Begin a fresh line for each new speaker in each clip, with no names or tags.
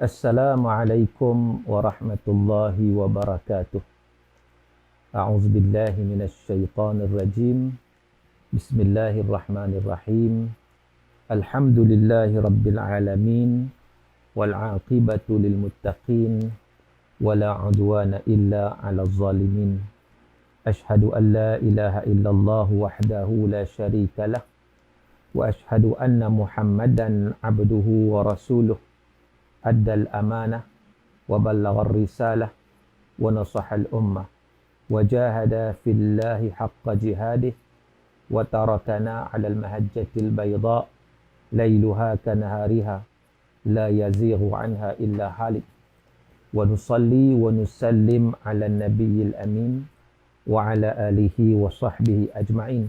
Assalamualaikum warahmatullahi wabarakatuh. A'udzu billahi minasy syaithanir rajim. Bismillahirrahmanirrahim. Alhamdulillahi rabbil alamin wal 'aqibatu lil muttaqin wala 'udwana illa 'alal zalimin. Ashhadu an la ilaha illallah wahdahu la syarika lah wa ashhadu anna Muhammadan 'abduhu wa rasuluh. Addal amanah wa ballaghar risalah wa nasahal ummah wa jahada fillahi haqqa jihadih wa tarakana 'alal mahajjatil bayda lailuha kanahariha la yazighu 'anha illa halik wa nusalli wa nusallim 'alan nabiyil amin wa 'ala alihi wa sahbihi ajma'in.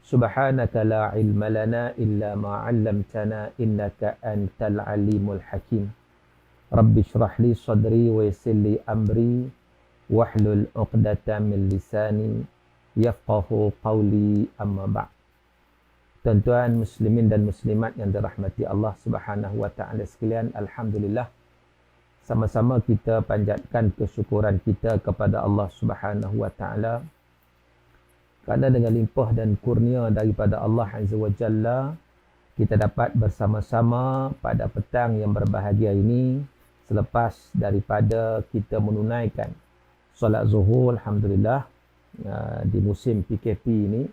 Subhanaka la ilma lana illa ma 'allamtana innaka antal alimul hakim. Rabbi shrah li sadri wa yassir li amri wahlul 'uqdatam min lisani yafqahu qawli, amma ba'd. Tuan-tuan muslimin dan muslimat yang dirahmati Allah Subhanahu wa taala sekalian, alhamdulillah sama-sama kita panjatkan kesyukuran kita kepada Allah Subhanahu wa taala kerana dengan limpah dan kurnia daripada Allah Azza wa Jalla, kita dapat bersama-sama pada petang yang berbahagia ini selepas daripada kita menunaikan solat zuhur, alhamdulillah, di musim PKP ini,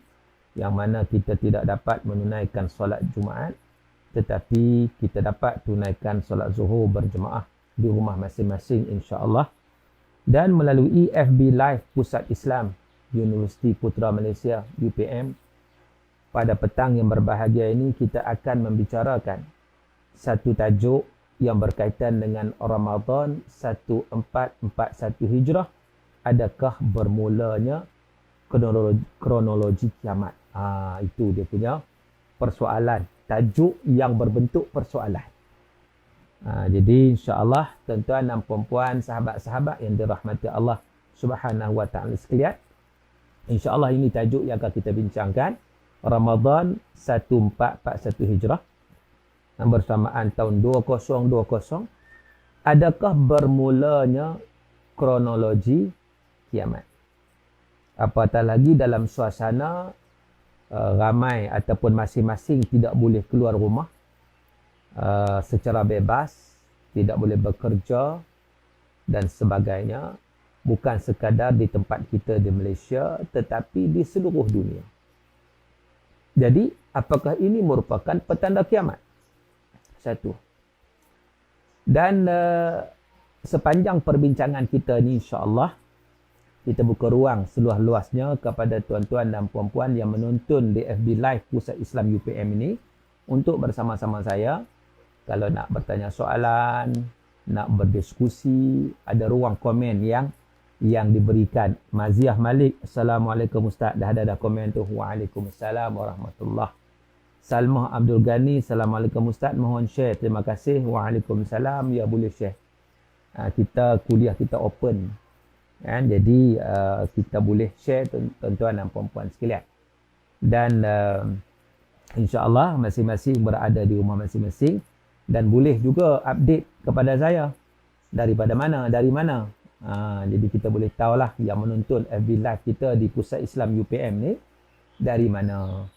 yang mana kita tidak dapat menunaikan solat Jumaat, tetapi kita dapat tunaikan solat zuhur berjemaah di rumah masing-masing insya-Allah, dan melalui FB Live Pusat Islam Universiti Putra Malaysia UPM. Pada petang yang berbahagia ini kita akan membicarakan satu tajuk yang berkaitan dengan Ramadan 1441 Hijrah. Adakah bermulanya kronologi kiamat? Itu dia punya persoalan, tajuk yang berbentuk persoalan. Jadi insya-Allah tuan-tuan dan puan-puan, sahabat-sahabat yang dirahmati Allah Subhanahu wa taala sekalian, insya-Allah ini tajuk yang akan kita bincangkan, Ramadan 1441 Hijrah bersamaan tahun 2020. Adakah bermulanya kronologi kiamat? Apatah lagi dalam suasana ramai ataupun masing-masing tidak boleh keluar rumah secara bebas, tidak boleh bekerja dan sebagainya. Bukan sekadar di tempat kita di Malaysia, tetapi di seluruh dunia. Jadi, apakah ini merupakan petanda kiamat? Satu. Dan sepanjang perbincangan kita ni, insya-Allah, kita buka ruang seluas-luasnya kepada tuan-tuan dan puan-puan yang menonton di FB Live Pusat Islam UPM ini untuk bersama-sama saya, kalau nak bertanya soalan, nak berdiskusi, ada ruang komen yang diberikan. Maziah Malik, Assalamualaikum Ustaz. Dah ada komen tu. Waalaikumsalam warahmatullahi. Salmah Abdul Ghani, Assalamualaikum Ustaz. Mohon share. Terima kasih. Waalaikumsalam. Ya, boleh share. Kita kuliah kita open. Jadi kita boleh share tuan-tuan dan puan-puan sekalian. Dan insya-Allah masing-masing berada di rumah masing-masing dan boleh juga update kepada saya. Dari mana? Jadi kita boleh tahulah yang menonton FB Live kita di Pusat Islam UPM ni dari mana.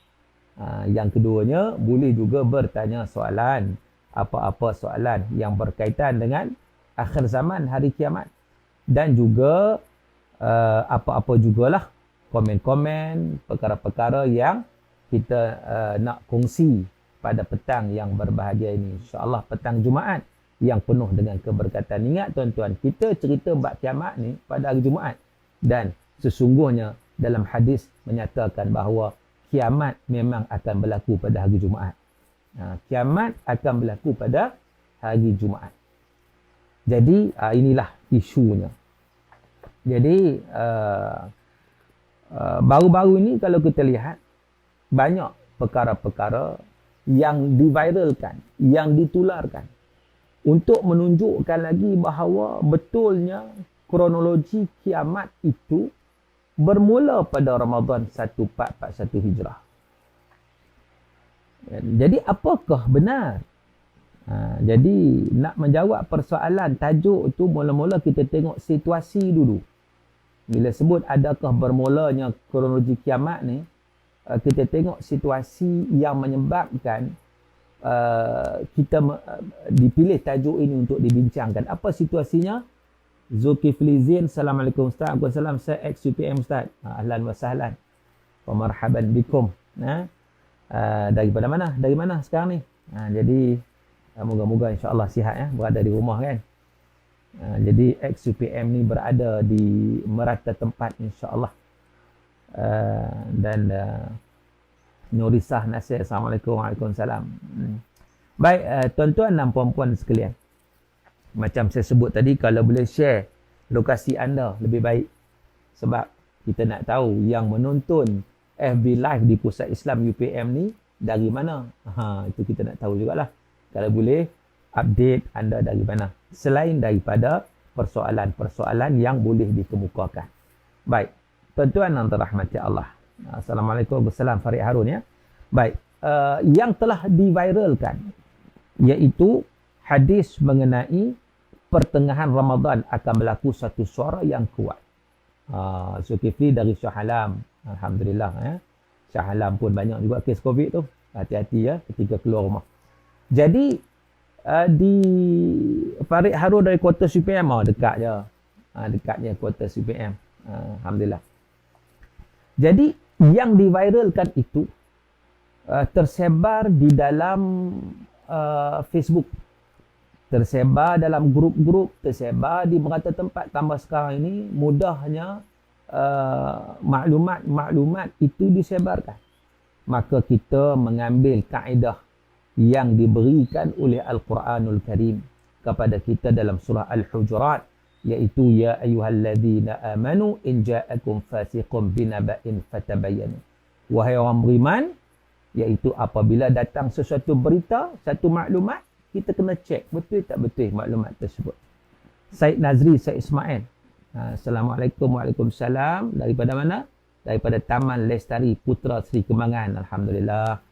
Yang keduanya, boleh juga bertanya soalan, apa-apa soalan yang berkaitan dengan akhir zaman, hari kiamat, dan juga apa-apa jugalah komen-komen, perkara-perkara yang kita nak kongsi pada petang yang berbahagia ini. InsyaAllah petang Jumaat yang penuh dengan keberkatan. Ingat tuan-tuan, kita cerita bab kiamat ni pada hari Jumaat, dan sesungguhnya dalam hadis menyatakan bahawa kiamat memang akan berlaku pada hari Jumaat. Kiamat akan berlaku pada hari Jumaat. Jadi inilah isunya. Jadi baru-baru ini kalau kita lihat, banyak perkara-perkara yang diviralkan, yang ditularkan untuk menunjukkan lagi bahawa betulnya kronologi kiamat itu bermula pada Ramadan 1441 Hijrah. Jadi apakah benar Jadi nak menjawab persoalan tajuk tu, mula-mula kita tengok situasi dulu. Bila sebut adakah bermulanya kronologi kiamat ni, kita tengok situasi yang menyebabkan kita dipilih tajuk ini untuk dibincangkan. Apa situasinya? Zulkifli Zain, Assalamualaikum Ustaz. Waalaikumsalam, saya ex-UPM Ustaz. Ahlan wa sahlan. Wa marhaban bikum. Daripada mana? Dari mana sekarang ni? Jadi moga-moga insya-Allah sihat ya, berada di rumah kan. Jadi ex-UPM ni berada di merata tempat insya-Allah. Dan Nurisah Nasir, Assalamualaikum. Waalaikumsalam. Baik, tuan-tuan dan puan-puan sekalian. Macam saya sebut tadi, kalau boleh share lokasi anda lebih baik. Sebab kita nak tahu yang menonton FB Live di Pusat Islam UPM ni dari mana. Itu kita nak tahu jugalah. Kalau boleh, update anda dari mana. Selain daripada persoalan-persoalan yang boleh dikemukakan. Baik, tuan-tuan yang dirahmati Allah. Assalamualaikum warahmatullahi wabarakatuh. Farid Harun ya. Baik, yang telah diviralkan iaitu hadis mengenai pertengahan Ramadan akan berlaku satu suara yang kuat. Zulkifli dari Shah Alam. Alhamdulillah ya. Shah Alam pun banyak juga kes COVID tu. Hati-hati ya ketika keluar rumah. Jadi di Farid Harun dari kuartus UPM, dekat je. Dekatnya kuartus UPM. Alhamdulillah. Jadi yang diviralkan itu tersebar di dalam Facebook, tersebar dalam grup-grup, tersebar di merata tempat. Tambah sekarang ini mudahnya maklumat-maklumat itu disebarkan. Maka kita mengambil kaedah yang diberikan oleh Al-Quranul Karim kepada kita dalam surah Al-Hujurat, iaitu ya ayyuhalladzina amanu in ja'akum fasiqun binaba'in fatabayyanu. Wahai orang beriman, iaitu apabila datang sesuatu berita, satu maklumat, kita kena cek betul tak betul maklumat tersebut. Said Nazri, Said Ismail. Assalamualaikum. Waalaikumsalam. Daripada mana? Daripada Taman Lestari Putra Seri Kembangan. Alhamdulillah.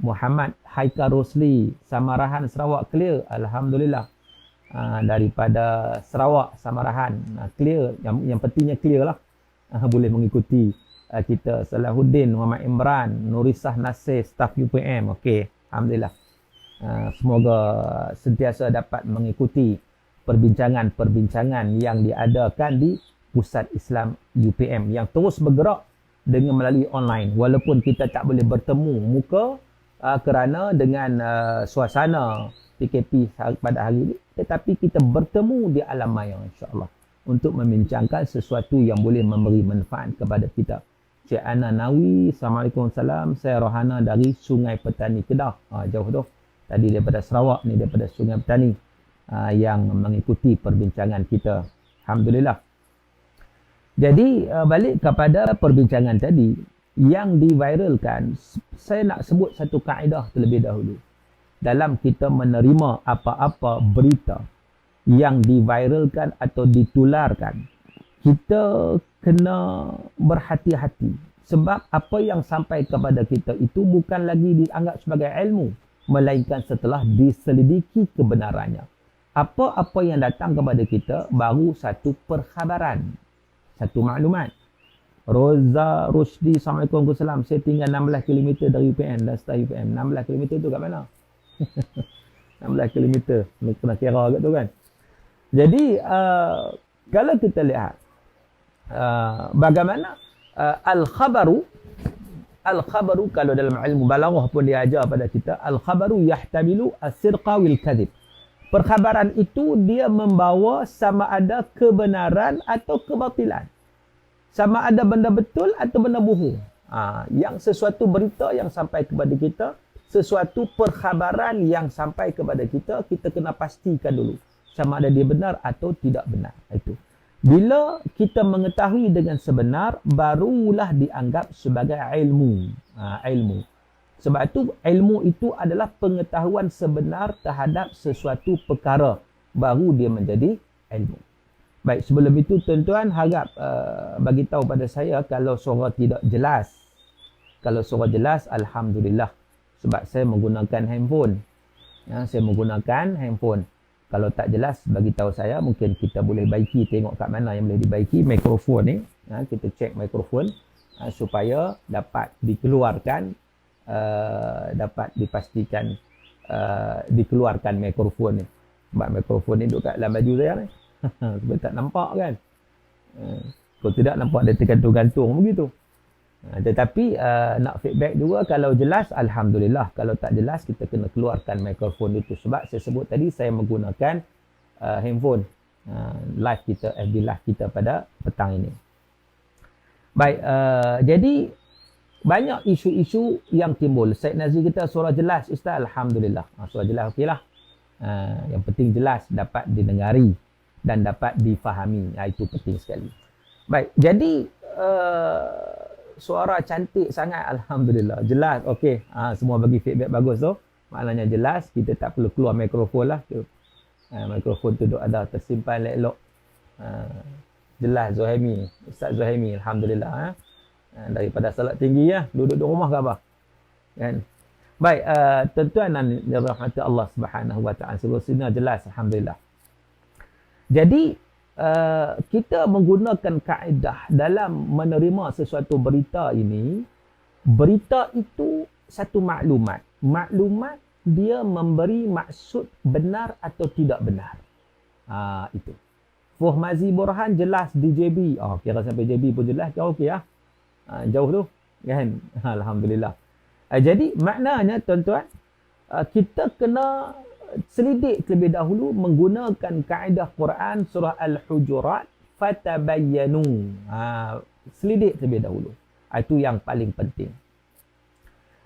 Muhammad Haikal Rosli, Samarahan, Sarawak, clear. Alhamdulillah. Daripada Sarawak, Samarahan, clear. Yang pentingnya clear lah. Boleh mengikuti kita. Salahuddin, Muhammad Imran, Nurisah Nasir, staf UPM. Okey, alhamdulillah. Semoga sentiasa dapat mengikuti perbincangan-perbincangan yang diadakan di Pusat Islam UPM yang terus bergerak dengan melalui online. Walaupun kita tak boleh bertemu muka kerana dengan suasana PKP pada hari ini, tetapi kita bertemu di alam maya insya-Allah untuk membincangkan sesuatu yang boleh memberi manfaat kepada kita. Cik Ana Nawi, Assalamualaikum salam. Saya Rohana dari Sungai Petani Kedah. Jauh tu. Tadi daripada Sarawak, ni daripada Sungai Petani yang mengikuti perbincangan kita. Alhamdulillah. Jadi balik kepada perbincangan tadi yang diviralkan, saya nak sebut satu kaedah terlebih dahulu. Dalam kita menerima apa-apa berita yang diviralkan atau ditularkan, kita kena berhati-hati. Sebab apa yang sampai kepada kita itu bukan lagi dianggap sebagai ilmu, melainkan setelah diselidiki kebenarannya. Apa-apa yang datang kepada kita baru satu perkhabaran, satu maklumat. Roza Rusdi, Assalamualaikum warahmatullahi wabarakatuh. Saya tinggal 16 km dari UPM dan staf UPM. 16 km tu kat mana? 16 km. Kena kira kat tu kan. Jadi, kalau kita lihat bagaimana al-khabaru kalau dalam ilmu balaghah pun dia ajar pada kita, al-khabaru yahtamilu as-sidqa wal kadhib. Perkhabaran itu dia membawa sama ada kebenaran atau kebatilan. Sama ada benda betul atau benda bohong. Yang sesuatu berita yang sampai kepada kita, sesuatu perkhabaran yang sampai kepada kita, kita kena pastikan dulu sama ada dia benar atau tidak benar. Itu. Bila kita mengetahui dengan sebenar, barulah dianggap sebagai ilmu. Ilmu. Sebab itu ilmu itu adalah pengetahuan sebenar terhadap sesuatu perkara, baru dia menjadi ilmu. Baik, sebelum itu tuan-tuan harap bagi tahu pada saya kalau suara tidak jelas. Kalau suara jelas, alhamdulillah. Sebab saya menggunakan handphone. Saya menggunakan handphone. Kalau tak jelas, bagi tahu saya, mungkin kita boleh baiki, tengok kat mana yang boleh dibaiki mikrofon ni. Kita cek mikrofon supaya dapat dikeluarkan, dapat dipastikan dikeluarkan mikrofon ni. Sebab mikrofon ni duduk kat dalam baju saya ni. Sebab tak nampak kan. Kalau tidak nampak dia tergantung-gantung begitu. Tetapi nak feedback juga, kalau jelas alhamdulillah, kalau tak jelas kita kena keluarkan mikrofon itu. Sebab saya sebut tadi saya menggunakan handphone live kita, FB live kita pada petang ini. Baik, jadi banyak isu-isu yang timbul. Syed Nazir kita surah jelas Ustaz, alhamdulillah. Surah jelas okeylah. Yang penting jelas, dapat didengari dan dapat difahami. Itu penting sekali. Baik, jadi suara cantik sangat, alhamdulillah. Jelas, okey. Semua bagi feedback bagus tu. Maknanya jelas, kita tak perlu keluar mikrofon lah. Mikrofon tu ada tersimpan elok. Jelas Zuhaimi, Ustaz Zuhaimi, alhamdulillah. Daripada salat tinggi ya, duduk di rumah ke apa? Kan? Baik, tuan-tuan dan dirahmati Allah Subhanahu wa taala, seluruhnya jelas, alhamdulillah. Jadi kita menggunakan kaedah dalam menerima sesuatu berita ini. Berita itu satu maklumat. Maklumat dia memberi maksud benar atau tidak benar. Itu. Fuh Mazi Burhan jelas di JB. Kira sampai JB pun jelas. Jauh okey ya. Jauh tu. Kan? Alhamdulillah. Jadi maknanya tuan-tuan, kita kena selidik terlebih dahulu menggunakan kaedah Quran surah Al-Hujurat, fatabayyanu. Selidik terlebih dahulu. Itu yang paling penting.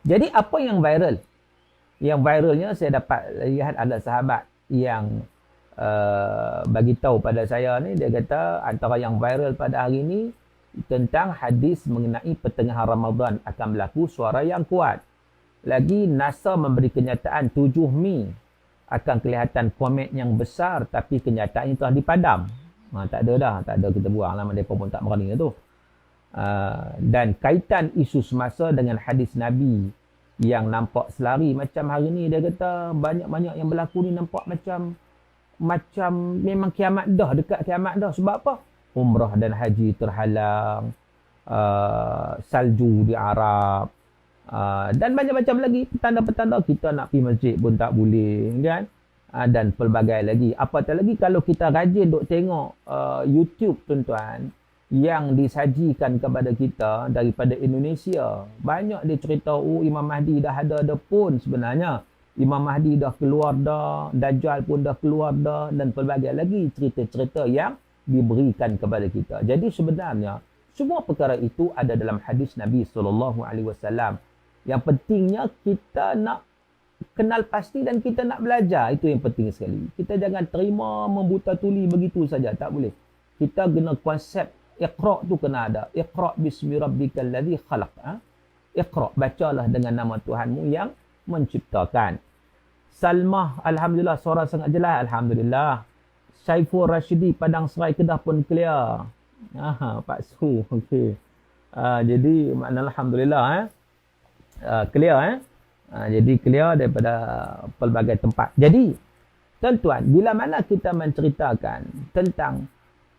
Jadi apa yang viral? Yang viralnya saya dapat lihat ada sahabat yang bagi tahu pada saya ni, dia kata antara yang viral pada hari ini tentang hadis mengenai pertengahan Ramadan akan berlaku suara yang kuat. Lagi NASA memberi kenyataan 7 Mei akan kelihatan komet yang besar, tapi kenyataan itu telah dipadam. Tak ada dah, tak ada, kita buang lah, mereka pun tak berani tu. Dan kaitan isu semasa dengan hadis Nabi yang nampak selari macam hari ni, dia kata banyak-banyak yang berlaku ni nampak macam memang kiamat dah, dekat kiamat dah. Sebab apa? Umrah dan haji terhalang, salju di Arab, dan macam-macam lagi petanda-petanda. Kita nak pergi masjid pun tak boleh, kan? Dan pelbagai lagi. Apatah lagi kalau kita rajin duk tengok YouTube tuan-tuan yang disajikan kepada kita daripada Indonesia. Banyak dia cerita, Imam Mahdi dah ada pun sebenarnya. Imam Mahdi dah keluar dah, Dajjal pun dah keluar dah, dan pelbagai lagi cerita-cerita yang diberikan kepada kita. Jadi sebenarnya semua perkara itu ada dalam hadis Nabi SAW. Yang pentingnya kita nak kenal pasti dan kita nak belajar. Itu yang penting sekali. Kita jangan terima membuta tuli begitu saja. Tak boleh. Kita kena konsep Iqra' tu kena ada. Iqra' bismi rabbikal ladzi khalaq. Iqra', bacalah dengan nama Tuhanmu yang menciptakan. Salmah, alhamdulillah, suara sangat jelas, alhamdulillah. Saiful Rashidi Padang Serai Kedah pun clear. Pak Su, okey. Jadi makna alhamdulillah clear jadi clear daripada pelbagai tempat. Jadi tuan-tuan, bila mana kita menceritakan tentang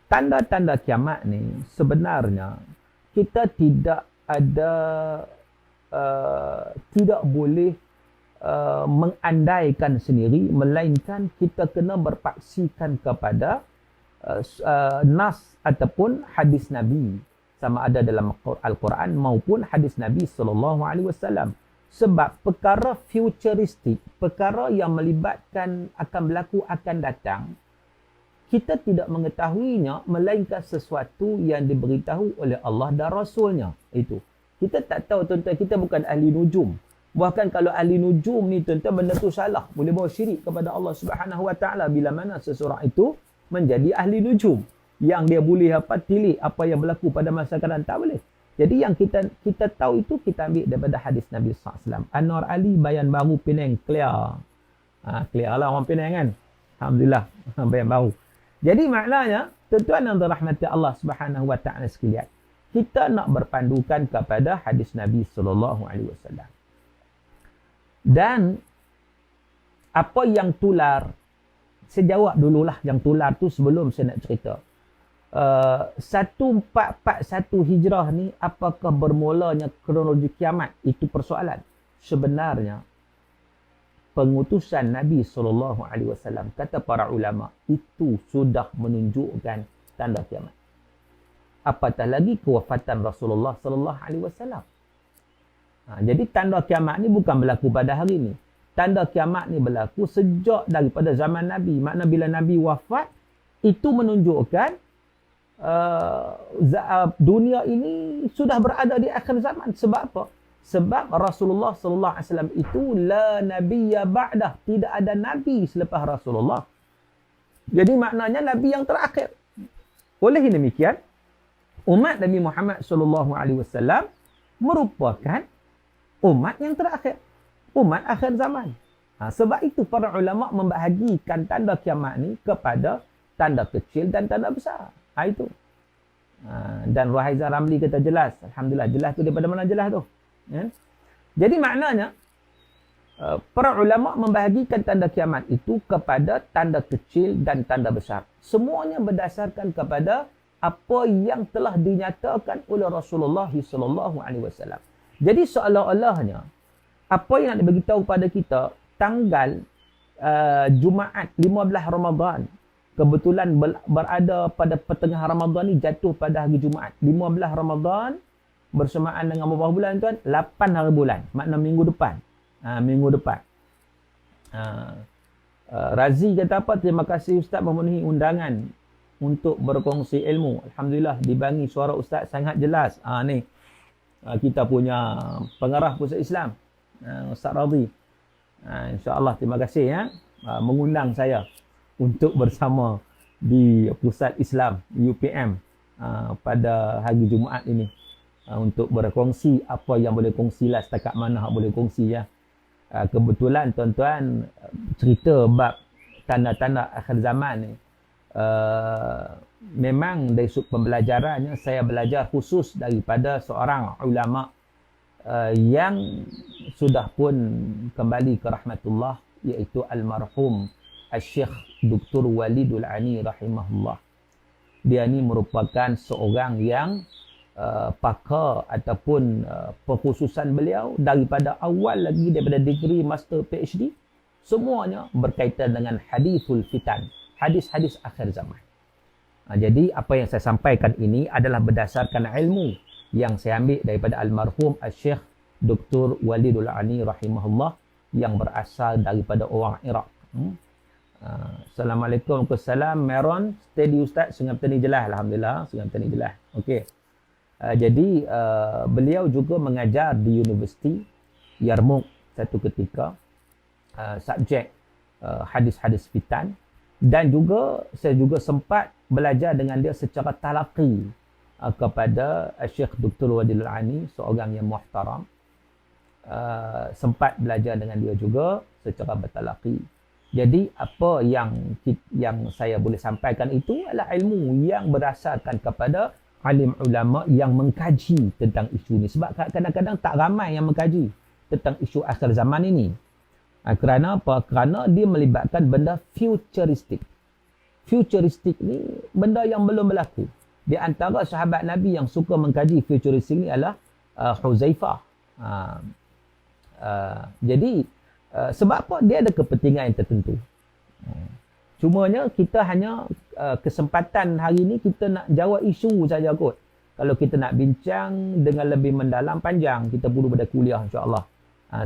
tanda-tanda kiamat ni, sebenarnya kita tidak ada tidak boleh mengandaikan sendiri, melainkan kita kena berpaksikan kepada nas ataupun hadis Nabi, sama ada dalam Al-Quran maupun hadis Nabi SAW. Sebab perkara futuristik, perkara yang melibatkan akan berlaku, akan datang, kita tidak mengetahuinya melainkan sesuatu yang diberitahu oleh Allah dan Rasulnya. Itu. Kita tak tahu, tuan-tuan, kita bukan ahli nujum. Bahkan kalau ahli nujum ni, tuan-tuan, benda tu salah. Boleh bawa syirik kepada Allah Subhanahu Wa Taala bila mana seseorang itu menjadi ahli nujum. Yang dia boleh tilik apa yang berlaku pada masa akan datang. Tak boleh. Jadi yang kita tahu itu kita ambil daripada hadis Nabi SAW. Anwar Ali, Bayan Baru, Penang, clear. Clear lah orang Penang kan. Alhamdulillah, Bayan Baru. Jadi maknanya, tuan-tuan yang dirahmati Allah Subhanahu Wa Taala sekalian, kita nak berpandukan kepada hadis Nabi SAW. Dan Apa yang tular? Saya jawab dululah yang tular tu sebelum saya nak cerita. 1441 Hijrah ni apakah bermulanya kronologi kiamat? Itu persoalan. Sebenarnya pengutusan Nabi SAW, kata para ulama, itu sudah menunjukkan tanda kiamat. Apatah lagi kewafatan Rasulullah SAW. Jadi tanda kiamat ni bukan berlaku pada hari ni. Tanda kiamat ni berlaku sejak daripada zaman Nabi. Makna bila Nabi wafat, itu menunjukkan dunia ini sudah berada di akhir zaman. Sebab apa? Sebab Rasulullah SAW itu la nabiyya ba'dah. Tidak ada Nabi selepas Rasulullah. Jadi maknanya Nabi yang terakhir. Oleh demikian, umat Nabi Muhammad SAW merupakan umat yang terakhir. Umat akhir zaman. Sebab itu para ulama membahagikan tanda kiamat ni kepada tanda kecil dan tanda besar. Itu. Dan Rahaizah Ramli kata jelas. Alhamdulillah. Jelas tu daripada mana jelas tu? Ya? Jadi maknanya para ulama membahagikan tanda kiamat itu kepada tanda kecil dan tanda besar. Semuanya berdasarkan kepada apa yang telah dinyatakan oleh Rasulullah SAW. Jadi seolah-olahnya apa yang nak dibagi tahu pada kita tanggal Jumaat 15 Ramadan kebetulan berada pada pertengahan Ramadan ni jatuh pada hari Jumaat 15 Ramadan bersamaan dengan berapa bulan tuan? 8 hari bulan. Makna minggu depan. Minggu depan. Razi kata apa? Terima kasih Ustaz memenuhi undangan untuk berkongsi ilmu. Alhamdulillah dibangi suara Ustaz sangat jelas. Ni kita punya pengarah Pusat Islam, Ustaz Radhi. InsyaAllah terima kasih ya mengundang saya untuk bersama di Pusat Islam UPM pada hari Jumaat ini untuk berkongsi apa yang boleh kongsilah setakat mana boleh kongsi ya. Kebetulan tuan-tuan cerita bab tanda-tanda akhir zaman ni memang dari sudut pembelajarannya saya belajar khusus daripada seorang ulama yang sudah pun kembali ke rahmatullah, iaitu almarhum Syekh Dr. Walidul Ani rahimahullah. Dia ni merupakan seorang yang pakar ataupun perkhususan beliau daripada awal lagi daripada degree master PhD semuanya berkaitan dengan hadithul fitan, hadis-hadis akhir zaman. Jadi apa yang saya sampaikan ini adalah berdasarkan ilmu yang saya ambil daripada almarhum Syekh Dr. Walidul Ani rahimahullah yang berasal daripada orang Iraq. Assalamualaikum warahmatullahi Meron, steady Ustaz, Sungai Petani jelas. Alhamdulillah, Sungai Petani jelas. Okey. Jadi beliau juga mengajar di Universiti Yarmouk satu ketika subjek hadis-hadis fitan, dan juga saya juga sempat belajar dengan dia secara talaqi kepada Syekh Dr. Walidul Ani, seorang yang muhtaram. Sempat belajar dengan dia juga secara bertalaqi. Jadi apa yang saya boleh sampaikan itu adalah ilmu yang berdasarkan kepada alim ulama yang mengkaji tentang isu ini. Sebab kadang-kadang tak ramai yang mengkaji tentang isu akhir zaman ini. Kerana apa? Kerana dia melibatkan benda futuristik. Futuristik ni benda yang belum berlaku. Di antara sahabat Nabi yang suka mengkaji futuristik ni adalah Huzaifah. Jadi sebab apa? Dia ada kepentingan yang tertentu. Cumanya kita hanya kesempatan hari ini kita nak jawab isu saja kot. Kalau kita nak bincang dengan lebih mendalam panjang, kita perlu pada kuliah insya-Allah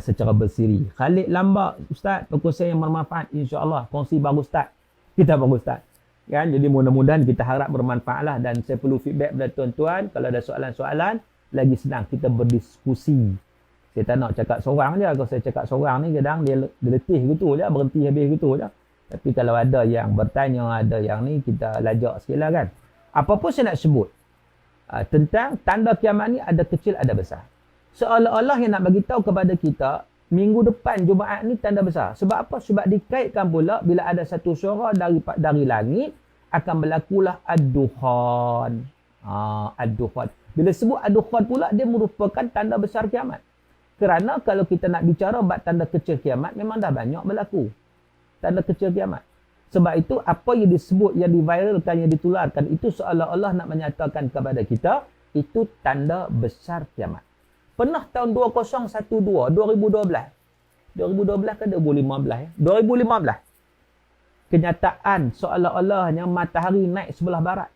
secara bersiri. Khalid Lambak Ustaz, perkongsian yang bermanfaat insya-Allah. Kongsi baru Ustaz. Kita baru Ustaz. Kan? Jadi mudah-mudahan kita harap bermanfaatlah, dan saya perlu feedback pada tuan-tuan kalau ada soalan-soalan, lagi senang kita berdiskusi. Saya tak nak cakap seorang je. Kalau saya cakap seorang ni kadang dia letih gitu je, berhenti habis gitu je. Tapi kalau ada yang bertanya, ada yang ni, kita lajak sikit lah kan. Apa pun saya nak sebut tentang tanda kiamat ni ada kecil ada besar. Seolah-olah yang nak bagi tahu kepada kita minggu depan Jumaat ni tanda besar. Sebab apa? Sebab dikaitkan pula bila ada satu suara dari langit akan berlakulah ad-dukhan. Ad-dukhan. Bila sebut ad-dukhan pula dia merupakan tanda besar kiamat. Kerana kalau kita nak bicara bab tanda kecil kiamat memang dah banyak berlaku. tanda kecil kiamat. Sebab itu apa yang disebut, yang diviralkan, yang ditularkan itu seolah-olah nak menyatakan kepada kita itu tanda besar kiamat. Pernah tahun 2012, 2012 ke 2015 ya? 2015. Kenyataan seolah-olahnya matahari naik sebelah barat.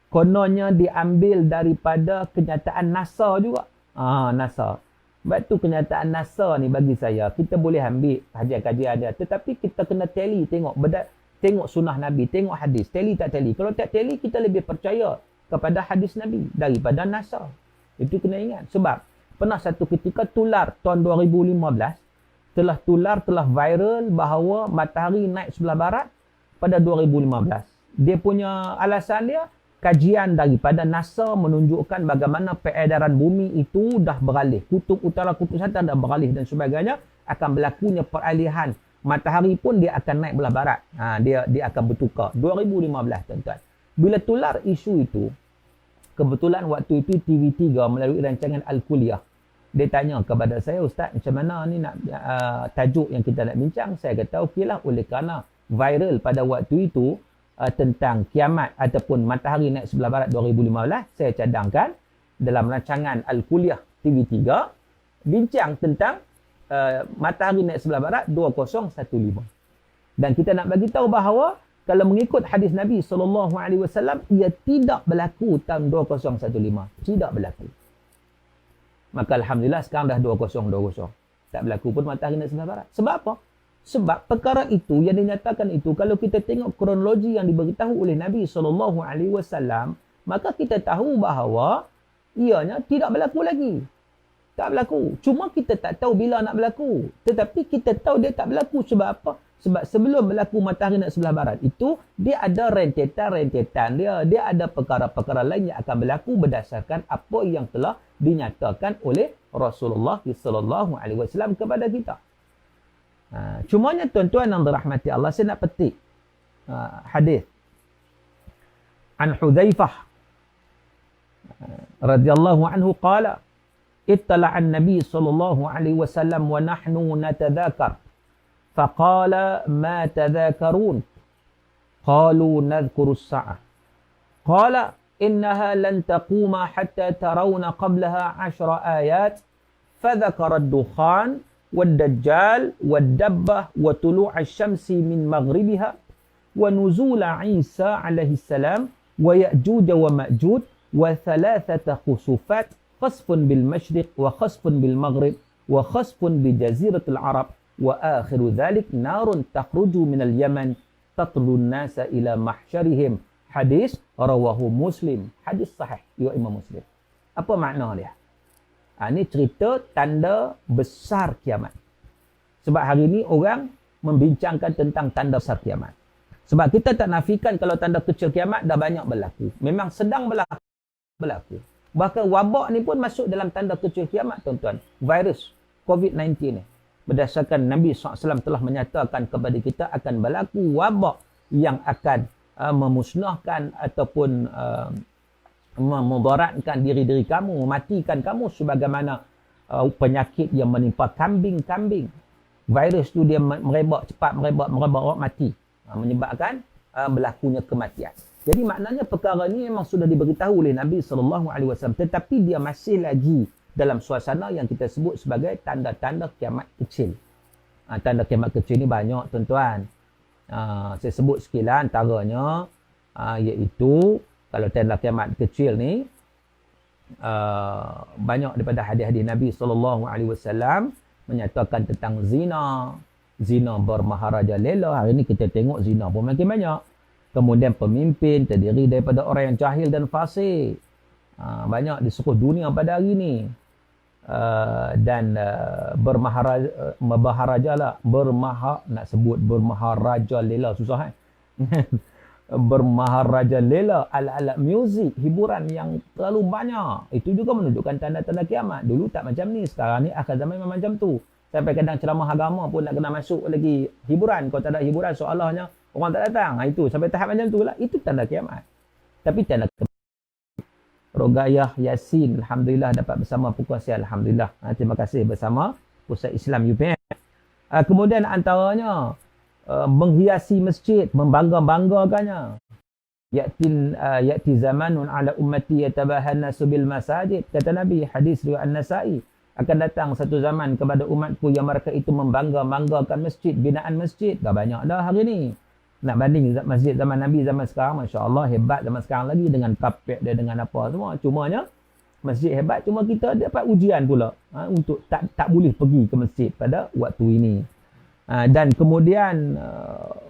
Kononnya diambil daripada kenyataan NASA juga. NASA. Sebab tu kenyataan NASA ni bagi saya, kita boleh ambil kajian-kajian dia. Tetapi kita kena tally, tengok sunnah Nabi, tengok hadis. Tally tak tally. Kalau tak tally, kita lebih percaya kepada hadis Nabi daripada NASA. Itu kena ingat. Sebab pernah satu ketika tular tahun 2015, telah viral bahawa matahari naik sebelah barat pada 2015. Dia punya alasan dia, kajian daripada NASA menunjukkan bagaimana peredaran bumi itu dah beralih. Kutub utara, kutub selatan dah beralih dan sebagainya. Akan berlakunya peralihan. Matahari pun dia akan naik belah barat. Dia akan bertukar. 2015 tuan-tuan. Bila tular isu itu, kebetulan waktu itu TV3 melalui rancangan Al-Kuliah. Dia tanya kepada saya, Ustaz, macam mana ni nak tajuk yang kita nak bincang? Saya kata, okeylah, oleh kerana viral pada waktu itu, tentang kiamat ataupun matahari naik sebelah barat 2015, saya cadangkan dalam rancangan Al-Kuliah TV3 bincang tentang matahari naik sebelah barat 2015. Dan kita nak bagi tahu bahawa kalau mengikut hadis Nabi SAW, ia tidak berlaku tahun 2015. Tidak berlaku. Maka alhamdulillah sekarang dah 2020. Tak berlaku pun matahari naik sebelah barat. Sebab apa? Sebab perkara itu yang dinyatakan itu, kalau kita tengok kronologi yang diberitahu oleh Nabi SAW, maka kita tahu bahawa ianya tidak berlaku lagi. Tak berlaku. Cuma kita tak tahu bila nak berlaku. Tetapi kita tahu dia tak berlaku. Sebab apa? Sebab sebelum berlaku matahari naik sebelah barat itu, dia ada rentetan-rentetan dia. Dia ada perkara-perkara lain yang akan berlaku berdasarkan apa yang telah dinyatakan oleh Rasulullah SAW kepada kita. Cumanya tuan-tuan yang dirahmati Allah, saya nak petik hadis an Hudzaifah radhiyallahu anhu qala ittala'a an-nabi sallallahu alaihi wasallam wa nahnu natadhakar faqala ma tadhakarun qalu nadhkuru as-sa'ah qala innaha lan taquma hatta tarawna qablaha 10 ayat fadhakara ad-dukhan والدجال والدبة وطلوع الشمس من مغربها ونزول عيسى عليه السلام ويأجوج ومأجوج وثلاثة خسوفات خسف بالمشرق وخسف بالمغرب وخسف بجزيرة العرب وآخر ذلك نار تخرج من اليمن تطلو الناس إلى محشرهم حديث رواه مسلم حديث صحيح ya Imam Muslim. Apa makna dia? Ini cerita tanda besar kiamat. Sebab hari ini orang membincangkan tentang tanda besar kiamat. Sebab kita tak nafikan kalau tanda kecil kiamat dah banyak berlaku. Memang sedang berlaku. Bahkan wabak ni pun masuk dalam tanda kecil kiamat, tuan-tuan. Virus COVID-19 ni. Berdasarkan Nabi SAW telah menyatakan kepada kita akan berlaku wabak yang akan memusnahkan ataupun memudaratkan diri-diri kamu, mematikan kamu sebagaimana penyakit yang menimpa kambing-kambing. Virus tu dia merebak cepat, merebak mati, menyebabkan berlakunya kematian. Jadi maknanya perkara ni memang sudah diberitahu oleh Nabi SAW, tetapi dia masih lagi dalam suasana yang kita sebut sebagai tanda-tanda kiamat kecil. Tanda kiamat kecil ni banyak, tuan-tuan. Saya sebut sekilas antaranya iaitu kalau tanda kiamat kecil ni banyak daripada hadis-hadis Nabi SAW menyatakan tentang zina bermaharaja lela. Hari ni kita tengok zina pun makin banyak. Kemudian pemimpin terdiri daripada orang yang jahil dan fasik. Banyak di seluruh dunia pada hari ni. Dan bermaharaja lela susah bermaharaja lela, alat-alat muzik, hiburan yang terlalu banyak. Itu juga menunjukkan tanda-tanda kiamat. Dulu tak macam ni, sekarang ni akhir zaman memang macam tu. Sampai kadang ceramah agama pun nak kena masuk lagi hiburan. Kalau tak ada hiburan, seolahnya orang tak datang. Itu sampai tahap macam tu lah. Itu tanda kiamat. Tapi tanda Rogayah Yasin, alhamdulillah dapat bersama Pukuasa, alhamdulillah. Terima kasih bersama Pusat Islam UPM. Kemudian antaranya menghiasi masjid, membangga-banggakannya. Ya'ti zamanun ala ummati yatabahan nasu bil masajid. Kata Nabi, hadis riwayat An-Nasa'i, akan datang satu zaman kepada umatku yang mereka itu membangga-banggakan masjid, binaan masjid. Dah banyak dah hari ni. Nak banding masjid zaman Nabi zaman sekarang, Masya Allah hebat zaman sekarang lagi dengan kapet dia, dengan apa semua. Cumanya masjid hebat, cuma kita dapat ujian pula untuk tak boleh pergi ke masjid pada waktu ini. Dan kemudian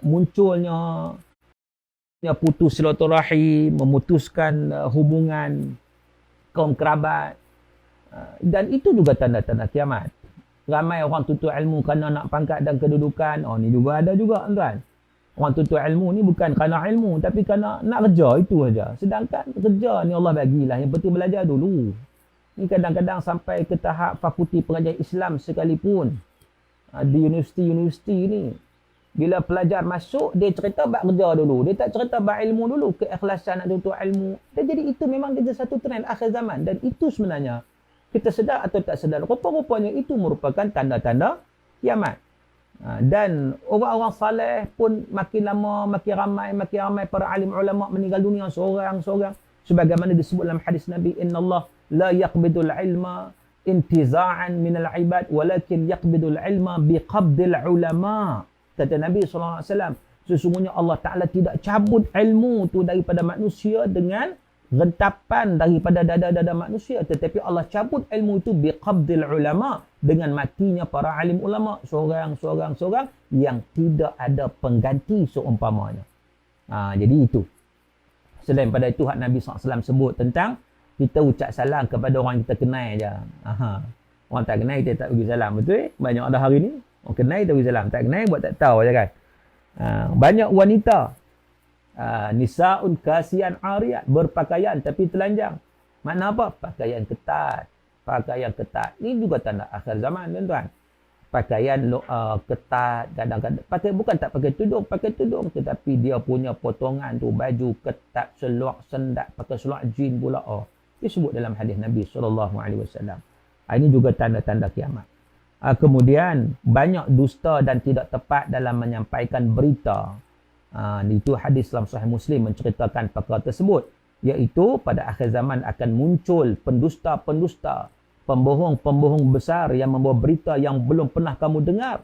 munculnya putus silaturahim, memutuskan hubungan kaum kerabat. Dan itu juga tanda-tanda kiamat. Ramai orang tuntut ilmu kerana nak pangkat dan kedudukan. Ni juga ada juga tuan. Orang tuntut ilmu ni bukan kerana ilmu, tapi kerana nak kerja, itu saja. Sedangkan kerja ni Allah bagilah, yang penting belajar dulu. Ni kadang-kadang sampai ke tahap fakulti pengajian Islam sekalipun. Di universiti-universiti ni, bila pelajar masuk, dia cerita bab kerja dulu. Dia tak cerita bab ilmu dulu, keikhlasan nak tuntut ilmu. Dan jadi itu memang jadi satu trend akhir zaman. Dan itu sebenarnya, kita sedar atau tak sedar, rupa-rupanya itu merupakan tanda-tanda kiamat. Dan orang-orang saleh pun makin lama, makin ramai para alim ulama meninggal dunia seorang-seorang. Sebagaimana disebut dalam hadis Nabi, Inna Allah la yaqbidul ilma intiza'an minal ibad, walakin yaqbidul ilma biqabdil ulama. Kata Nabi SAW, sesungguhnya Allah Ta'ala tidak cabut ilmu tu daripada manusia dengan rentapan daripada dada-dada manusia, tetapi Allah cabut ilmu itu biqabdil ulama, dengan matinya para alim ulama seorang yang tidak ada pengganti seumpamanya. Jadi itu. Selain pada itu hak Nabi SAW sebut tentang kita ucap salam kepada orang kita kenal je. Orang tak kenal kita tak bagi salam, betul? Banyak ada hari ni orang kenal kita bagi salam, tak kenal buat tak tahu je kan. Banyak wanita nisaun kasian ariyat, berpakaian tapi telanjang. Makna apa? Pakaian ketat. Ini juga tanda akhir zaman, tuan-tuan. Pakaian ketat, kadang-kadang bukan tak pakai tudung, tetapi dia punya potongan tu baju ketat, seluar sendat, pakai seluar jin pula. Disebut dalam hadis Nabi SAW. Ini juga tanda-tanda kiamat. Kemudian banyak dusta dan tidak tepat dalam menyampaikan berita. Itu hadis dalam Sahih Muslim menceritakan perkara tersebut, iaitu pada akhir zaman akan muncul pendusta-pendusta, pembohong-pembohong besar yang membawa berita yang belum pernah kamu dengar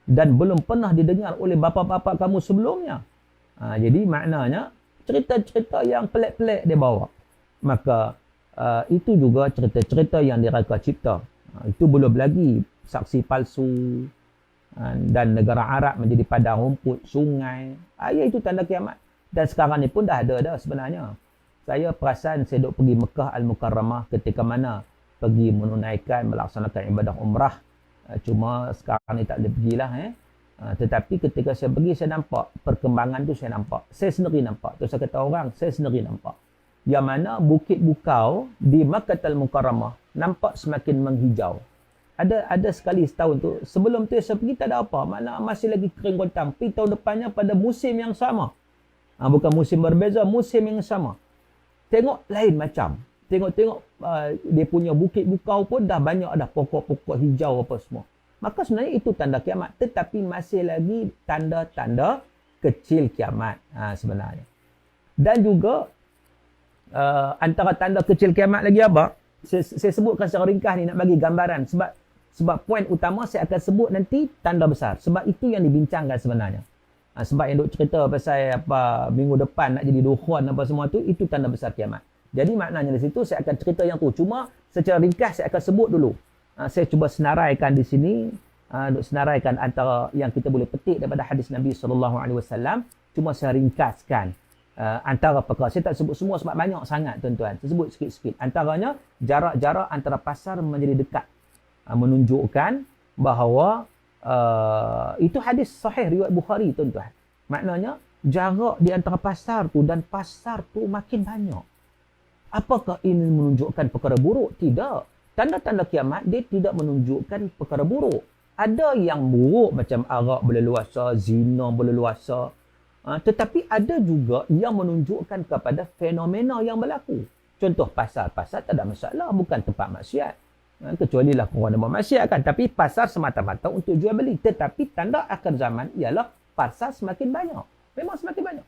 dan belum pernah didengar oleh bapa-bapa kamu sebelumnya. Jadi maknanya cerita-cerita yang pelik-pelik dia bawa. Maka itu juga cerita-cerita yang direka cipta. Itu belum lagi saksi palsu, dan negara Arab menjadi padang rumput, sungai. Itu tanda kiamat. Dan sekarang ni pun dah ada sebenarnya. Saya perasan saya duk pergi Mekah Al-Mukarramah ketika mana pergi menunaikan, melaksanakan ibadah umrah. Cuma sekarang ni tak boleh pergilah. Tetapi ketika saya pergi, saya nampak perkembangan tu, saya nampak. Saya sendiri nampak. Tu saya kata orang, saya sendiri nampak. Yang mana Bukit Bukau di Makkah Al-Mukarramah nampak semakin menghijau. Ada sekali setahun tu, sebelum tu saya pergi tak ada apa, makna masih lagi kering gontang. Tapi tahun depannya pada musim yang sama, bukan musim berbeza, musim yang sama, tengok lain macam. Tengok dia punya Bukit Bukau pun dah banyak ada pokok-pokok hijau apa semua. Maka sebenarnya itu tanda kiamat, tetapi masih lagi tanda-tanda kecil kiamat sebenarnya. Dan juga antara tanda kecil kiamat lagi apa? Saya sebutkan secara ringkas ni nak bagi gambaran, sebab poin utama saya akan sebut nanti tanda besar. Sebab itu yang dibincangkan sebenarnya. Sebab yang duk cerita pasal apa minggu depan nak jadi dukhwan apa semua tu, itu tanda besar kiamat. Jadi maknanya di situ saya akan cerita yang tu. Cuma secara ringkas saya akan sebut dulu. Saya cuba senaraikan di sini, senaraikan antara yang kita boleh petik daripada hadis Nabi SAW. Cuma saya ringkaskan antara perkara. Saya tak sebut semua sebab banyak sangat, tuan-tuan. Saya sebut sikit-sikit. Antaranya jarak-jarak antara pasar menjadi dekat. Menunjukkan bahawa itu hadis sahih riwayat Bukhari, tuan-tuan. Maknanya jarak di antara pasar tu dan pasar tu makin banyak. Apakah ini menunjukkan perkara buruk? Tidak. Tanda-tanda kiamat dia tidak menunjukkan perkara buruk. Ada yang buruk macam arak berleluasa, zina berleluasa. Tetapi ada juga yang menunjukkan kepada fenomena yang berlaku. Contoh pasar-pasar tak ada masalah, bukan tempat maksiat. Kecuali lah korang ada maksiat kan. Tapi pasar semata-mata untuk jual beli. Tetapi tanda akhir zaman ialah parsa semakin banyak. Memang semakin banyak.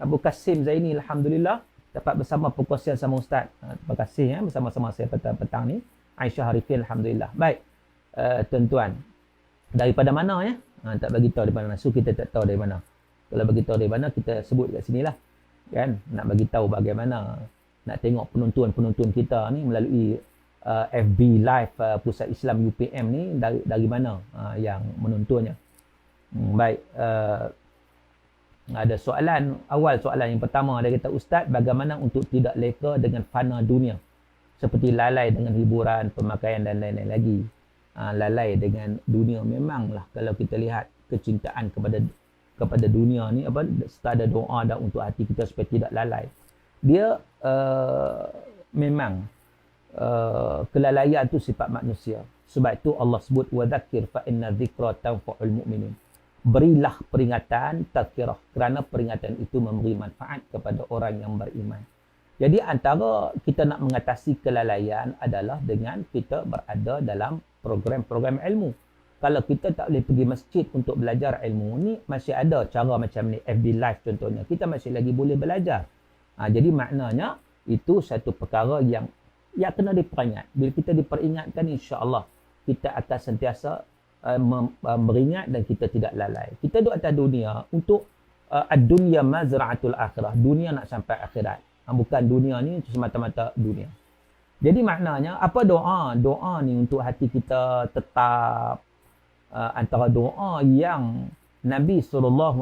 Abu Qasim Zaini, alhamdulillah, dapat bersama perkongsian sama Ustaz. Terima kasih bersama-sama saya petang ni. Aisyah Harifin, alhamdulillah. Baik, tuan-tuan. Daripada mana ya? Tak bagi tahu dari mana. So kita tak tahu dari mana. Kalau bagi tahu dari mana, kita sebut kat sinilah. Kan? Nak bagi tahu bagaimana nak tengok penonton-penonton kita ni melalui FB Live Pusat Islam UPM ni dari mana yang menontonnya. Baik, ada soalan yang pertama dia kata, Ustaz, bagaimana untuk tidak leka dengan fana dunia seperti lalai dengan hiburan, pemakaian dan lain-lain lagi. Lalai dengan dunia, memanglah kalau kita lihat kecintaan kepada dunia ni ada doa dah untuk hati kita supaya tidak lalai. Dia memang kelalaian tu sifat manusia. Sebab itu Allah sebut wadzakir fa inna dzikra tanfa'ul mu'minin. Berilah peringatan, tazkirah, kerana peringatan itu memberi manfaat kepada orang yang beriman. Jadi antara kita nak mengatasi kelalaian adalah dengan kita berada dalam program-program ilmu. Kalau kita tak boleh pergi masjid untuk belajar ilmu ni, masih ada cara macam ni, FB Live contohnya. Kita masih lagi boleh belajar. Jadi maknanya itu satu perkara yang kena diperingat. Bila kita diperingatkan, insya-Allah kita akan sentiasa beringat dan kita tidak lalai. Kita duduk atas dunia untuk ad-dunya mazra'atul akhirah. Dunia nak sampai akhirat. Bukan dunia ni semata-mata dunia. Jadi maknanya apa doa? Doa ni untuk hati kita tetap antara doa yang Nabi SAW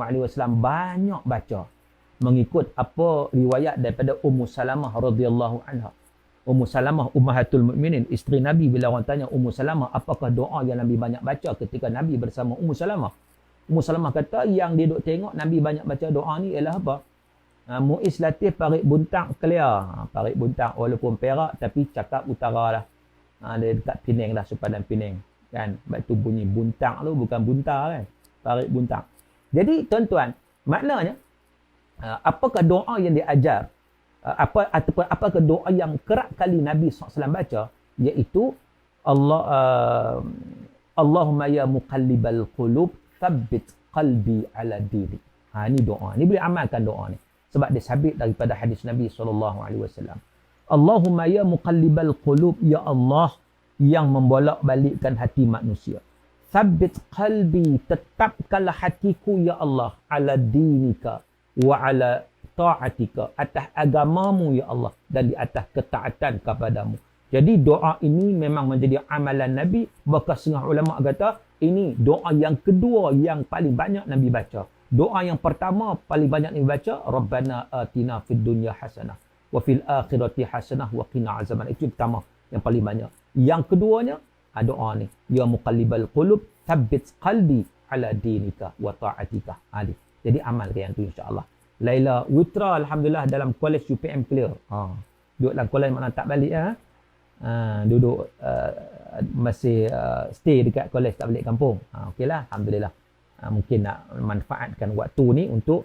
banyak baca. Mengikut apa riwayat daripada Ummu Salamah radhiyallahu anha. Ummu Salamah ummahatul mukminin, isteri Nabi, bila orang tanya Ummu Salamah apakah doa yang Nabi banyak baca ketika Nabi bersama Ummu Salamah. Ummu Salamah kata yang dia duk tengok Nabi banyak baca doa ni ialah apa? Muiz Latif Parik Buntang Kelia. Parik Buntang walaupun Perak tapi cakap utara lah. Dia dekat Penang dah, sepadan Penang. Kan? Sebab tu bunyi Buntang tu bukan buntar kan. Parik Buntang. Jadi tuan-tuan, maknanya apakah doa yang diajar? Apakah doa yang kerap kali Nabi SAW baca, iaitu Allahumma ya muqallibal qulub thabbit qalbi ala dini. Ini doa. Ini boleh amalkan doa ni. Sebab dia sabit daripada hadis Nabi SAW. Allahumma ya muqallibal qulub, ya Allah yang membolak-balikkan hati manusia. Thabbit qalbi, tetapkanlah hatiku ya Allah, ala dinika wa ala ta'atika, atas agamamu ya Allah, dan di atas ketaatan kepadamu. Jadi doa ini memang menjadi amalan Nabi. Bahkan setengah ulama kata ini doa yang kedua yang paling banyak Nabi baca. Doa yang pertama paling banyak Nabi baca, Rabbana atina fid dunya hasanah wa fil akhirati hasanah wa qina azaban. Itu pertama yang paling banyak. Yang keduanya doa ni, ya muqallibal qulub tsabbit qalbi ala dinika wa ta'atika. Jadi amalkan yang tu insya-Allah. Laila Witra, alhamdulillah, dalam college UPM clear. Duduk dalam college mana tak balik duduk masih stay dekat college, tak balik kampung. Okeylah, alhamdulillah. Mungkin nak manfaatkan waktu ni untuk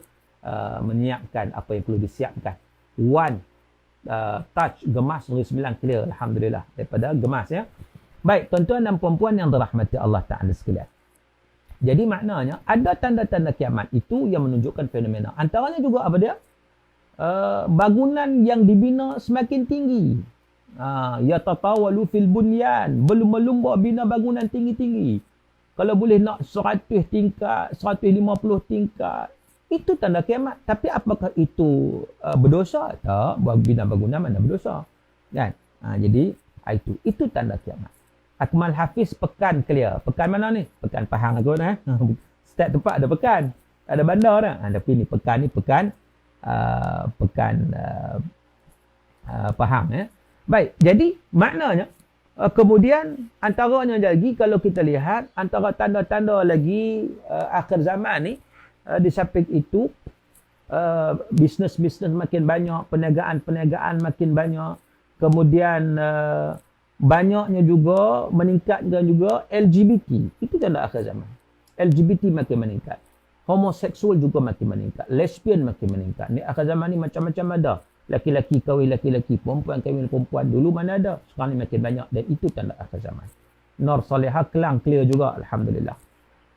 menyiapkan apa yang perlu disiapkan. One touch Gemas Negeri Sembilan clear, alhamdulillah, daripada Gemas ya. Baik, tuan-tuan dan puan-puan yang dirahmati Allah Taala sekalian. Jadi maknanya ada tanda-tanda kiamat itu yang menunjukkan fenomena. Antaranya juga apa dia? Bangunan yang dibina semakin tinggi. Ya tatawalu fil bunyan, berlumba-lumba bina bangunan tinggi-tinggi. Kalau boleh nak 100 tingkat, 150 tingkat, itu tanda kiamat. Tapi apakah itu berdosa? Tak, bina bangunan mana berdosa. Kan? Jadi itu tanda kiamat. Akmal Hafiz pekan clear. Pekan mana ni? Pekan Pahang aku setiap tempat ada pekan. Ada bandar dah. Tapi ni pekan Pahang ya. Baik, jadi maknanya kemudian antaranya lagi kalau kita lihat antara tanda-tanda lagi akhir zaman ni, di samping itu bisnes-bisnes makin banyak, perniagaan-perniagaan makin banyak. Kemudian banyaknya juga meningkatkan juga LGBT. Itu tanda akhir zaman. LGBT makin meningkat. Homoseksual juga makin meningkat. Lesbian makin meningkat. Ni akhir zaman ni macam-macam ada. Laki-laki kahwin laki-laki, perempuan kahwin perempuan. Dulu mana ada? Sekarang ni makin banyak. Dan itu tanda akhir zaman. Nur Salihah Kelang clear juga, alhamdulillah.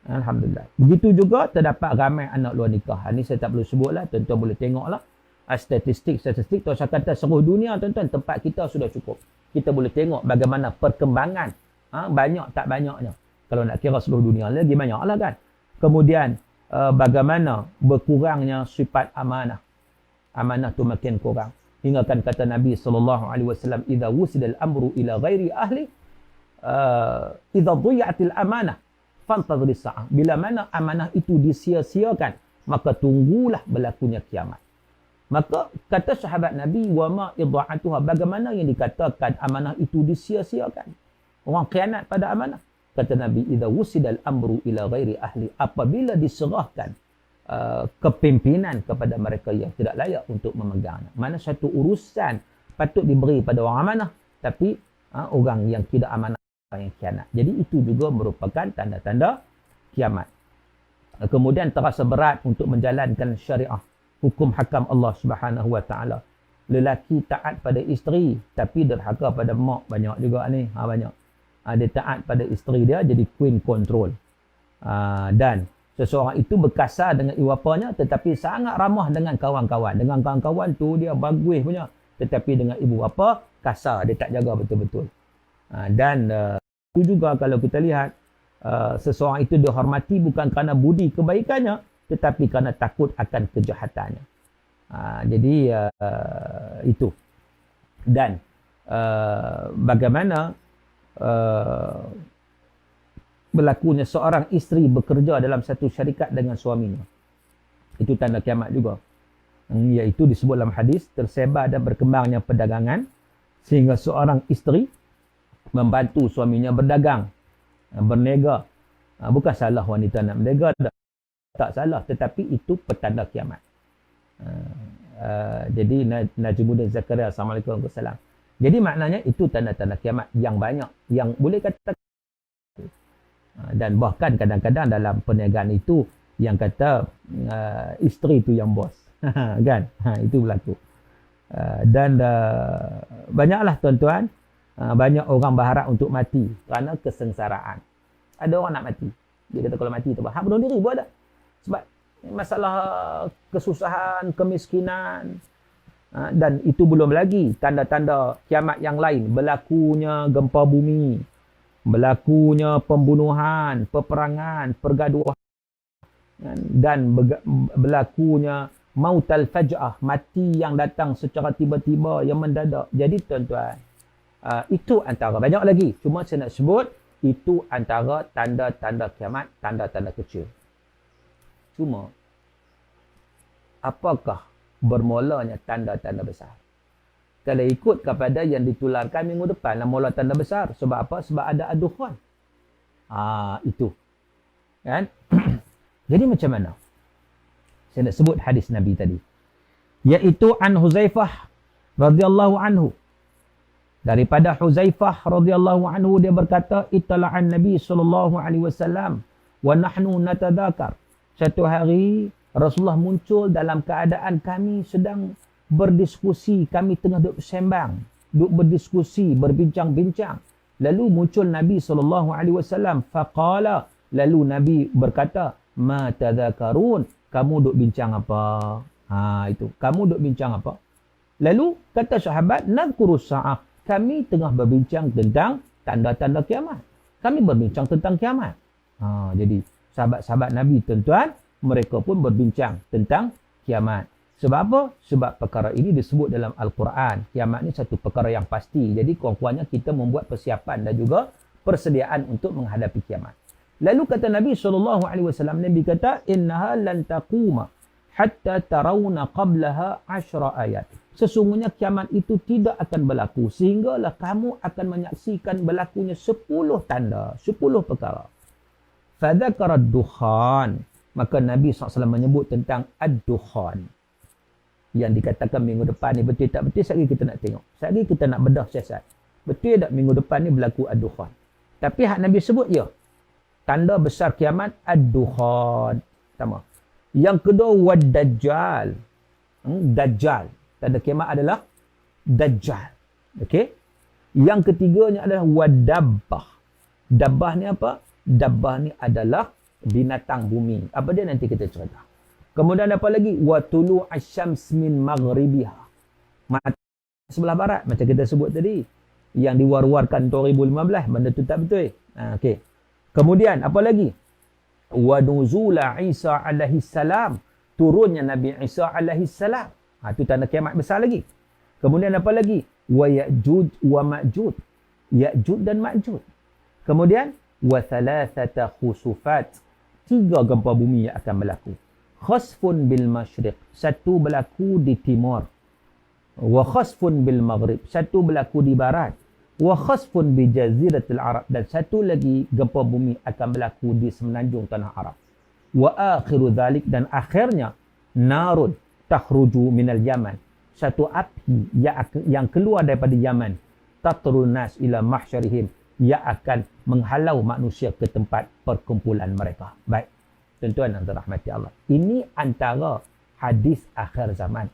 Alhamdulillah. Begitu juga terdapat ramai anak luar nikah. Ini saya tak perlu sebutlah, tuan-tuan boleh tengoklah. Statistik tuan saya kata seluruh dunia tuan-tuan, tempat kita sudah cukup. Kita boleh tengok bagaimana perkembangan banyak tak banyaknya. Kalau nak kira seluruh dunia lagi banyaklah kan. Kemudian bagaimana berkurangnya sifat amanah. Amanah tu makin kurang. Hingga kan kata Nabi SAW, idza wusidal amru ila ghairi ahli idza dhiyatil amanah fantadhris sa'ah. Bila mana amanah itu disia-siakan, maka tunggulah berlakunya kiamat. Maka kata sahabat Nabi, wa ma idha'atuha, bagaimana yang dikatakan amanah itu disia-siakan? Orang khianat pada amanah. Kata Nabi, idza wusidal amru ila ghairi ahli, apabila diserahkan kepimpinan kepada mereka yang tidak layak untuk memegangnya. Mana satu urusan patut diberi pada orang amanah, tapi orang yang tidak amanah yang khianat. Jadi itu juga merupakan tanda-tanda kiamat. Kemudian terasa berat untuk menjalankan syariah, hukum hakam Allah Subhanahu wa taala. Lelaki taat pada isteri tapi derhaka pada mak, banyak juga ni, banyak. Dia taat pada isteri dia, jadi queen control. Dan seseorang itu berkasar dengan ibu bapanya tetapi sangat ramah dengan kawan-kawan. Dengan kawan-kawan tu dia bagus punya, tetapi dengan ibu bapa kasar, dia tak jaga betul-betul. Dan itu juga kalau kita lihat seseorang itu dihormati bukan kerana budi kebaikannya, tetapi kerana takut akan kejahatannya. Jadi itu. Dan bagaimana berlakunya seorang isteri bekerja dalam satu syarikat dengan suaminya. Itu tanda kiamat juga. Iaitu disebut dalam hadis, tersebar dan berkembangnya perdagangan sehingga seorang isteri membantu suaminya berdagang, berniaga. Bukan salah wanita nak berniaga, tak salah, tetapi itu petanda kiamat. Jadi Najmuddin Zakaria, Assalamualaikum warahmatullahi wabarakatuh. Jadi maknanya itu tanda-tanda kiamat yang banyak, yang boleh kata. Dan bahkan kadang-kadang dalam perniagaan itu yang kata isteri itu yang bos. Kan? Itu berlaku. Dan banyaklah tuan-tuan, banyak orang berharap untuk mati kerana kesengsaraan. Ada orang nak mati. Dia kata kalau mati tu hak bunuh diri buat tak? Sebab masalah kesusahan, kemiskinan, dan itu belum lagi tanda-tanda kiamat yang lain. Berlakunya gempa bumi, berlakunya pembunuhan, peperangan, pergaduhan, dan berlakunya mautal faj'ah, mati yang datang secara tiba-tiba, yang mendadak. Jadi tuan-tuan, itu antara, banyak lagi, cuma saya nak sebut itu antara tanda-tanda kiamat, tanda-tanda kecil. Cuma apakah bermulanya tanda-tanda besar? Kalau ikut kepada yang ditularkan minggu depan, lah mula tanda besar. Sebab apa? Sebab ada ad-dukhan. Itu. Kan? Jadi macam mana? Saya nak sebut hadis Nabi tadi. Iaitu an Huzaifah radhiyallahu anhu. Daripada Huzaifah radhiyallahu anhu, dia berkata, itala'an Nabi sallallahu alaihi wasallam wa nahnu natadakar. Satu hari Rasulullah muncul dalam keadaan kami sedang berdiskusi, kami tengah duduk sembang, duduk berdiskusi, berbincang-bincang. Lalu muncul Nabi SAW, faqala, lalu Nabi berkata, ma tadhakarun, kamu duduk bincang apa? Itu, kamu duduk bincang apa? Lalu kata sahabat, nadhkurus sa'ah, kami tengah berbincang tentang tanda-tanda kiamat. Kami berbincang tentang kiamat. Jadi sahabat-sahabat Nabi tuan-tuan, mereka pun berbincang tentang kiamat. Sebab apa? Sebab perkara ini disebut dalam Al-Quran. Kiamat ni satu perkara yang pasti. Jadi kurang-kurangnya kita membuat persiapan dan juga persediaan untuk menghadapi kiamat. Lalu kata Nabi SAW, Nabi kata, innaha lan taquma hatta tarawna qablaha 10 ayat. Sesungguhnya kiamat itu tidak akan berlaku sehinggalah kamu akan menyaksikan berlakunya 10 tanda, 10 perkara. Fadzakara ad-dukhan. Maka Nabi SAW menyebut tentang ad-dukhan. Yang dikatakan minggu depan ni betul tak betul, sekali kita nak tengok. Sekali kita nak bedah siasat. Betul tak minggu depan ni berlaku ad-dukhan. Tapi hak Nabi sebut ya. Tanda besar kiamat ad-dukhan. Pertama. Yang kedua wad-dajjal. Dajjal. Tanda kiamat adalah Dajjal. Okey? Yang ketiganya adalah wadabbah. Dabbah ni apa? Dabbah ni adalah binatang bumi. Apa dia nanti kita cerita. Kemudian apa lagi? Wa tulu asyams min maghribiha. Mata sebelah barat macam kita sebut tadi. Yang diwar-warkan 2015, benda tu tak betul. Okey. Kemudian apa lagi? Wa nuzula Isa alaihi salam, turunnya Nabi Isa alaihi salam. Itu tanda kiamat besar lagi. Kemudian apa lagi? Wa ya'juj wa ma'juj. Ya'juj dan ma'juj. Kemudian wa thalathata khusufat. 3 gempa bumi yang akan berlaku. Khasfun bil masyriq, satu berlaku di timur. Wa khasfun bil maghrib, satu berlaku di barat. Wa khasfun bi jaziratil Arab, dan satu lagi gempa bumi akan berlaku di semenanjung tanah Arab. Wa akhiru dhalik, dan akhirnya narun takhruju minal Yaman, satu api yang keluar daripada Yaman, tatrun nas ila mahsyarihim, yang akan menghalau manusia ke tempat perkumpulan mereka. Baik, tuan-tuan yang dirahmati Allah, ini antara hadis akhir zaman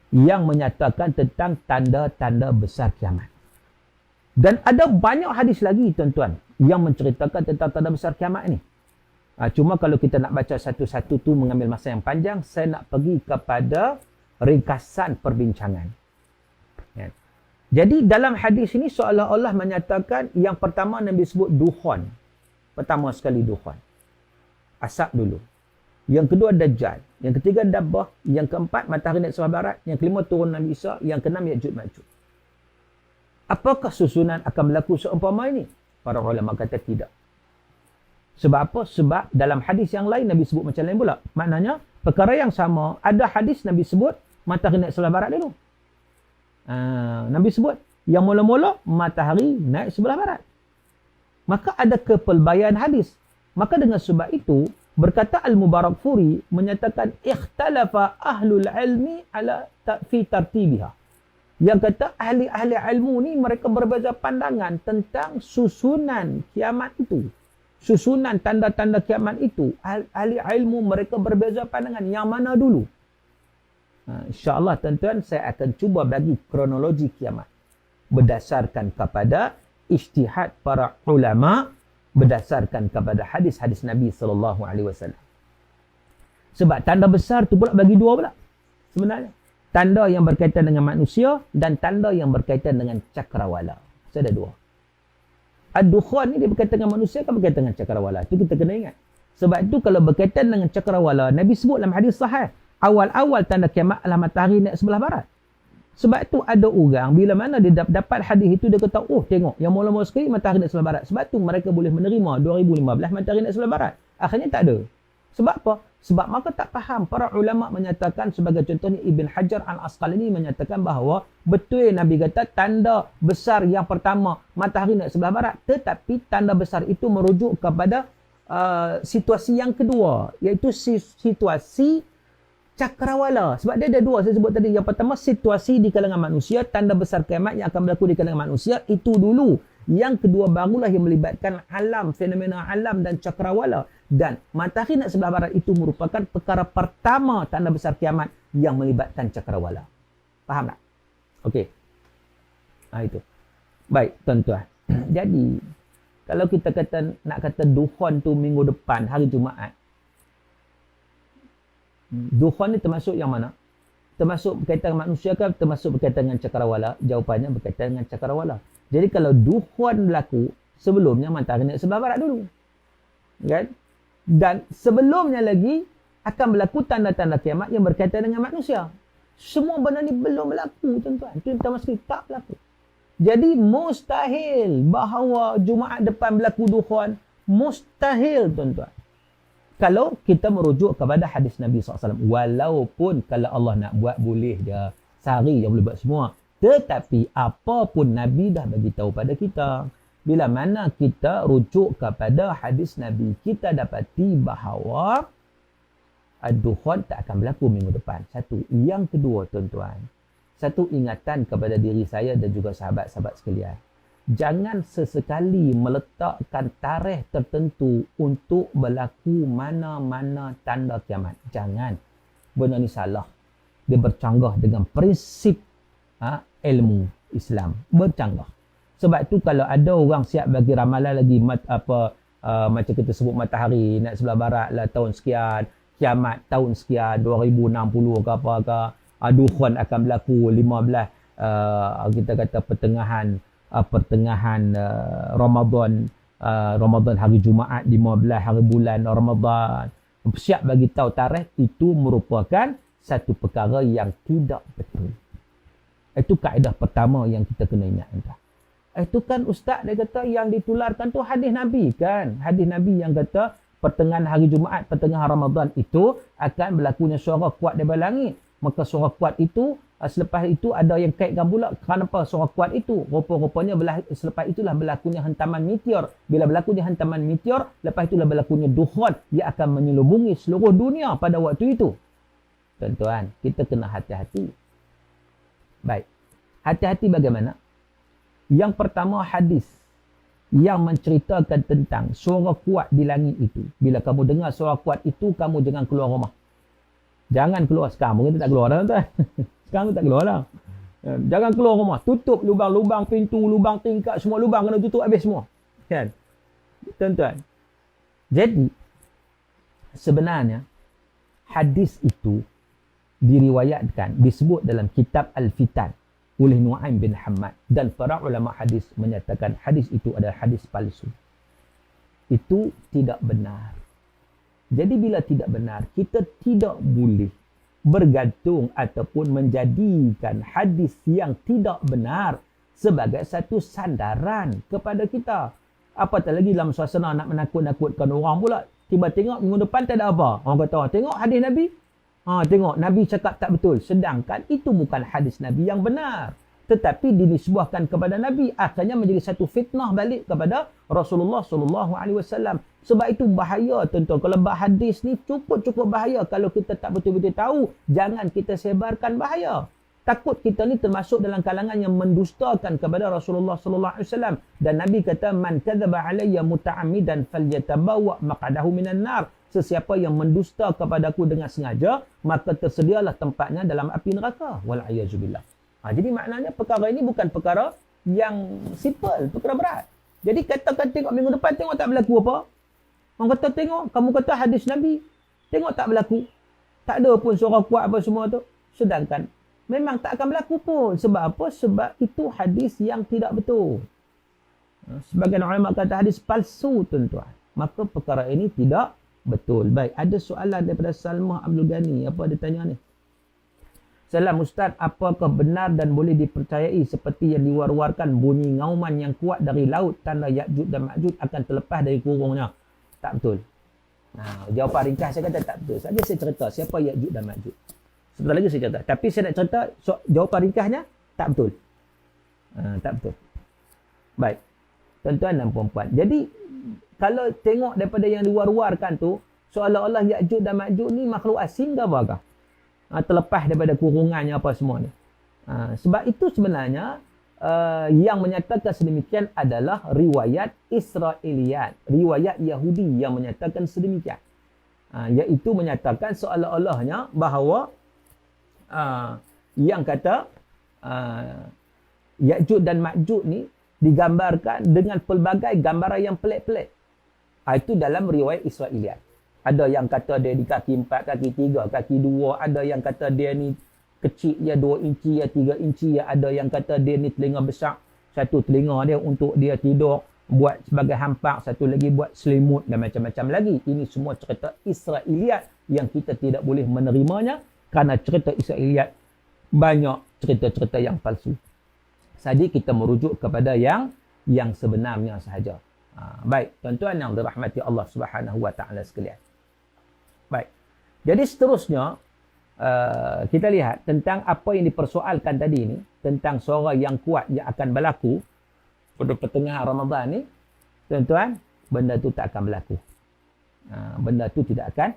yang menyatakan tentang tanda-tanda besar kiamat. Dan ada banyak hadis lagi, tuan-tuan, yang menceritakan tentang tanda besar kiamat ni. Cuma kalau kita nak baca satu-satu tu mengambil masa yang panjang, saya nak pergi kepada ringkasan perbincangan. Ya. Jadi dalam hadis ini seolah-olah menyatakan yang pertama Nabi sebut dukhon. Pertama sekali dukhon. Asap dulu. Yang kedua Dajjal. Yang ketiga Dabbah. Yang keempat matahari naik sebelah barat. Yang kelima turun Nabi Isa. Yang keenam Ya'juj Ma'juj. Apakah susunan akan berlaku seumpama ini? Para ulama kata tidak. Sebab apa? Sebab dalam hadis yang lain Nabi sebut macam lain pula. Maknanya perkara yang sama. Ada hadis Nabi sebut matahari naik sebelah barat dulu. Nabi sebut yang mula-mula matahari naik sebelah barat. Maka ada kepelbaian hadis. Maka dengan sebab itu berkata Al-Mubarakfuri menyatakan ikhtalafa ahlul ilmi ala fi tartibiha. Yang kata ahli-ahli ilmu ni mereka berbeza pandangan tentang susunan kiamat itu. Susunan tanda-tanda kiamat itu. Ahli ilmu mereka berbeza pandangan. Yang mana dulu? InsyaAllah tuan-tuan saya akan cuba bagi kronologi kiamat. Berdasarkan kepada ijtihad para ulama. Berdasarkan kepada hadis-hadis Nabi SAW. Sebab tanda besar tu pula bagi dua pula. Sebenarnya. Tanda yang berkaitan dengan manusia dan tanda yang berkaitan dengan cakrawala. So, ada dua. Ad-Dukhan ni dia berkaitan dengan manusia kan berkaitan dengan cakrawala. Itu kita kena ingat. Sebab itu kalau berkaitan dengan cakrawala, Nabi sebut dalam hadis sahih, awal-awal tanda kiamat adalah matahari naik sebelah barat. Sebab itu ada orang, bila mana dia dapat hadis itu, dia kata, oh tengok, yang mula-mula sekali matahari naik sebelah barat. Sebab itu mereka boleh menerima 2015 matahari naik sebelah barat. Akhirnya tak ada. Sebab apa? Sebab mereka tak faham. Para ulama menyatakan, sebagai contohnya Ibn Hajar Al-Asqalani menyatakan bahawa betul Nabi kata tanda besar yang pertama matahari naik sebelah barat. Tetapi tanda besar itu merujuk kepada situasi yang kedua, iaitu situasi cakrawala. Sebab dia ada dua saya sebut tadi. Yang pertama situasi di kalangan manusia, tanda besar kiamat yang akan berlaku di kalangan manusia itu dulu. Yang kedua barulah yang melibatkan alam, fenomena alam dan cakrawala. Dan matahari naik sebelah barat itu merupakan perkara pertama tanda besar kiamat yang melibatkan cakrawala. Faham tak? Okey. Itu. Baik, tuan-tuan. Jadi, kalau kita nak kata dukhon tu minggu depan, hari Jumaat. Dukhon ni termasuk yang mana? Termasuk berkaitan dengan manusia ke? Termasuk berkaitan dengan cakrawala? Jawapannya berkaitan dengan cakrawala. Jadi kalau dukhon berlaku, sebelumnya matahari naik sebelah barat dulu. Kan? Dan sebelumnya lagi akan berlaku tanda-tanda kiamat yang berkaitan dengan manusia. Semua benda ni belum berlaku, tuan-tuan. Itu yang pertama sekali, tak berlaku. Jadi mustahil bahawa Jumaat depan berlaku dukhon. Mustahil, tuan-tuan. Kalau kita merujuk kepada hadis Nabi SAW. Walaupun kalau Allah nak buat, boleh je. Sehari yang boleh buat semua. Tetapi apapun Nabi dah bagi tahu pada kita. Bila mana kita rujuk kepada hadis Nabi, kita dapati bahawa ad-dukhon tak akan berlaku minggu depan. Satu. Yang kedua, tuan-tuan. Satu ingatan kepada diri saya dan juga sahabat-sahabat sekalian. Jangan sesekali meletakkan tarikh tertentu untuk berlaku mana-mana tanda kiamat. Jangan. Benda ni salah. Dia bercanggah dengan prinsip ilmu Islam. Bercanggah. Sebab tu kalau ada orang siap bagi ramalan lagi macam kita sebut matahari naik sebelah barat lah tahun sekian, kiamat tahun sekian 2060 ke apa ke, dukhan akan berlaku 15 kita kata pertengahan Ramadan, Ramadan hari Jumaat 15 hari bulan Ramadan. Siap bagi tahu tarikh itu merupakan satu perkara yang tidak betul. Itu kaedah pertama yang kita kena ingat. Itu kan ustaz dia kata yang ditularkan tu hadis Nabi kan. Hadis Nabi yang kata pertengahan hari Jumaat, pertengahan Ramadan itu akan berlakunya suara kuat daripada langit. Maka suara kuat itu selepas itu ada yang kaitkan pula kenapa suara kuat itu. Rupa-rupanya selepas itulah berlakunya hentaman meteor. Bila berlakunya hentaman meteor, lepas itulah berlakunya dukhan yang akan menyelubungi seluruh dunia pada waktu itu. Tuan-tuan, kita kena hati-hati. Baik. Hati-hati bagaimana? Yang pertama hadis yang menceritakan tentang suara kuat di langit itu. Bila kamu dengar suara kuat itu, kamu jangan keluar rumah. Jangan keluar. Sekarang mungkin tak keluar dah tuan. Sekarang tak keluar dah. Jangan keluar rumah. Tutup lubang-lubang pintu, lubang tingkap, semua lubang kena tutup habis semua. Kan? Tuan-tuan. Jadi, sebenarnya, hadis itu diriwayatkan, disebut dalam kitab Al-Fitan oleh Nu'aim bin Hammad. Dan para ulama hadis menyatakan hadis itu adalah hadis palsu. Itu tidak benar. Jadi bila tidak benar, kita tidak boleh bergantung ataupun menjadikan hadis yang tidak benar sebagai satu sandaran kepada kita. Apatah lagi dalam suasana nak menakut-nakutkan orang pula. Tiba tengok minggu depan tak ada apa. Orang kata, tengok hadis Nabi. Tengok Nabi cakap tak betul. Sedangkan itu bukan hadis Nabi yang benar. Tetapi dinisbahkan kepada Nabi. Akhirnya menjadi satu fitnah balik kepada Rasulullah SAW. Sebab itu bahaya tuan-tuan. Kalau hadis ni cukup-cukup bahaya. Kalau kita tak betul-betul tahu, jangan kita sebarkan bahaya. Takut kita ni termasuk dalam kalangan yang mendustakan kepada Rasulullah SAW. Dan Nabi kata, man kadzaba alayya muta'ammidan falyatabawa maq'adahu minan nar. Sesiapa yang mendusta kepadaku dengan sengaja, maka tersedialah tempatnya dalam api neraka. Wal'ayazubillah. Jadi maknanya perkara ini bukan perkara yang simple, perkara berat. Jadi katakan tengok minggu depan tengok tak berlaku apa. Orang kata tengok, kamu kata hadis Nabi, tengok tak berlaku. Tak ada pun suara kuat apa semua tu. Sedangkan memang tak akan berlaku pun. Sebab apa? Sebab itu hadis yang tidak betul. Sebagian ulama kata hadis palsu tuan-tuan. Maka perkara ini tidak betul. Baik, ada soalan daripada Salmah Abdul Ghani. Apa dia tanya ni? Salam Ustaz, apakah benar dan boleh dipercayai seperti yang diwar-warkan bunyi ngauman yang kuat dari laut tanda Ya'juj dan Ma'juj akan terlepas dari kurungnya? Tak betul. Jawapan ringkas saya kata tak betul. Saja saya cerita siapa Ya'juj dan Ma'juj. Sebentar lagi saya cerita. Tapi saya nak cerita jawapan ringkasnya tak betul. Tak betul. Baik. Tuan-tuan dan puan-puan. Jadi kalau tengok daripada yang diwar-warkan tu, seolah-olah Ya'juj dan Ma'juj ni makhluk asing ke apakah? Terlepas daripada kurungannya apa semua ni. Sebab itu sebenarnya yang menyatakan sedemikian adalah riwayat Israiliyat, riwayat Yahudi yang menyatakan sedemikian. Iaitu menyatakan seolah-olahnya bahawa yang kata Ya'juj dan Ma'juj ni digambarkan dengan pelbagai gambaran yang pelik-pelik. Itu dalam riwayat Israiliyat. Ada yang kata dia di kaki 4, kaki 3, kaki 2. Ada yang kata dia ni kecil ya 2 inci ya 3 inci ya. Ada yang kata dia ni telinga besar. Satu telinga dia untuk dia tidur buat sebagai hampak. Satu lagi buat selimut dan macam-macam lagi. Ini semua cerita Israiliyat yang kita tidak boleh menerimanya. Kerana cerita Israiliyat banyak cerita-cerita yang palsu. Jadi kita merujuk kepada yang sebenarnya sahaja. Baik, tuan-tuan yang dirahmati Allah Subhanahu wa taala sekalian. Baik. Jadi seterusnya kita lihat tentang apa yang dipersoalkan tadi ni, tentang suara yang kuat yang akan berlaku pada pertengahan Ramadan ni. Tuan-tuan, benda tu tak akan berlaku. Benda tu tidak akan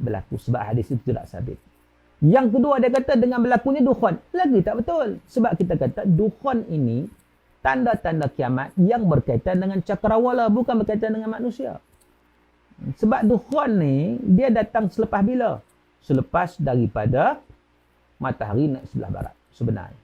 berlaku sebab hadis itu tidak sabit. Yang kedua dia kata dengan berlakunya dukhan. Lagi tak betul. Sebab kita kata dukhan ini tanda-tanda kiamat yang berkaitan dengan cakrawala, bukan berkaitan dengan manusia. Sebab dukhan ni, dia datang selepas bila? Selepas daripada matahari naik sebelah barat, sebenarnya.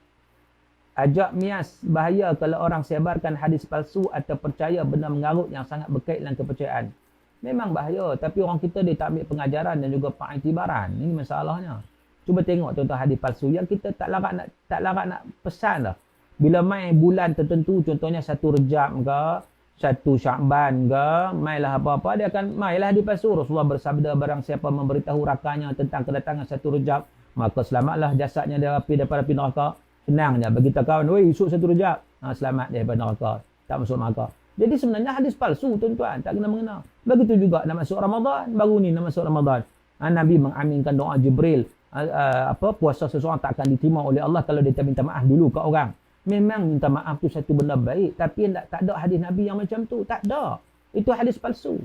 Ajak mias, bahaya kalau orang sebarkan hadis palsu atau percaya benda mengarut yang sangat berkait dengan kepercayaan. Memang bahaya, tapi orang kita dia tak ambil pengajaran dan juga pengiktibaran. Ini masalahnya. Cuba tengok tuan-tuan hadis palsu yang kita tak larat nak pesan dah. Bila mai bulan tertentu, contohnya 1 Rejab ke, 1 Syakban ke, mailah apa-apa, dia akan mailah hadis palsu. Rasulullah bersabda, barang siapa memberitahu rakannya tentang kedatangan 1 Rejab, maka selamatlah jasadnya daripada api neraka. Senangnya bagi kita kawan, weh, esok 1 Rejab, selamat daripada neraka, tak masuk neraka. Jadi sebenarnya hadis palsu tuan-tuan, tak kena mengena. Begitu juga nak masuk Ramadan, baru ni nak masuk Ramadan. Nabi mengaminkan doa Jibril, puasa seseorang tak akan diterima oleh Allah kalau dia tak minta maaf dulu ke orang. Memang minta maaf tu satu benda baik, tapi tak ada hadis Nabi yang macam tu, tak ada. Itu hadis palsu.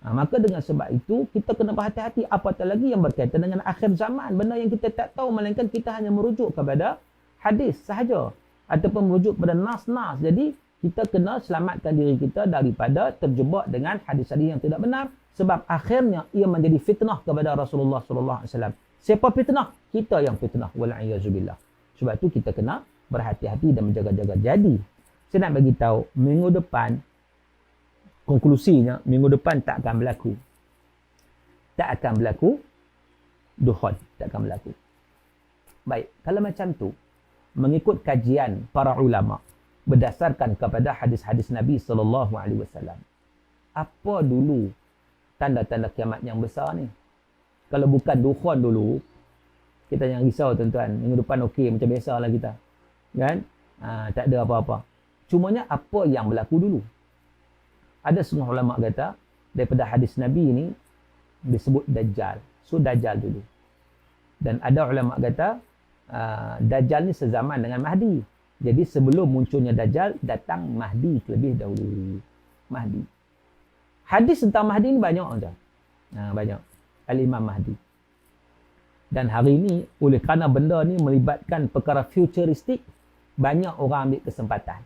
Maka dengan sebab itu kita kena berhati-hati, apatah lagi yang berkaitan dengan akhir zaman, benda yang kita tak tahu, melainkan kita hanya merujuk kepada hadis sahaja ataupun merujuk pada nas-nas. Jadi kita kena selamatkan diri kita daripada terjebak dengan hadis-hadis yang tidak benar, sebab akhirnya ia menjadi fitnah kepada Rasulullah sallallahu alaihi wasallam. Siapa fitnah? Kita yang fitnah, wal a'yazubillah. Sebab tu kita kena berhati-hati dan menjaga-jaga. Jadi saya nak bagi tahu, minggu depan konklusinya, minggu depan tak akan berlaku. Tak akan berlaku dukhon, tak akan berlaku. Baik, kalau macam tu, mengikut kajian para ulama berdasarkan kepada hadis-hadis Nabi sallallahu alaihi wasallam, apa dulu tanda-tanda kiamat yang besar ni? Kalau bukan dukhon dulu, kita jangan risau tuan-tuan. Minggu depan okey, macam biasalah kita. Kan? Tak ada apa-apa. Cumanya apa yang berlaku dulu? Ada setengah ulama kata daripada hadis Nabi ni disebut Dajjal. So Dajjal dulu. Dan ada ulama kata Dajjal ni sezaman dengan Mahdi. Jadi sebelum munculnya Dajjal, datang Mahdi terlebih dahulu. Mahdi. Hadis tentang Mahdi ni banyak tuan. Banyak. Al-Imam Mahdi. Dan hari ini, oleh kerana benda ni melibatkan perkara futuristik, banyak orang ambil kesempatan.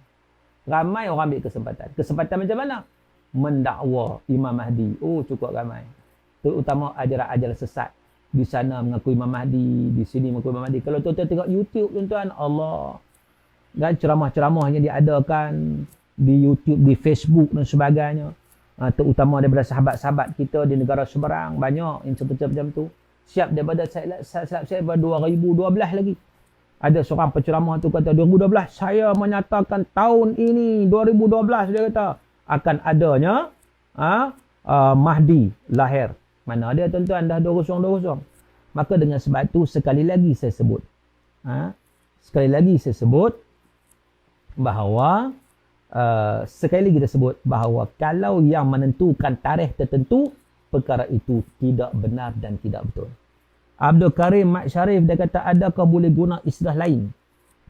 Ramai orang ambil kesempatan. Kesempatan macam mana? Mendakwa Imam Mahdi. Oh, cukup ramai. Terutama ajaran-ajaran sesat. Di sana mengaku Imam Mahdi, di sini mengaku Imam Mahdi. Kalau tuan-tuan tengok YouTube, tuan-tuan, Allah. Dan ceramah-ceramah yang diadakan di YouTube, di Facebook dan sebagainya. Terutama daripada sahabat-sahabat kita di negara seberang. Banyak yang macam tu. Siap daripada saya 2012 lagi. Ada seorang penceramah tu kata 2012 saya menyatakan tahun ini 2012 dia kata akan adanya Mahdi lahir. Mana ada tuan-tuan, dah 2020. Maka dengan sebab tu sekali lagi saya sebut bahawa kalau yang menentukan tarikh tertentu, perkara itu tidak benar dan tidak betul. Abdul Karim Mat Syarif dia kata, adakah boleh guna istilah lain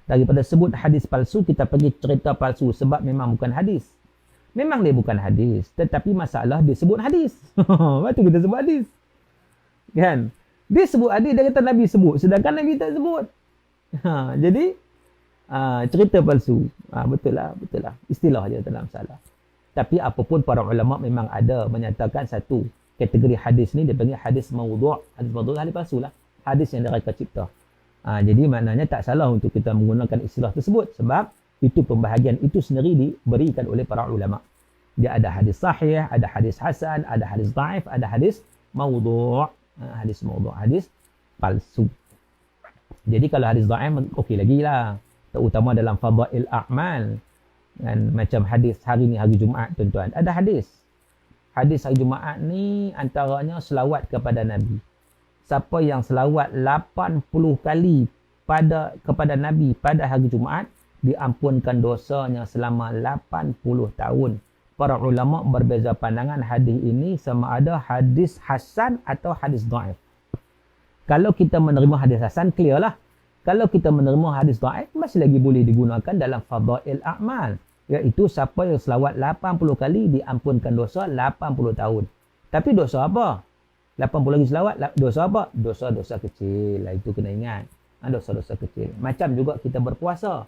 daripada sebut hadis palsu, kita pergi cerita palsu, sebab memang bukan hadis. Memang dia bukan hadis, tetapi masalah dia sebut hadis. Lepas tu kita sebut hadis. Kan? Dia sebut hadis, dia kata Nabi sebut, sedangkan Nabi tak sebut. Jadi cerita palsu. Betul lah. Istilah je, tak ada masalah. Tapi apapun, para ulama memang ada menyatakan satu kategori hadis ni dia panggil hadis maudhu'. Hadis maudhu' hadis palsu lah. Hadis yang direka cipta. Jadi maknanya tak salah untuk kita menggunakan istilah tersebut, sebab itu pembahagian itu sendiri diberikan oleh para ulama. Dia ada hadis sahih, ada hadis hasan, ada hadis dhaif, ada hadis maudhu'. Hadis maudhu', hadis palsu. Jadi kalau hadis dhaif okey lagi lah, terutama dalam fadail a'mal. Dan macam hadis hari ni, hari Jumaat tuan-tuan, ada hadis hari Jumaat ni antaranya selawat kepada Nabi. Siapa yang selawat 80 kali kepada Nabi pada hari Jumaat, diampunkan dosanya selama 80 tahun. Para ulama berbeza pandangan hadis ini sama ada hadis hasan atau hadis dhaif. Kalau kita menerima hadis hasan, clear lah. Kalau kita menerima hadis dhaif, masih lagi boleh digunakan dalam fadail a'mal. Iaitu siapa yang selawat 80 kali diampunkan dosa 80 tahun. Tapi dosa apa? 80 lagi selawat, dosa apa? Dosa-dosa kecil. Itu kena ingat. Dosa-dosa kecil. Macam juga kita berpuasa.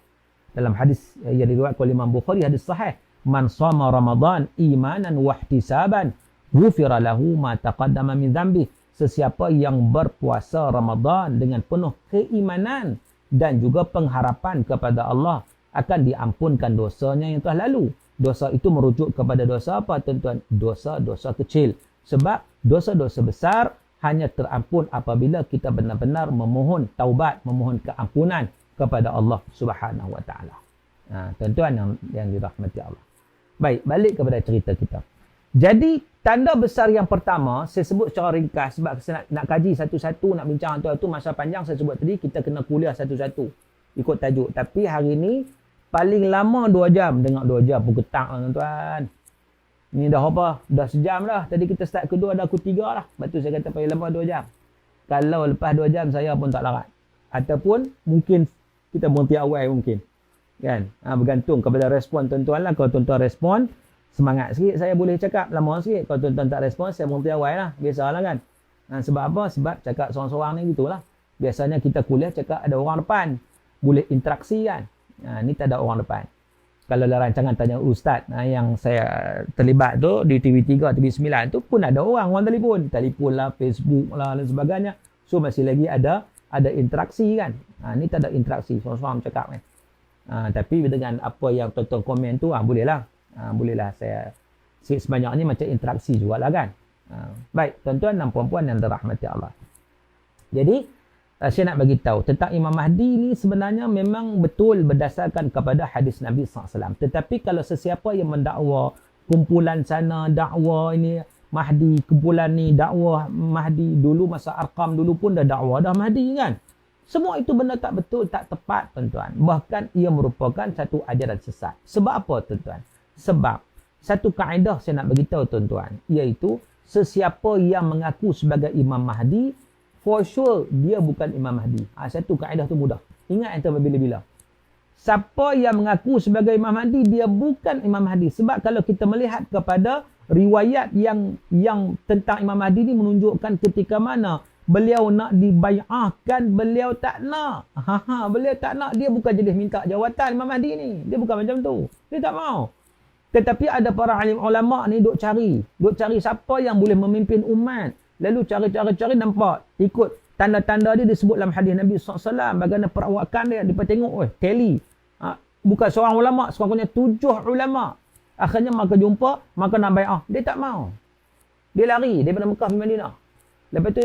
Dalam hadis yang diriwayatkan oleh Imam Bukhari, hadis sahih. Man shama Ramadan imanan wa ihtisaban, ghufira lahu ma taqaddama min dhanbi. Sesiapa yang berpuasa Ramadan dengan penuh keimanan dan juga pengharapan kepada Allah akan diampunkan dosanya yang telah lalu. Dosa itu merujuk kepada dosa apa, tuan-tuan? Dosa-dosa kecil. Sebab dosa-dosa besar hanya terampun apabila kita benar-benar memohon taubat, memohon keampunan kepada Allah Subhanahu Wa Taala. Tuan-tuan yang dirahmati Allah. Baik, balik kepada cerita kita. Jadi tanda besar yang pertama saya sebut secara ringkas sebab saya nak kaji satu-satu, nak bincang tu masa panjang. Saya sebut tadi kita kena kuliah satu-satu ikut tajuk. Tapi hari ni paling lama 2 jam, dengar 2 jam pun ketak lah tuan-tuan. Ni dah apa? Dah sejam dah. Tadi kita start kedua dah aku 3 lah. Lepas tu saya kata paling lama 2 jam. Kalau lepas 2 jam saya pun tak larat. Ataupun mungkin kita berhenti awal mungkin. Kan? Bergantung kepada respon tuan-tuan lah. Kalau tuan-tuan respon semangat sikit saya boleh cakap lama sikit. Kalau tuan-tuan tak respon saya berhenti awal lah. Biasalah kan. Sebab apa? Sebab cakap seorang-seorang ni gitulah. Biasanya kita kuliah cakap ada orang depan. Boleh interaksi kan. Ni tak ada orang depan. Kalau dalam rancangan Tanya Ustaz yang saya terlibat tu di TV3, TV9 tu pun ada orang telefon lah, Facebook lah dan sebagainya. So masih lagi ada interaksi kan. Ni tak ada interaksi, seorang-seorang cakap kan. Tapi dengan apa yang tuan-tuan komen tu bolehlah. Bolehlah saya sebanyak ni macam interaksi jugalah kan. Baik, tuan-tuan dan puan-puan yang dirahmati Allah. Jadi saya nak bagi tahu tentang Imam Mahdi ni sebenarnya memang betul berdasarkan kepada hadis Nabi SAW. Tetapi kalau sesiapa yang mendakwa kumpulan sana dakwa ini Mahdi, kumpulan ni dakwa Mahdi, dulu masa Arqam dulu pun dah dakwa dah Mahdi kan. Semua itu benda tak betul, tak tepat tuan-tuan. Bahkan ia merupakan satu ajaran sesat. Sebab apa tuan-tuan? Sebab satu kaedah saya nak bagi tahu tuan-tuan, iaitu sesiapa yang mengaku sebagai Imam Mahdi, for sure dia bukan Imam Mahdi. Satu kaedah tu mudah. Ingat antara bila-bila. Siapa yang mengaku sebagai Imam Mahdi, dia bukan Imam Mahdi. Sebab kalau kita melihat kepada riwayat yang tentang Imam Mahdi ni menunjukkan ketika mana beliau nak dibai'ahkan, beliau tak nak. Beliau tak nak. Dia bukan jenis minta jawatan Imam Mahdi ni. Dia bukan macam tu. Dia tak mau. Tetapi ada para alim ulama ni duk cari siapa yang boleh memimpin umat. Lalu cari nampak. Ikut tanda-tanda dia disebut dalam hadis Nabi SAW. Bagaimana perawakan dia. Dia tengok, tally. Bukan seorang ulama. Sekurang-kurangnya 7 ulama. Akhirnya maka jumpa, maka nak bai'ah. Dia tak mau. Dia lari daripada Mekah pergi Madinah. Lepas tu,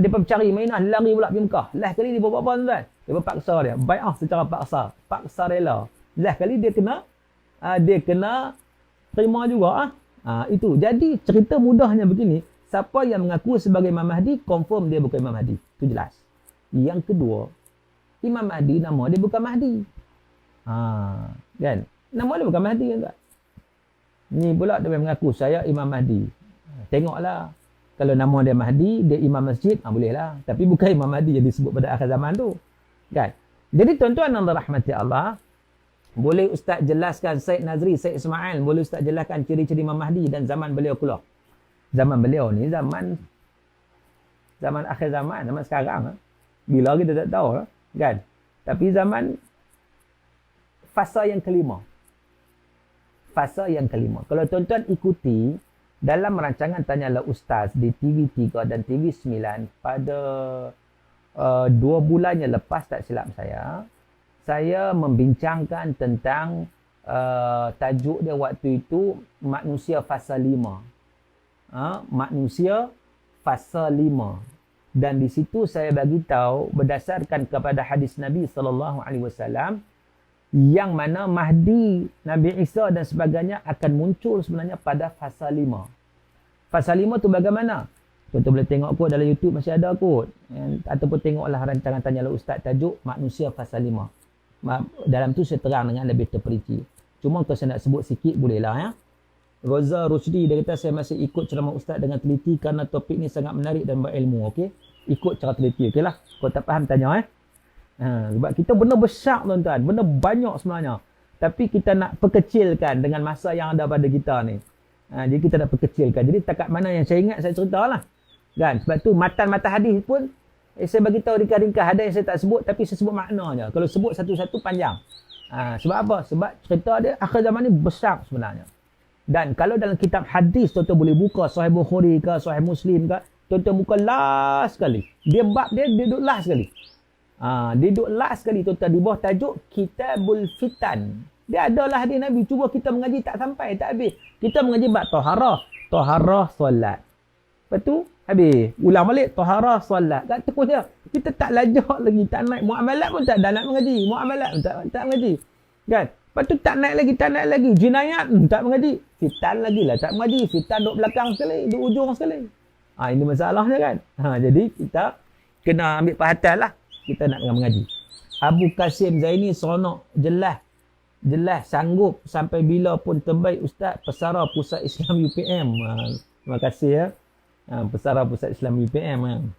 dia cari Madinah, lari pula pergi Mekah. Last kali dia buat apa tuan? Dia paksa dia. Bai'ah secara paksa. Paksa rela. Last kali dia kena terima juga. Itu. Jadi cerita mudahnya begini. Siapa yang mengaku sebagai Imam Mahdi, confirm dia bukan Imam Mahdi. Itu jelas. Yang kedua, Imam Mahdi nama dia bukan Mahdi. Kan? Nama dia bukan Mahdi kan? Ni pula dia mengaku saya Imam Mahdi. Tengoklah. Kalau nama dia Mahdi, dia Imam Masjid, bolehlah. Tapi bukan Imam Mahdi yang disebut pada akhir zaman tu. Kan? Jadi tuan-tuan yang dirahmati Allah, boleh Ustaz jelaskan Syed Nazri, Syed Ismail, boleh Ustaz jelaskan ciri-ciri Imam Mahdi dan zaman beliau keluar. Zaman beliau ni zaman akhir zaman sekarang. Bila kita tak tahu lah, kan? Tapi zaman fasa yang kelima. Kalau tuan-tuan ikuti dalam rancangan Tanyalah Ustaz di TV3 dan TV9 pada 2 bulan yang lepas tak silap saya membincangkan tentang tajuk dia waktu itu manusia fasa 5. Manusia fasa 5. Dan di situ saya bagi tahu berdasarkan kepada hadis Nabi SAW yang mana Mahdi, Nabi Isa dan sebagainya akan muncul sebenarnya pada fasa 5. Fasa 5 tu bagaimana? Tuan-tuan boleh tengok kot dalam YouTube masih ada kot. Ataupun tengoklah rancangan Tanyalah Ustaz tajuk manusia fasa 5. Dalam tu saya terang dengan lebih terperinci. Cuma kalau saya nak sebut sikit bolehlah ya. Roza Rusdi dia kata saya masih ikut ceramah Ustaz dengan teliti kerana topik ni sangat menarik dan berilmu. Okey, ikut cara teliti. Okeylah. Kalau tak faham tanya sebab kita benda besar tuan-tuan, benda banyak sebenarnya. Tapi kita nak perkecilkan dengan masa yang ada pada kita ni. Jadi kita nak perkecilkan. Jadi takat mana yang saya ingat saya ceritalah. Kan? Sebab tu matan-matan hadis pun saya bagi tahu ringkas-ringkas, ada yang saya tak sebut tapi saya sebut maknanya. Kalau sebut satu-satu panjang. Sebab apa? Sebab cerita dia akhir zaman ni besar sebenarnya. Dan kalau dalam kitab hadis tuan-tuan boleh buka Sahih Bukhari ke Sahih Muslim ke, tuan-tuan buka last sekali. Dia bab dia duduk last sekali. Dia duduk last sekali tuan-tuan di bawah tajuk Kitabul Fitan. Dia adalah hadis Nabi. Cuba kita mengaji tak sampai, tak habis. Kita mengaji bab taharah solat. Lepas tu habis. Ulang balik taharah solat. Kat terus dia. Kita tak lajak lagi, tak naik muamalat pun tak nak mengaji. Muamalat pun tak mengaji. Kan? Lepas tu tak naik lagi. Jinayat tak mengaji. Fitan lagi lah tak mengaji. Fitan duduk belakang sekali, duduk ujung sekali. Ini masalahnya kan. Jadi kita kena ambil perhatian lah. Kita nak mengaji. Abu Qasim Zaini seronok, jelas sanggup sampai bila pun terbaik Ustaz Pesara Pusat Islam UPM. Terima kasih ya. Pesara Pusat Islam UPM.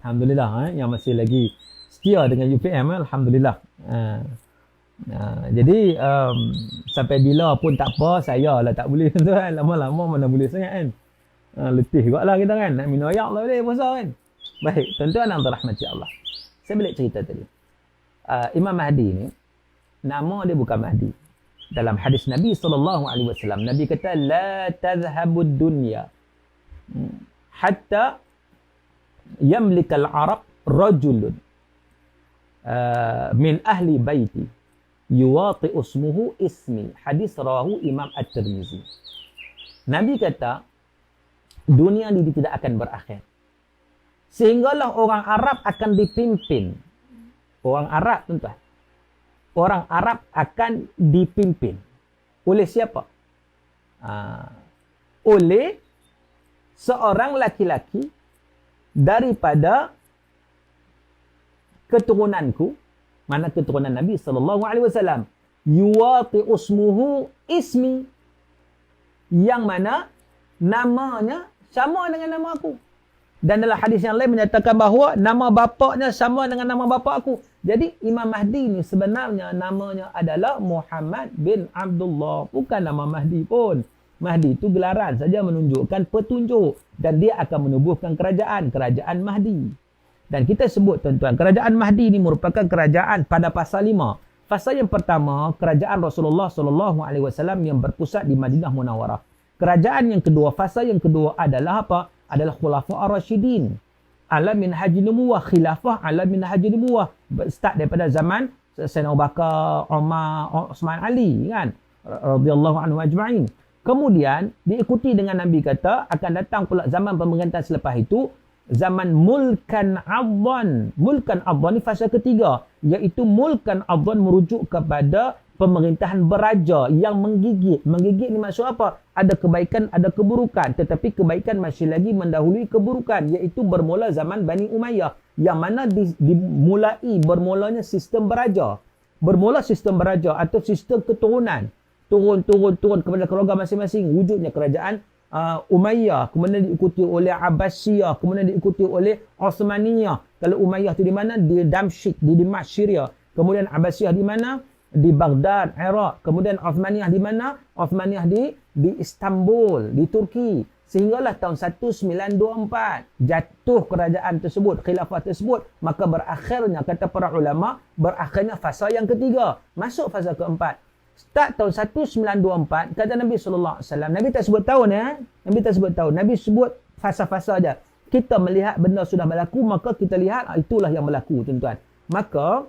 Alhamdulillah yang masih lagi setia dengan UPM. Alhamdulillah. Jadi sampai bila pun tak apa, saya lah tak boleh tuan. Lama-lama mana boleh sangat kan. Letih juga lah kita kan. Nak minum ayak lah boleh puasa kan. Baik, tuan-tuan yang dirahmati Allah. Saya balik cerita tadi. Imam Mahdi ni, nama dia bukan Mahdi. Dalam hadis Nabi SAW, Nabi kata, La tazhabud dunya hatta yamlikal Arab rajulun min ahli baiti yuwati usmuhu ismi. Hadis rawahu Imam At-Tirmizi. Nabi kata, dunia ini tidak akan berakhir. Sehinggalah orang Arab akan dipimpin. Orang Arab, tuan-tuan. Orang Arab akan dipimpin. Oleh siapa? Oleh seorang laki-laki daripada keturunanku. Mana keturunan Nabi SAW. Yuwati usmuhu ismi. Yang mana namanya sama dengan nama aku. Dan dalam hadis yang lain menyatakan bahawa nama bapaknya sama dengan nama bapak aku. Jadi Imam Mahdi ni sebenarnya namanya adalah Muhammad bin Abdullah. Bukan nama Mahdi pun. Mahdi itu gelaran saja menunjukkan petunjuk. Dan dia akan menubuhkan kerajaan Mahdi. Dan kita sebut tuan-tuan, kerajaan Mahdi ini merupakan kerajaan pada fasa 5. Fasa yang pertama, kerajaan Rasulullah SAW yang berpusat di Madinah Munawarah. Kerajaan yang kedua, fasa yang kedua adalah apa? Adalah Khulafa Ar-Rasyidin. Ala min haji nubuwah, khilafah ala min haji nubuwah. Start daripada zaman Sayyidina Abu Bakar, Umar, Uthman, Ali kan, radhiyallahu anhu ajma'in. Kemudian diikuti dengan Nabi kata akan datang pula zaman pemerintahan selepas itu, zaman mulkan adhan. Mulkan adhan ni fasa ketiga, iaitu mulkan adhan merujuk kepada pemerintahan beraja yang menggigit. Menggigit ni maksud apa? Ada kebaikan, ada keburukan. Tetapi kebaikan masih lagi mendahului keburukan. Iaitu bermula zaman Bani Umayyah. Yang mana bermulanya sistem beraja. Bermula sistem beraja atau sistem keturunan. Turun kepada keluarga masing-masing. Wujudnya kerajaan Umayyah. Kemudian diikuti oleh Abbasiyah. Kemudian diikuti oleh Osmaniyah. Kalau Umayyah tu di mana? Di Damsyik, di Dimashq, Syria. Kemudian Abbasiyah di mana? Di Baghdad, Iraq. Kemudian Uthmaniyah di mana? Uthmaniyah di Istanbul, di Turki. Sehinggalah tahun 1924 jatuh kerajaan tersebut, khilafah tersebut, maka berakhirnya, kata para ulama, berakhirnya fasa yang ketiga, masuk fasa keempat. Start tahun 1924, kata Nabi SAW. Nabi tak sebut tahun ya. Nabi tak sebut tahun. Nabi sebut fasa-fasa aja. Kita melihat benda sudah berlaku, maka kita lihat itulah yang berlaku, tuan-tuan. Maka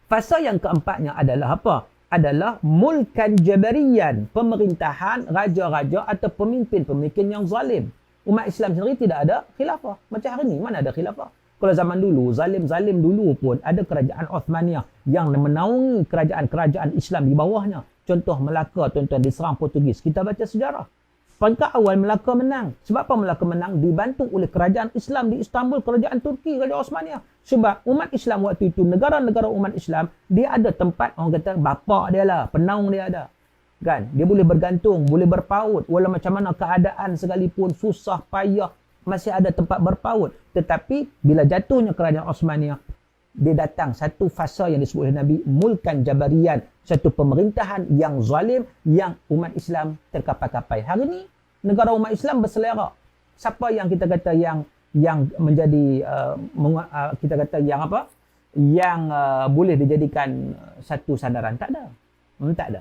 fasa yang keempatnya adalah apa? Adalah mulkan jabarian, pemerintahan raja-raja atau pemimpin-pemimpin yang zalim. Umat Islam sendiri tidak ada khilafah. Macam hari ni, mana ada khilafah? Kalau zaman dulu, zalim-zalim dulu pun ada kerajaan Uthmaniyah yang menaungi kerajaan-kerajaan Islam di bawahnya. Contoh Melaka, tuan-tuan, diserang Portugis. Kita baca sejarah. Peringkat awal Melaka menang. Sebab apa Melaka menang? Dibantu oleh kerajaan Islam di Istanbul, kerajaan Turki, kerajaan Osmaniyah. Sebab umat Islam waktu itu, negara-negara umat Islam, dia ada tempat, orang kata, bapak dia lah, penaung dia ada. Kan? Dia boleh bergantung, boleh berpaut. Walau macam mana keadaan sekalipun, susah, payah, masih ada tempat berpaut. Tetapi, bila jatuhnya kerajaan Osmaniyah, dia datang satu fasa yang disebut oleh Nabi, mulkan jabarian, satu pemerintahan yang zalim, yang umat Islam terkapai-kapai. Hari ini negara umat Islam berselera. Siapa yang kita kata yang menjadi kita kata yang apa? Yang boleh dijadikan satu sandaran? Tak ada. Tak ada.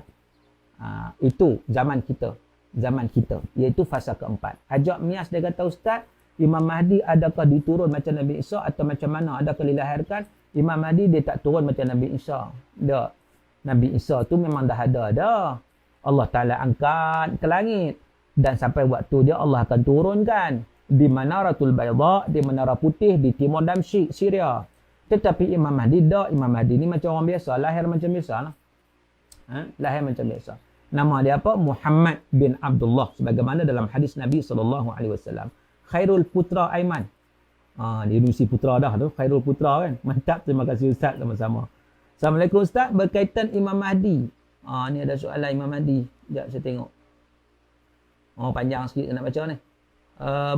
Itu zaman kita, iaitu fasa keempat. Ajak Mias dia kata, Ustaz, Imam Mahdi adakah diturun macam Nabi Isa atau macam mana? Adakah dilahirkan? Imam Mahdi dia tak turun macam Nabi Isa. Tak. Nabi Isa tu memang dah ada dah. Allah Ta'ala angkat ke langit. Dan sampai waktu dia Allah akan turunkan. Di Manaratul Bayda, di Menara Putih, di Timur Damsyik, Syria. Tetapi Imam Mahdi tak. Imam Mahdi ni macam orang biasa. Lahir macam biasa lah. Lahir macam biasa. Nama dia apa? Muhammad bin Abdullah. Sebagaimana dalam hadis Nabi SAW. Khairul Putra Aiman. Dia Nusi Putra dah tu. Khairul Putra kan. Mantap. Terima kasih Ustaz sama-sama. Assalamualaikum Ustaz. Berkaitan Imam Mahdi. Ni ada soalan Imam Mahdi. Sekejap saya tengok. Panjang sikit nak baca ni.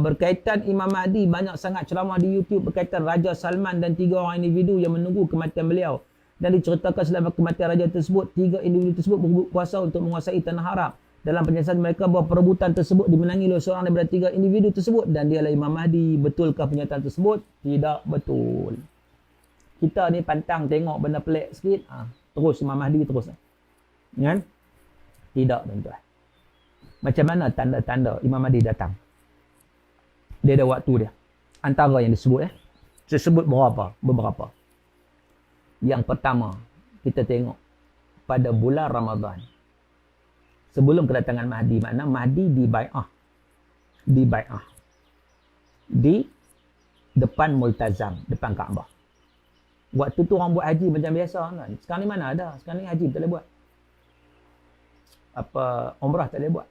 Berkaitan Imam Mahdi. Banyak sangat ceramah di YouTube berkaitan Raja Salman dan 3 orang individu yang menunggu kematian beliau. Dan diceritakan selama kematian raja tersebut, 3 individu tersebut berebut kuasa untuk menguasai tanah haram. Dalam penjelasan mereka bahawa perebutan tersebut dimenangi oleh seorang daripada 3 individu tersebut dan dialah Imam Mahdi. Betulkah pernyataan tersebut? Tidak betul. Kita ni pantang tengok benda pelik sikit, terus Imam Mahdi terus. Kan? Tidak, tuan-tuan. Macam mana tanda-tanda Imam Mahdi datang? Dia ada waktu dia. Antara yang disebut saya sebut beberapa. Yang pertama, kita tengok pada bulan Ramadan. Sebelum kedatangan Mahdi, makna Mahdi dibai'ah. Di depan Multazam, depan Kaabah. Waktu tu orang buat haji macam biasa kan. Sekarang ni mana ada? Sekarang ni haji tak boleh buat. Umrah tak boleh buat.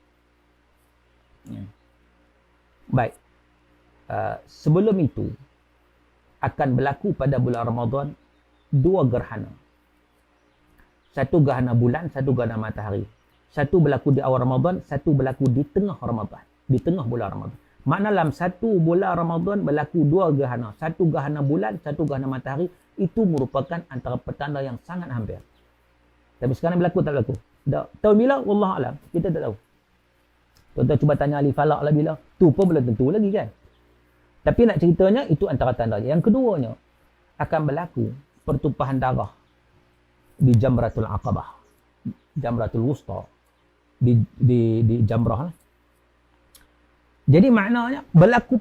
Baik. Sebelum itu akan berlaku pada bulan Ramadan 2 gerhana. Satu gerhana bulan, satu gerhana matahari. Satu berlaku di awal Ramadan, satu berlaku di tengah Ramadan. Di tengah bulan Ramadan. Makna dalam satu bulan Ramadan berlaku 2 gerhana. Satu gerhana bulan, satu gerhana matahari. Itu merupakan antara petanda yang sangat hampir. Tapi sekarang berlaku tak berlaku? Tahu bila? Wallahualam. Kita tak tahu. Tuan-tuan cuba tanya ahli falak lah bila. Tu pun belum tentu lagi kan. Tapi nak ceritanya, itu antara tandanya. Yang keduanya, akan berlaku pertumpahan darah di Jamratul Aqabah. Jamratul Wusta. Di Jamrah. Jadi maknanya, berlaku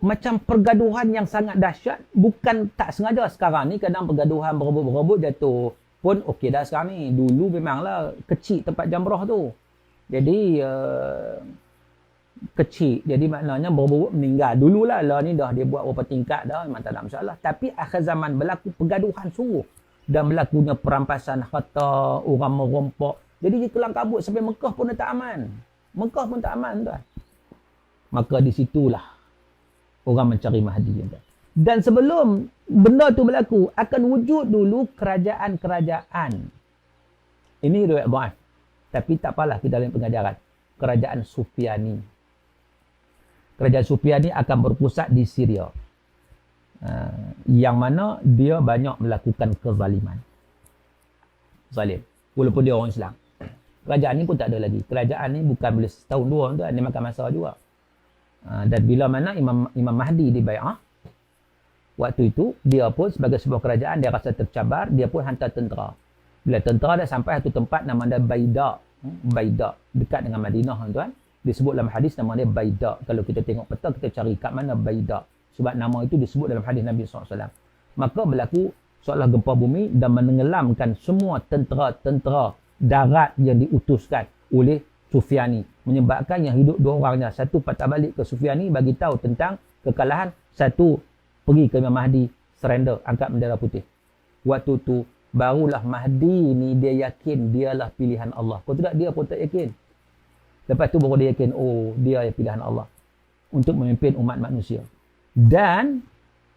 macam pergaduhan yang sangat dahsyat. Bukan tak sengaja sekarang ni. Kadang pergaduhan berebut-berebut jatuh pun okey dah sekarang ni. Dulu memanglah kecil tempat Jamrah tu. Jadi kecil. Jadi maknanya berebut meninggal. Dululah lah ni dah dia buat beberapa tingkat dah. Memang tak ada masalah. Tapi akhir zaman berlaku pergaduhan sungguh. Dan berlakunya perampasan harta, orang merompak. Jadi dia kelang kabut sampai Mekah pun tak aman. Mekah pun tak aman tuan. Maka di situlah orang mencari Mahdi. Tuan. Dan sebelum benda tu berlaku, akan wujud dulu kerajaan-kerajaan. Ini riwayat dhaif. Tapi tak apalah kita dalam pengajaran. Kerajaan Sufyani. Kerajaan Sufyani akan berpusat di Syria. Yang mana dia banyak melakukan kezaliman. Zalim. Walaupun dia orang Islam. Kerajaan ni pun tak ada lagi. Kerajaan ni bukan boleh setahun dua. Dia makan masa juga. Dan bila mana Imam Mahdi dibai'ah, waktu itu dia pun sebagai sebuah kerajaan dia rasa tercabar, dia pun hantar tentera. Bila tentera dah sampai satu tempat nama dia Baida. Baida dekat dengan Madinah tuan. Disebut dalam hadis nama dia Baida. Kalau kita tengok peta kita cari kat mana Baida. Sebab nama itu disebut dalam hadis Nabi SAW. Maka berlaku seolah gempa bumi dan menenggelamkan semua tentera-tentera darat yang diutuskan oleh Sufyani. Menyebabkan yang hidup 2 orangnya. Satu patah balik ke Sufyani bagi tahu tentang kekalahan. Satu pergi ke Imam Mahdi, surrender, angkat bendera putih. Waktu tu barulah Mahdi ni dia yakin dialah pilihan Allah. Kalau tidak dia pun tak yakin. Lepas tu baru dia yakin, oh dia pilihan Allah untuk memimpin umat manusia. Dan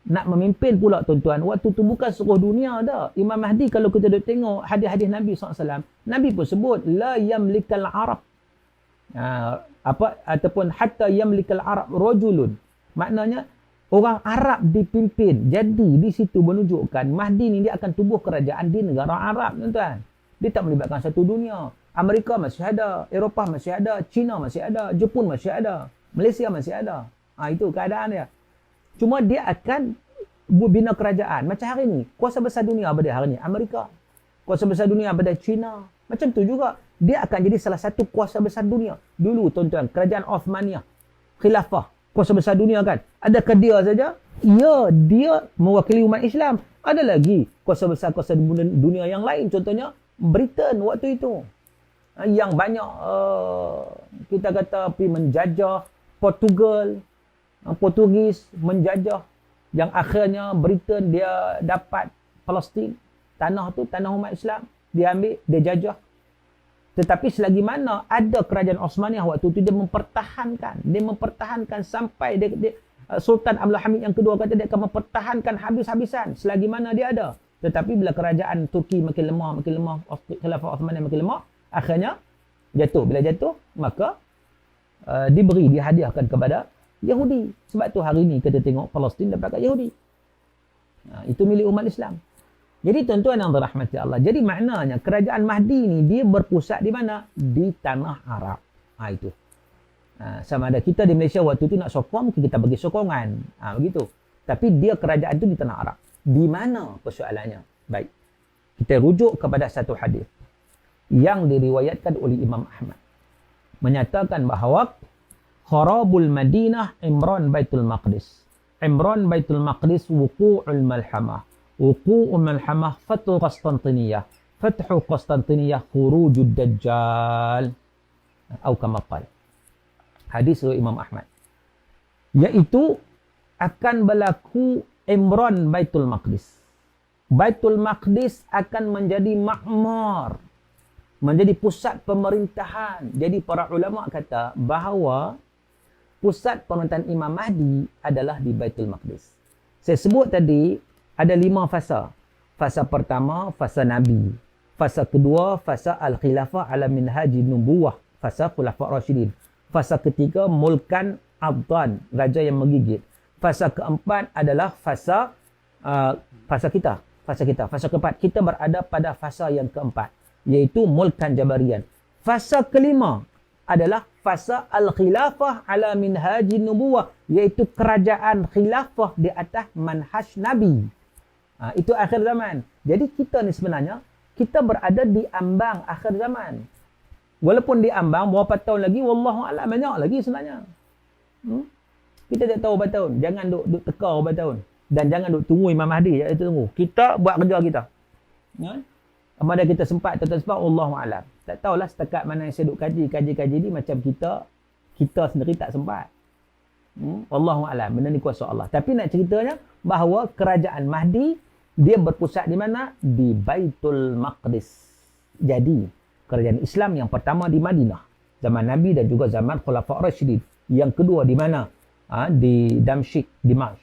nak memimpin pula tuan-tuan, waktu tu bukan seluruh dunia dah. Imam Mahdi kalau kita tengok hadis-hadis Nabi SAW, Nabi pun sebut la yamlikal Arab. Ataupun hatta yamlikal Arab rajulun. Maknanya orang Arab dipimpin. Jadi di situ menunjukkan Mahdi ni dia akan tubuh kerajaan di negara Arab tuan-tuan. Dia tak melibatkan satu dunia. Amerika masih ada, Eropah masih ada, China masih ada, Jepun masih ada, Malaysia masih ada. Itu keadaan dia. Cuma dia akan bina kerajaan. Macam hari ni, kuasa besar dunia pada hari ni Amerika. Kuasa besar dunia pada China. Macam tu juga. Dia akan jadi salah satu kuasa besar dunia. Dulu tuan-tuan, kerajaan Osmaniyah, Khilafah, kuasa besar dunia kan. Adakah dia saja? Ya, dia mewakili umat Islam. Ada lagi kuasa dunia yang lain. Contohnya Britain waktu itu. Yang banyak kita kata pergi menjajah Portugal. Portugis menjajah. Yang akhirnya Britain dia dapat Palestin. Tanah tu, tanah umat Islam. Dia ambil, dia jajah. Tetapi selagi mana ada kerajaan Osmaniyah waktu itu, dia mempertahankan sampai Sultan Abdul Hamid yang kedua kata dia akan mempertahankan habis-habisan selagi mana dia ada. Tetapi bila kerajaan Turki makin lemah, Khilafah Osmaniyah makin lemah, akhirnya jatuh. Bila jatuh, maka dihadiahkan kepada Yahudi. Sebab tu hari ni kita tengok Palestin dapat kat Yahudi. Itu milik umat Islam. Jadi tuan-tuan yang dirahmati Allah. Jadi maknanya kerajaan Mahdi ni dia berpusat di mana? Di tanah Arab. Itu. Sama ada kita di Malaysia waktu tu nak sokong, kita bagi sokongan. Begitu. Tapi dia kerajaan tu di tanah Arab. Di mana persoalannya? Baik. Kita rujuk kepada satu hadis yang diriwayatkan oleh Imam Ahmad. Menyatakan bahawa kharabul Madinah Imran Baitul Maqdis. Imran Baitul Maqdis wuqu'ul malhamah. Wuqu'ul malhamah Fathu Qastantiniyah. Fathu Qastantiniyah khurujud Dajjal. Atau kama qala. Hadis dari Imam Ahmad. Iaitu akan berlaku Imran Baitul Maqdis. Baitul Maqdis akan menjadi makmur. Menjadi pusat pemerintahan. Jadi para ulama kata bahawa pusat pemerintahan Imam Mahdi adalah di Baitul Maqdis. Saya sebut tadi ada 5 fasa. Fasa pertama, fasa Nabi. Fasa kedua, fasa Al-Khilafah ala minhajin nubuwah. Fasa Khulafah Rashidin. Fasa ketiga, Mulkan Abdan, raja yang menggigit. Fasa keempat adalah fasa kita. Fasa keempat, kita berada pada fasa yang keempat, iaitu Mulkan Jabarian. Fasa kelima adalah fasa Al-Khilafah ala minhajin nubuwah, iaitu kerajaan khilafah di atas manhaj Nabi. Itu akhir zaman. Jadi kita ni sebenarnya, kita berada di ambang akhir zaman. Walaupun di ambang, berapa tahun lagi, wallahu a'lam, banyak lagi sebenarnya. Kita tak tahu berapa tahun. Jangan duk teka berapa tahun. Dan jangan duk tunggu Imam Mahdi. Jangan tunggu. Kita buat kerja kita. Ada kita sempat atau tak sempat, wallahu a'lam. Tak tahulah setakat mana yang saya duk kaji ni, macam kita sendiri tak sempat. Wallahu a'lam. Benda ni kuasa Allah. Tapi nak ceritanya, bahawa kerajaan Mahdi, dia berpusat di mana? Di Baitul Maqdis. Jadi, kerajaan Islam yang pertama di Madinah. Zaman Nabi dan juga zaman Khulafah Rashidin. Yang kedua di mana? Di Damsyik, Dimashq.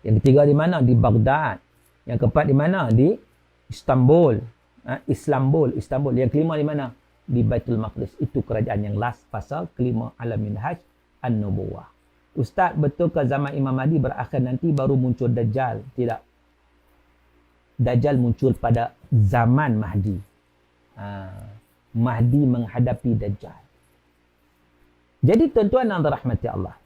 Yang ketiga di mana? Di Baghdad. Yang keempat di mana? Di Istanbul. Istanbul. Yang kelima di mana? Di Baitul Maqdis. Itu kerajaan yang last, fasa kelima ala minhaj an-nubuwah. Ustaz, betulkah zaman Imam Mahdi berakhir nanti baru muncul Dajjal? Tidak. Dajjal muncul pada zaman Mahdi. Mahdi menghadapi Dajjal. Jadi tuan-tuan yang dirahmati Allah,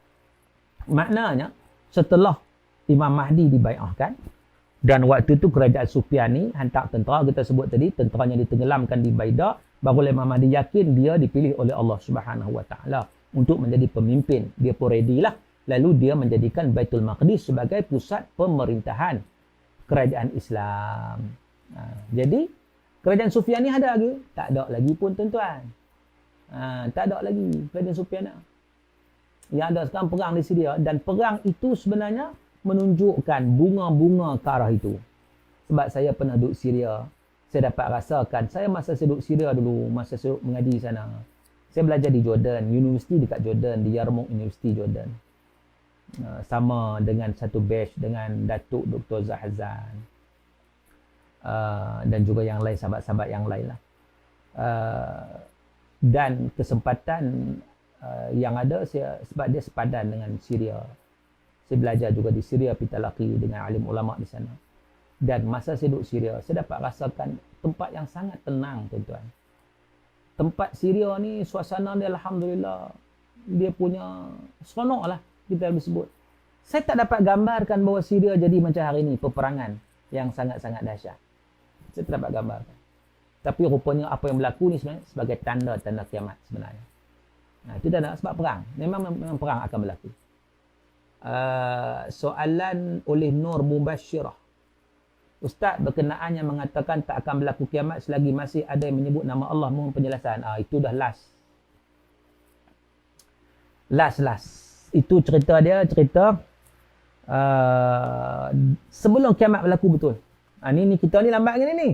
maknanya setelah Imam Mahdi dibai'ahkan, dan waktu itu kerajaan Sufyani hantar tentera, kita sebut tadi, tenteranya ditenggelamkan di Baida, baru Imam Mahdi yakin dia dipilih oleh Allah Subhanahu Wa Taala untuk menjadi pemimpin. Dia pun ready lah. Lalu dia menjadikan Baitul Maqdis sebagai pusat pemerintahan kerajaan Islam. Jadi kerajaan Sufyani ada lagi? Tak ada lagi pun tuan-tuan. Tak ada lagi kerajaan Sufyani. Yang ada sekarang perang di Syria, dan perang itu sebenarnya menunjukkan bunga-bunga ke arah itu. Sebab saya pernah duduk Syria, saya dapat rasakan, saya masa saya duduk Syria dulu, masa saya mengaji sana, saya belajar di Jordan, universiti dekat Jordan, di Yarmouk University Jordan. Sama dengan satu batch dengan Datuk Dr. Zahazan. Dan juga yang lain, sahabat-sahabat yang lain lah. Dan kesempatan yang ada, sebab dia sepadan dengan Syria. Saya belajar juga di Syria, Pitalaki dengan alim ulama di sana. Dan masa saya duduk Syria, saya dapat rasakan tempat yang sangat tenang, tuan-tuan. Tempat Syria ni, suasana dia Alhamdulillah, dia punya seronok lah, kita boleh sebut. Saya tak dapat gambarkan bahawa Syria jadi macam hari ini, peperangan yang sangat-sangat dahsyat. Saya tak dapat gambarkan. Tapi rupanya apa yang berlaku ni sebenarnya sebagai tanda-tanda kiamat sebenarnya. Itu dah nak sebab perang. Memang perang akan berlaku. Soalan oleh Nur Mubashirah. Ustaz berkenaan yang mengatakan tak akan berlaku kiamat selagi masih ada yang menyebut nama Allah. Mohon penjelasan. Itu dah last. Itu cerita sebelum kiamat berlaku betul. Ni kita ni lambat gini ni.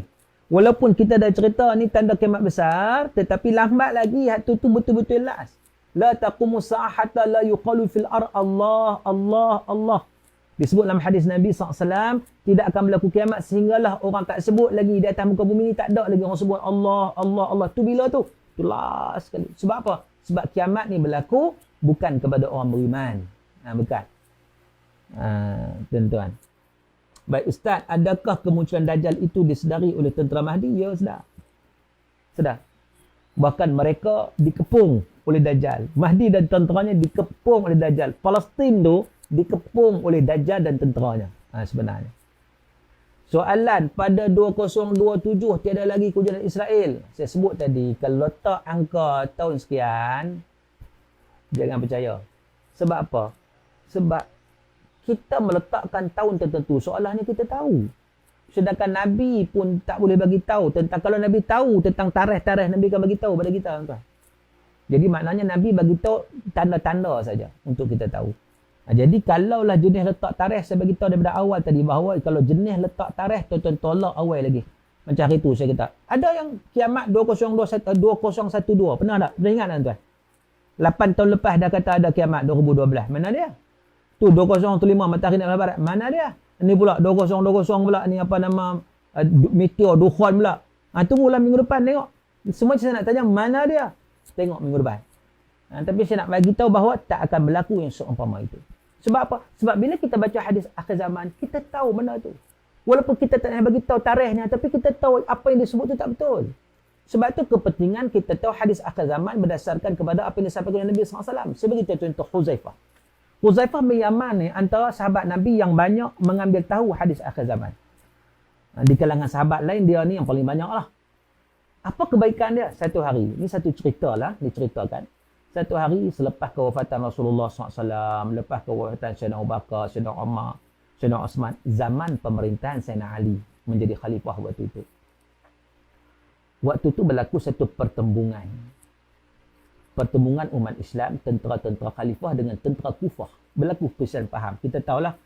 Walaupun kita dah cerita ni tanda kiamat besar, tetapi lambat lagi tu betul-betul last. La taqumu sa'ah hatta la yuqalu fil Allah, Allah, Allah. Disebut dalam hadis Nabi SAW, tidak akan berlaku kiamat sehinggalah orang tak sebut lagi di atas muka bumi ni, tak ada lagi orang sebut Allah, Allah, Allah. Tu bila tu? Tu last sekali. Sebab apa? Sebab kiamat ni berlaku bukan kepada orang beriman. Bukan. Tuan-tuan. Baik Ustaz, adakah kemunculan Dajjal itu disedari oleh tentera Mahdi? Ya, sedar. Bahkan mereka dikepung oleh Dajjal. Mahdi dan tenteranya dikepung oleh Dajjal. Palestin tu dikepung oleh Dajjal dan tenteranya. Sebenarnya. Soalan, pada 2027 tiada lagi kehujanan Israel. Saya sebut tadi, kalau letak angka tahun sekian, jangan percaya. Sebab apa? Sebab kita meletakkan tahun tertentu. Soalannya kita tahu. Sedangkan Nabi pun tak boleh bagi tahu tentang, kalau Nabi tahu tentang tarikh-tarikh, Nabi akan bagi tahu pada kita, tuan. Jadi maknanya Nabi bagi tahu tanda-tanda saja untuk kita tahu. Jadi kalaulah jenis letak tarikh, saya bagi tahu daripada awal tadi bahawa kalau jenis letak tarikh, tuan-tuan tolak awal lagi. Macam hari tu saya kata, ada yang kiamat 2012, pernah tak? Pernah ingat tak, tuan? 8 tahun lepas dah kata ada kiamat 2012. Mana dia? Tu 2015 matahari nak barat. Mana dia? Ni pula 2020 pula ni apa nama meteor Dukhan pula. Tunggulah minggu depan tengok. Semua saya nak tanya mana dia? Tengok minggu depan. Tapi saya nak bagi tahu bahawa tak akan berlaku yang seumpama itu. Sebab apa? Sebab bila kita baca hadis akhir zaman, kita tahu benda tu. Walaupun kita tak nak bagi tahu tarikhnya, tapi kita tahu apa yang disebut tu tak betul. Sebab tu kepentingan kita tahu hadis akhir zaman berdasarkan kepada apa yang disampaikan oleh Nabi SAW. Saya bagi contoh Huzaifah. Huzaifah bin Yaman ni antara sahabat Nabi yang banyak mengambil tahu hadis akhir zaman. Di kalangan sahabat lain, dia ni yang paling banyak lah. Apa kebaikan dia? Satu hari, ni satu cerita lah, diceritakan. Satu hari selepas kewafatan Rasulullah SAW, lepas kewafatan Sayyidina Abu Bakar, Sayyidina Umar, Sayyidina Osman, zaman pemerintahan Sayyidina Ali menjadi khalifah waktu itu. Waktu itu berlaku satu pertembungan. Pertembungan umat Islam, tentera-tentera khalifah dengan tentera Kufah. Berlaku perselisihan faham. Kita tahulah,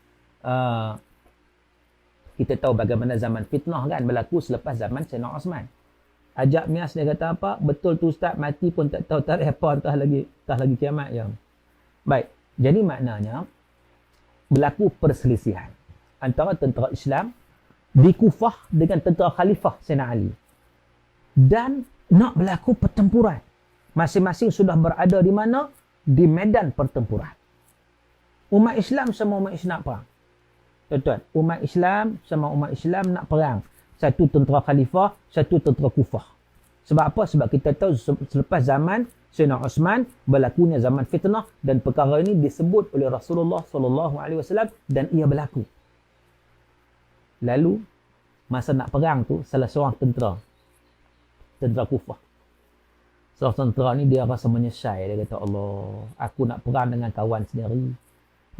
kita tahu bagaimana zaman fitnah kan berlaku selepas zaman Sayyidina Osman. Ajak Mias dia kata apa? Betul tu Ustaz, mati pun tak tahu tarikh apa, entah lagi kiamat ya. Baik, jadi maknanya berlaku perselisihan antara tentera Islam di Kufah dengan tentera khalifah Sayyidina Ali. Dan nak berlaku pertempuran. Masing-masing sudah berada di mana? Di medan pertempuran. Umat Islam sama umat Islam nak perang. Tuan-tuan, umat Islam sama umat Islam nak perang. Satu tentera khalifah, satu tentera Kufah. Sebab apa? Sebab kita tahu selepas zaman Sayyidina Osman berlakunya zaman fitnah dan perkara ini disebut oleh Rasulullah SAW dan ia berlaku. Lalu masa nak perang tu salah seorang tentera Kufah. Seorang tentera ni dia rasa menyesal. Dia kata, Allah, aku nak perang dengan kawan sendiri,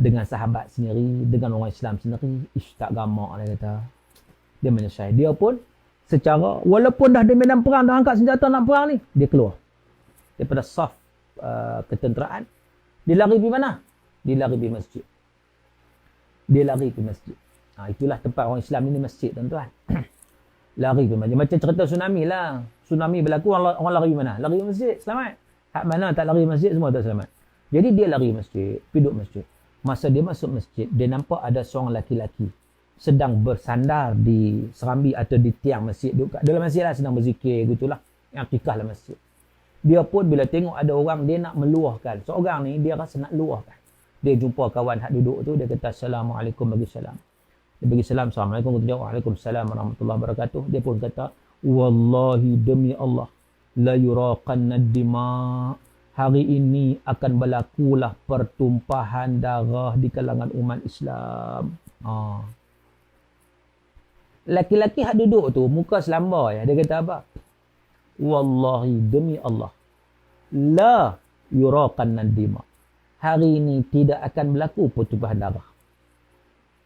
dengan sahabat sendiri, dengan orang Islam sendiri. Tak gamak, dia kata. Dia menyesal. Dia pun secara, walaupun dah di medan perang, dah angkat senjata nak perang ni, dia keluar daripada saf ketenteraan. Dia lari pergi mana? Dia lari pergi masjid. Itulah tempat orang Islam ini, masjid, tuan-tuan. Lari pergi masjid. Macam cerita tsunami lah. Tsunami berlaku, orang lari pergi mana? Lari pergi masjid, selamat. Hak mana tak lari masjid, semua tak selamat. Jadi dia lari masjid, duduk masjid. Masa dia masuk masjid, dia nampak ada seorang laki-laki sedang bersandar di serambi atau di tiang masjid. Dalam masjid lah, sedang berzikir gitulah. Yang akikah lah masjid. Dia pun bila tengok ada orang, dia nak meluahkan. Seorang ni, dia rasa nak luahkan. Dia jumpa kawan hak duduk tu, dia kata, Assalamualaikum, bagi salam. Dia bagi salam, Assalamualaikum, dia jawab, Waalaikumsalam warahmatullahi wabarakatuh. Dia pun kata, Wallahi demi Allah, la yuraqanna dima. Hari ini akan berlakulah pertumpahan darah di kalangan umat Islam. Laki-laki hak duduk tu, muka selamba ya. Dia kata apa? Wallahi demi Allah, la yuraqan nadima. Hari ini tidak akan berlaku pertumpahan darah.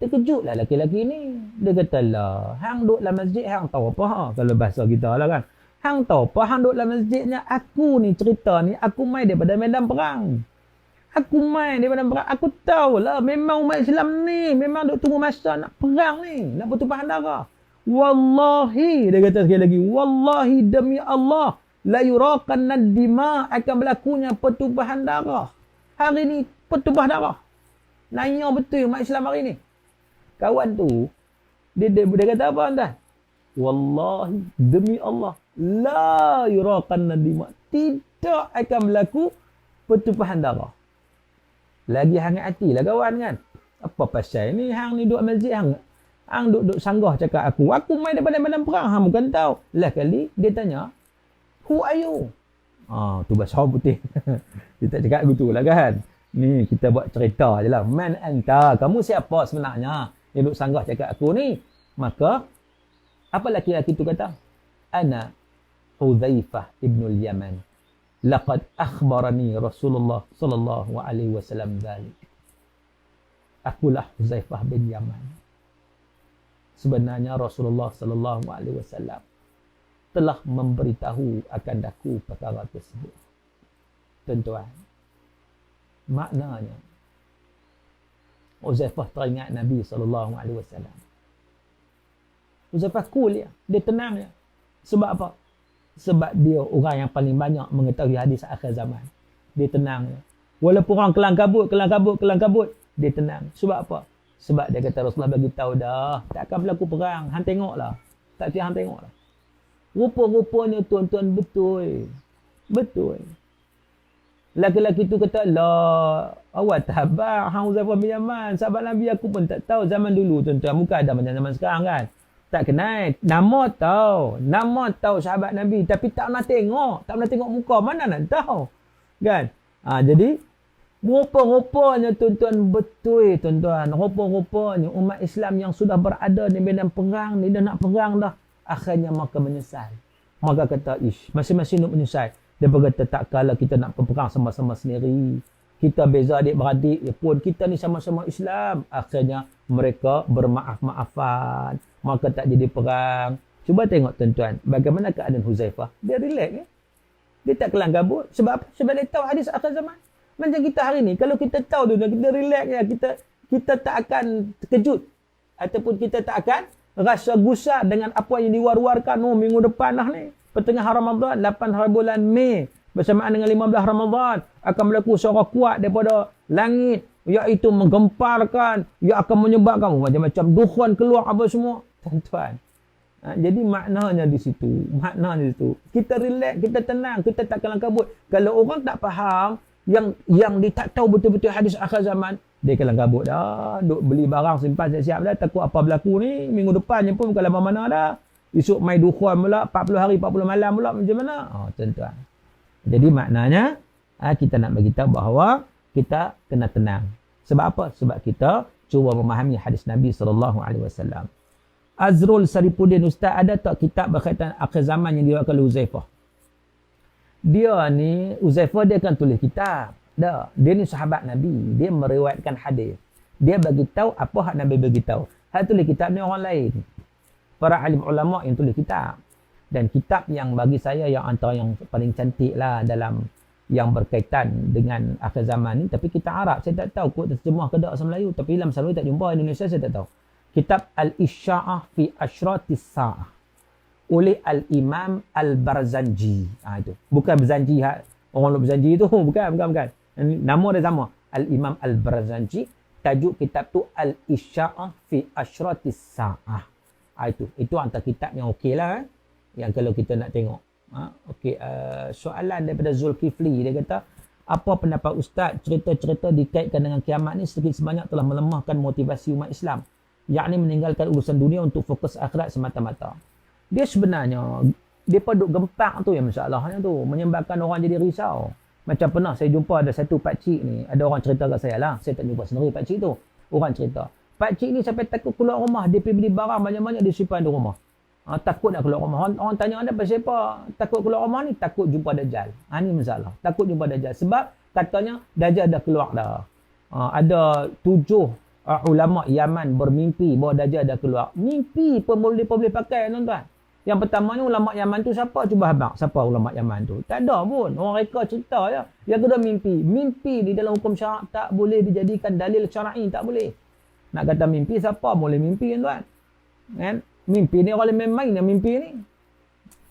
Terkejutlah lelaki-lelaki ni. Dia kata lah, hang duduk dalam masjid, hang tahu apa ha? Kalau bahasa kita lah kan. Hang tahu apa hang duduk dalam masjidnya? Aku ni cerita ni, aku main daripada medan perang. Aku main daripada perang. Aku tahu lah, memang umat Islam ni, memang duk tunggu masa nak perang ni, nak pertumpahan darah. Wallahi, dia kata sekali lagi, wallahi demi Allah, la yuraqan nadima, akan berlakunya pertumpahan darah. Hari ni pertumpahan darah. Nanya betul umat Islam hari ni. Kawan tu, dia kata apa tuan? Wallahi demi Allah, la yuraqan nadima, tidak akan berlaku pertumpahan darah. Lagi hangat hati lah kawan kan. Apa pasal ni hang ni duduk masjid, hang duduk sanggah cakap aku main daripada medan perang, hang bukan tahu. Lah kali dia tanya, who are you? Tu bahasa orang putih. Dia tak cakap begitu lah kan. Ni kita buat cerita je lah. Man anta, kamu siapa sebenarnya? Dia duduk sanggah cakap aku ni. Maka, apa laki-laki tu kata? Ana Hudzaifah ibn al-Yaman. Laqad akhbarani Rasulullah sallallahu alaihi wasallam dzalik. Akulah Hudzaifah bin Yaman. Sebenarnya Rasulullah sallallahu alaihi wasallam telah memberitahu akan daku perkara tersebut. Tuan-tuan, maknanya Hudzaifah teringat Nabi sallallahu alaihi wasallam. Hudzaifah cool ya, dia tenang ya. Sebab apa? Sebab dia orang yang paling banyak mengetahui hadis akhir zaman. Dia tenang ya. Walaupun orang kelang kabut, dia tenang. Sebab apa? Sebab dia kata Rasulullah bagi tahu dah, tak akan berlaku perang. Hang tengoklah. Tak kira hang tengoklah. Rupa-rupanya tuan-tuan betul. Laki-laki tu kata, lah, awak tabak hang Hudzaifah bin Yaman. Sahabat Nabi aku pun tak tahu zaman dulu tuan-tuan. Bukan ada macam zaman sekarang kan. Tak kenal. Nama tahu sahabat Nabi. Tapi tak pernah tengok muka. Mana nak tahu. Kan? Jadi, rupa-rupanya tuan-tuan betul tuan-tuan. Rupa-rupanya umat Islam yang sudah berada di medan perang ni, dah nak perang dah. Akhirnya maka menyesal. Maka kata, masing-masing nak menyesal. Dia berkata, tak kala kita nak berperang sama-sama sendiri. Kita beza adik-beradik ya pun, kita ni sama-sama Islam. Akhirnya mereka bermaaf-maafan. Maka tak jadi perang. Cuba tengok tuan-tuan, bagaimana keadaan Hudzaifah. Dia relax ya. Dia tak kelang kabut. Sebab apa? Sebab dia tahu hadis akhir zaman. Macam kita hari ni, kalau kita tahu tuan-tuan, kita relax ya. Kita tak akan terkejut. Ataupun kita tak akan rasa gusar dengan apa yang diwar-warkan minggu depan dah ni. Pertengahan Ramadan, 8 hari bulan Mei, bersamaan dengan 15 Ramadan, akan berlaku suara kuat daripada langit, iaitu menggemparkan, ia akan menyebabkan macam-macam dukhun keluar apa semua. Tuan-tuan. Jadi maknanya di situ. Kita relax, kita tenang, kita tak kelang kabut. Kalau orang tak faham, yang dia tak tahu betul-betul hadis akhir zaman, dia kelang kabut dah. Duk beli barang simpan siap-siap dah. Takut apa berlaku ni. Minggu depannya pun bukan lama mana dah. Esok mai dukhun pula. 40 hari, 40 malam pula. Macam mana? Tuan-tuan. Jadi maknanya, kita nak beritahu bahawa kita kena tenang. Sebab apa? Sebab kita cuba memahami hadis Nabi SAW. Azrul Saripudin, Ustaz, ada tak kitab berkaitan akhir zaman yang diriwayatkan oleh Hudzaifah? Dia ni, Hudzaifah dia akan tulis kitab. Dia ni sahabat Nabi. Dia meriwayatkan hadis. Dia bagi tahu apa hak Nabi bagi tahu. Hak tulis kitab ni orang lain. Para alim ulama yang tulis kitab. Dan kitab yang bagi saya yang antara yang paling cantik lah dalam yang berkaitan dengan akhir zaman ni. Tapi kitab Arab, saya tak tahu kot terjemah ke tak bahasa Melayu. Tapi dalam Melayu tak jumpa, Indonesia saya tak tahu. Kitab Al-Isya'ah fi Ashratis Sa'ah oleh Al-Imam Al-Barzanji. Itu. Bukan Barzanji, orang Barzanji tu. Bukan. Nama dia sama. Al-Imam Al-Barzanji. Tajuk kitab tu Al-Isya'ah fi Ashratis Sa'ah. Itu antara kitab yang okey lah. Yang kalau kita nak tengok. Soalan daripada Zulkifli. Dia kata, apa pendapat Ustaz cerita-cerita dikaitkan dengan kiamat ni sedikit sebanyak telah melemahkan motivasi umat Islam. Yakni meninggalkan urusan dunia untuk fokus akhirat semata-mata. Dia sebenarnya, dia duk gempak tu yang masalahnya tu. Menyebabkan orang jadi risau. Macam pernah saya jumpa ada satu pakcik ni. Ada orang cerita kat saya lah. Saya tak jumpa sendiri pakcik tu. Orang cerita. Pakcik ni sampai takut keluar rumah. Dia pergi beli barang banyak-banyak dia simpan di rumah. Takut nak keluar rumah. Orang tanya anda pasal apa? Takut keluar rumah ni? Takut jumpa Dajjal. Ni masalah. Takut jumpa Dajjal. Sebab katanya Dajjal dah keluar dah. Ada 7 ulama Yaman bermimpi bahawa Dajjal dah keluar. Mimpi pun boleh pakai, tuan-tuan. Yang pertama ni ulama Yaman tu siapa? Cuba abang. Siapa ulama Yaman tu? Tak ada pun. Orang reka cerita je. Yang kedua mimpi. Mimpi di dalam hukum syarak tak boleh dijadikan dalil syar'i. Tak boleh. Nak kata mimpi, siapa boleh mimpi, tuan-tuan? Kan? Mimpi ni orang main-main yang mimpi ni.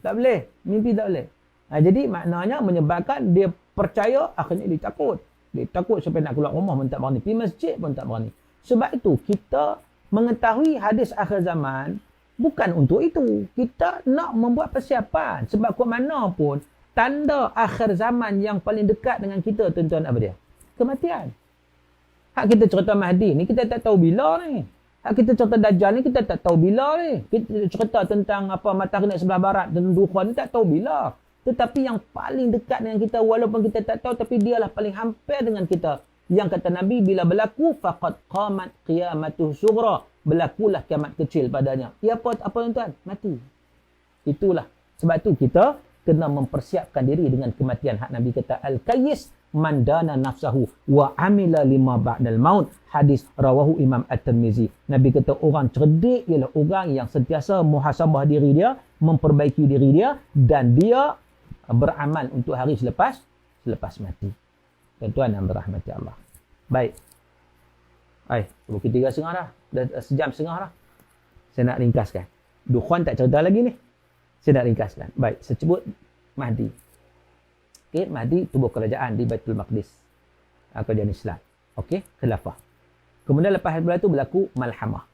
Tak boleh. Mimpi tak boleh. Jadi maknanya menyebabkan dia percaya, akhirnya dia takut. Dia takut sampai nak keluar rumah pun tak berani. Pergi masjid pun tak berani. Sebab itu kita mengetahui hadis akhir zaman bukan untuk itu. Kita nak membuat persiapan. Sebab ke mana pun tanda akhir zaman yang paling dekat dengan kita, tuan-tuan, apa dia? Kematian. Hak kita cerita Mahdi ni kita tak tahu bila ni. Hak kita cerita Dajjal ni kita tak tahu bila ni. Kita cerita tentang apa matahari naik sebelah barat, tentang Dukhan ni tak tahu bila. Tetapi yang paling dekat dengan kita walaupun kita tak tahu, tapi dialah paling hampir dengan kita. Yang kata Nabi, bila berlaku faqad qamat qiyamatuh sughra, berlakulah kiamat kecil padanya. Ya apa tuan-tuan? Mati. Itulah. Sebab tu kita kena mempersiapkan diri dengan kematian. Hak Nabi kata al-kayyis man dana nafsahu wa amila lima ba'dal maut. Hadis rawahu Imam At-Tirmizi. Nabi kata orang cerdik ialah orang yang sentiasa muhasabah diri dia, memperbaiki diri dia, dan dia beramal untuk hari selepas mati. Tuan-tuan yang berahmati Allah. Baik. Pukul 3.30 dah. Dah sejam setengah dah. Saya nak ringkaskan. Dukhan tak cerita lagi ni. Saya nak ringkaskan. Baik, saya sebut Mahdi. Okey, Mahdi tubuh kerajaan di Baitul Maqdis. Kerajaan Islam. Okey, khilafah. Kemudian lepas daripada itu berlaku Malhamah.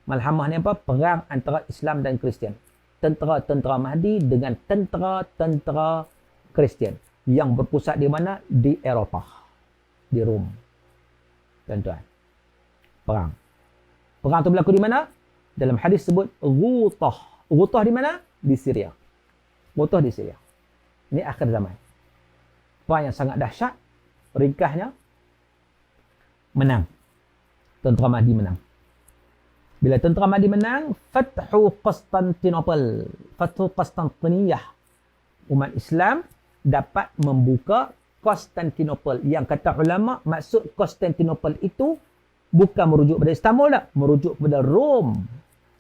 Malhamah ni apa? Perang antara Islam dan Kristian. Tentera-tentera Mahdi dengan tentera-tentera Kristian. Yang berpusat di mana? Di Eropah. Di Rom. Tuan-tuan. Perang. Perang itu berlaku di mana? Dalam hadis sebut Ghutah. Ghutah di mana? Di Syria. Ghutah di Syria. Ini akhir zaman. Perang yang sangat dahsyat. Ringkasnya, menang. Tentera Mahdi menang. Bila tentera Mahdi menang, Fathu Konstantinopel. Fathu Konstantiniyah. Umat Islam dapat membuka Konstantinopel. Yang kata ulama, maksud Konstantinopel itu bukan merujuk pada Istanbul tak? Merujuk pada Rom.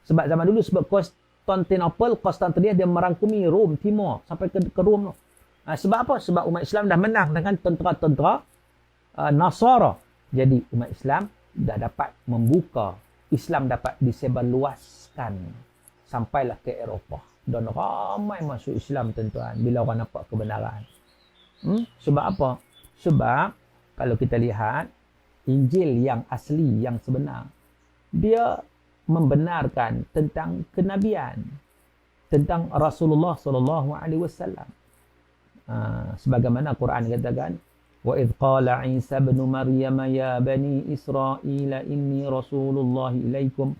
Sebab zaman dulu sebab Konstantinopel, Konstantiniyah dia merangkumi Rom Timur sampai ke Rom tu. Sebab apa? Sebab umat Islam dah menang dengan tentera-tentera Nasara. Jadi umat Islam dah dapat membuka, Islam dapat disebarluaskan sampailah ke Eropah. Dan ramai masuk Islam, tuan-tuan, bila orang nampak kebenaran. Sebab apa? Sebab kalau kita lihat Injil yang asli, yang sebenar, dia membenarkan tentang kenabian, tentang Rasulullah sallallahu alaihi wasallam. Sebagaimana Quran katakan, wa idh qala Isa ibn Maryam ya bani Israil inni rasulullah ilaikum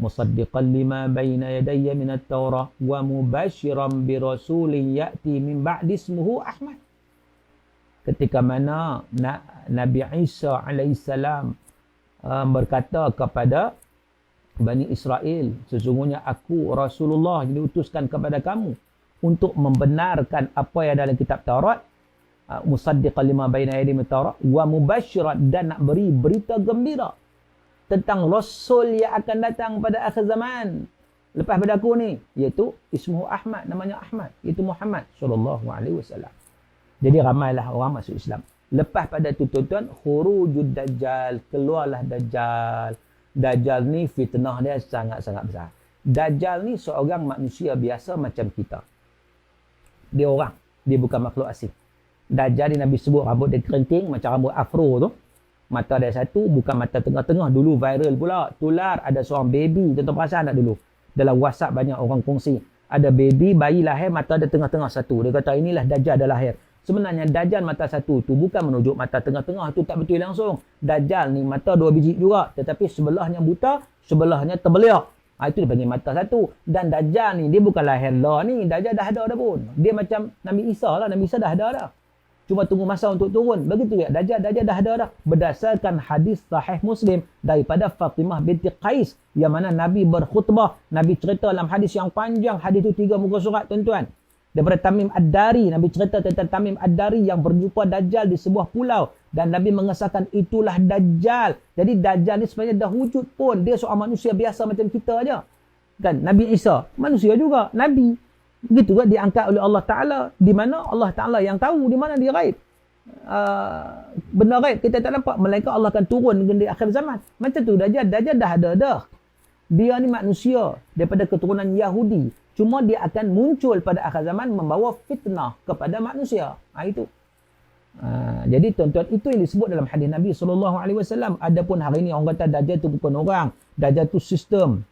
musaddiqan lima baina yadayya min at-taurah wa mubashiran bi rasulin ya'ti min ba'di ismuhu Ahmad. Ketika mana Nabi Isa alaihissalam berkata kepada Bani Israel, sesungguhnya aku Rasulullah diutuskan kepada kamu untuk membenarkan apa yang dalam kitab Taurat, musaddiqan lima baina yadayhi min at-taurah wa mubashiran, dan nak beri berita gembira tentang Rasul yang akan datang pada akhir zaman lepas pada aku ni, iaitu ismuhu Ahmad, namanya Ahmad, iaitu Muhammad sallallahu alaihi wasallam. Jadi ramailah orang masuk Islam. Lepas pada tu, tuan-tuan, khurujud Dajjal, keluarlah Dajjal. Dajjal ni fitnah dia sangat-sangat besar. Dajjal ni seorang manusia biasa macam kita. Dia orang, dia bukan makhluk asing. Dajjal ni Nabi sebut rambut dia keriting macam rambut afro tu. Mata dia satu, bukan mata tengah-tengah. Dulu viral pula. Tular, ada seorang baby. Tuan-tuan perasan tak dulu? Dalam WhatsApp banyak orang kongsi. Ada baby, bayi lahir, mata dia tengah-tengah satu. Dia kata inilah Dajjal dah lahir. Sebenarnya Dajjal mata satu tu bukan menunjuk mata tengah-tengah. Itu tak betul langsung. Dajjal ni mata 2 biji juga. Tetapi sebelahnya buta, sebelahnya terbeliak. Itu dia panggil mata satu. Dan Dajjal ni dia bukan lahir lah ni. Dajjal dah ada dah pun. Dia macam Nabi Isa lah. Nabi Isa dah ada dah. Cuma tunggu masa untuk turun. Begitu ya. Dajjal dah ada dah. Berdasarkan hadis sahih Muslim daripada Fatimah binti Qais yang mana Nabi berkhutbah, Nabi cerita dalam hadis yang panjang, hadis itu 3 muka surat tuan-tuan. Daripada Tamim Ad-Dari, Nabi cerita tentang Tamim Ad-Dari yang berjumpa Dajjal di sebuah pulau dan Nabi mengesahkan itulah Dajjal. Jadi Dajjal ni sebenarnya dah wujud pun, dia seorang manusia biasa macam kita aja. Kan Nabi Isa manusia juga, nabi. Begitu juga diangkat oleh Allah Taala, di mana Allah Taala yang tahu di mana dia gaib. Benda gaib kita tak nampak, melainkan Allah akan turun di akhir zaman. Macam tu Dajjal dah ada dah. Dia ni manusia daripada keturunan Yahudi. Cuma dia akan muncul pada akhir zaman membawa fitnah kepada manusia. Itu. Jadi tuan-tuan, itu yang disebut dalam hadis Nabi SAW. Adapun hari ini orang kata Dajjal tu bukan orang. Dajjal tu sistem.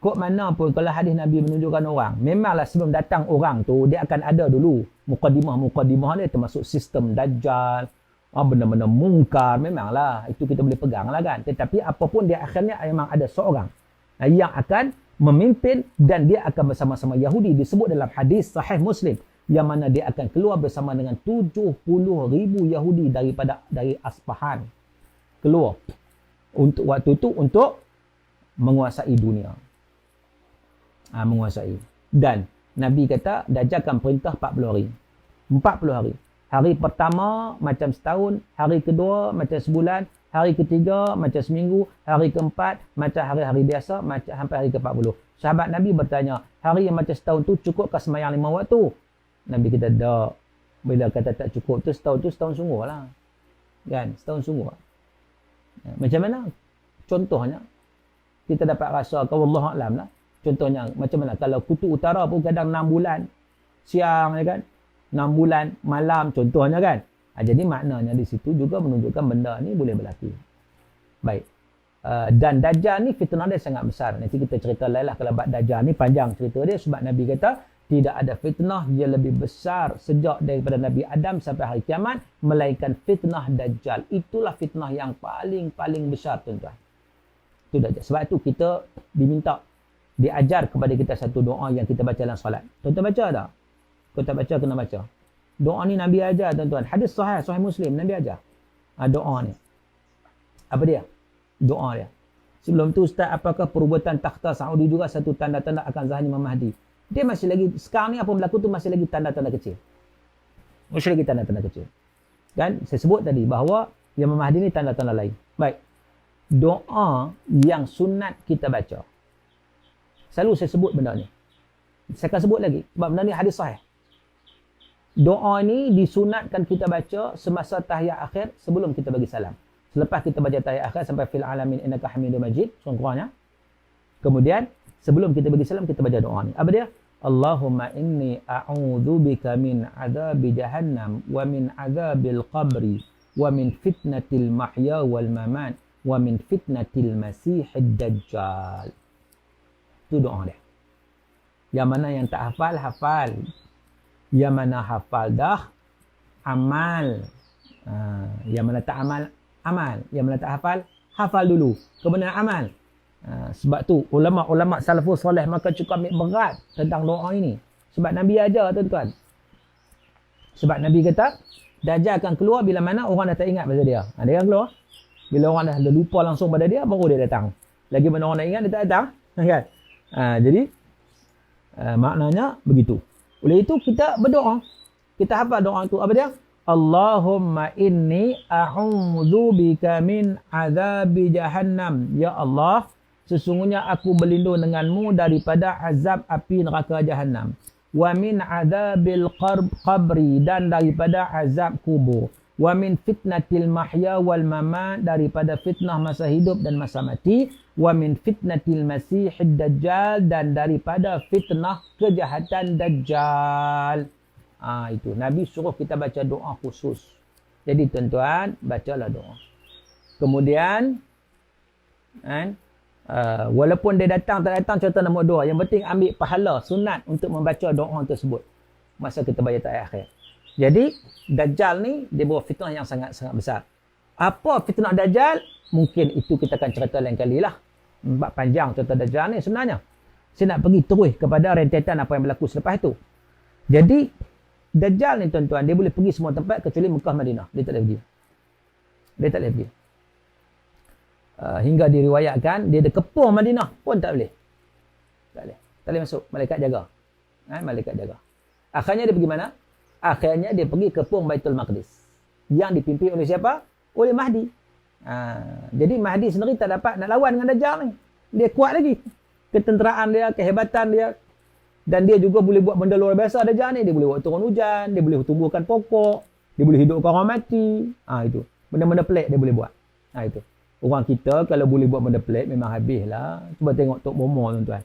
Kok mana pun kalau hadis Nabi menunjukkan orang, memanglah sebelum datang orang tu, dia akan ada dulu mukadimah dia termasuk sistem Dajjal, benda-benda mungkar, memanglah itu kita boleh pegang lah kan. Tetapi apapun dia akhirnya memang ada seorang yang akan memimpin dan dia akan bersama-sama Yahudi. Disebut dalam hadis sahih Muslim yang mana dia akan keluar bersama dengan 70,000 Yahudi dari Aspahan. Keluar untuk waktu itu untuk menguasai dunia. Menguasai. Dan Nabi kata Dajjal akan perintah 40 hari. 40 hari. Hari pertama macam setahun, hari kedua macam sebulan, hari ketiga macam seminggu, hari keempat macam hari-hari biasa, macam sampai hari ke-40. Sahabat Nabi bertanya, hari yang macam setahun tu cukupkah sembahyang 5 waktu? Nabi kata, tak. Bila kata tak cukup tu setahun sungguh lah. Kan? Setahun sungguh. Macam mana? Contohnya, kita dapat rasa, wallahualam lah. Contohnya, macam mana? Kalau kutub utara pun kadang 6 bulan. Siang, ya kan? 6 bulan, malam, contohnya kan? Jadi maknanya di situ juga menunjukkan benda ni boleh berlaku. Baik. Dan Dajjal ni fitnah dia sangat besar. Nanti kita cerita lain lah kalau bab Dajjal ni panjang cerita dia. Sebab Nabi kata, tidak ada fitnah yang lebih besar sejak daripada Nabi Adam sampai hari kiamat, melainkan fitnah Dajjal. Itulah fitnah yang paling besar, tuan-tuan. Itu Dajjal. Sebab itu kita diminta, diajar kepada kita satu doa yang kita baca dalam solat. Tuan-tuan baca tak? Kalau tak baca, kena baca. Doa ni Nabi ajar, tuan-tuan. Hadis sahih Muslim, Nabi ajar. Doa ni. Apa dia? Doa dia. Sebelum tu, Ustaz, apakah perubatan takhta Saudi juga satu tanda-tanda akan zahirnya Imam Mahdi? Dia masih lagi, sekarang ni apa berlaku tu masih lagi tanda-tanda kecil. Masih lagi tanda-tanda kecil. Kan? Saya sebut tadi bahawa Imam Mahdi ni tanda-tanda lain. Baik. Doa yang sunat kita baca. Selalu saya sebut benda ni. Saya akan sebut lagi. Sebab benda ni hadis sahih. Doa ni disunatkan kita baca semasa tahiyat akhir sebelum kita bagi salam. Selepas kita baca tahiyat akhir sampai fil alamin innaka hamidum majid, sekurang-kurangnya. Kemudian sebelum kita bagi salam kita baca doa ni. Apa dia? Allahumma inni a'udzubika min azabi jahannam wa min azabil qabri wa min fitnatil mahya wal mamat wa min fitnatil masihid dajjal. Itu doa dia. Yang mana yang tak hafal, hafal. Yang mana hafal dah, amal. Yang mana tak amal, amal. Yang mana tak hafal, hafal dulu. Kemudian amal. Sebab tu, ulama-ulama salafus soleh maka cukup ambil berat tentang doa ini. Sebab Nabi ajar, tuan-tuan. Sebab Nabi kata, Dajjal akan keluar bila mana orang dah tak ingat pasal dia. Dia akan keluar. Bila orang dah lupa langsung pada dia, baru dia datang. Lagi mana orang nak ingat, dia tak datang. Kan? Jadi maknanya begitu. Oleh itu kita berdoa. Kita hafal doa itu. Apa dia? Allahumma inni a'udzubika min azabi jahannam. Ya Allah, sesungguhnya aku berlindung denganmu daripada azab api neraka jahannam. Wa min azabil qabri, dan daripada azab kubur. Wa min fitnatil mahya wal mamat, daripada fitnah masa hidup dan masa mati. Wa min fitnatil masihid dajjal, dan daripada fitnah kejahatan dajjal. Itu Nabi suruh kita baca doa khusus. Jadi tuan-tuan, bacalah doa. Kemudian walaupun dia datang tak datang, contoh nombor 2, yang penting ambil pahala sunat untuk membaca doa tersebut masa kita baca tahiyat akhir. Jadi Dajjal ni dia bawa fitnah yang sangat-sangat besar. Apa fitnah Dajjal? Mungkin itu kita akan cerita lain kali lah. Sebab panjang cerita Dajjal ni sebenarnya. Saya nak pergi terus kepada rentetan apa yang berlaku selepas itu. Jadi Dajjal ni tuan-tuan, dia boleh pergi semua tempat kecuali Mekah, Madinah. Dia tak boleh pergi. Dia tak boleh pergi. Hingga diriwayatkan, dia ada kepung Madinah pun tak boleh. Tak boleh. Tak boleh masuk. Malaikat jaga. Malaikat jaga. Akhirnya dia pergi mana? Akhirnya dia pergi kepung Baitul Maqdis. Yang dipimpin oleh siapa? Oleh Mahdi. Jadi Mahdi sendiri tak dapat nak lawan dengan Dajjal ni. Dia kuat lagi. Ketenteraan dia, kehebatan dia. Dan dia juga boleh buat benda luar biasa Dajjal ni. Dia boleh buat turun hujan. Dia boleh tumbuhkan pokok. Dia boleh hidupkan orang mati. Itu. Benda-benda pelik dia boleh buat. Itu. Orang kita kalau boleh buat benda pelik memang habislah. Cuba tengok Tok Bomo tuan-tuan.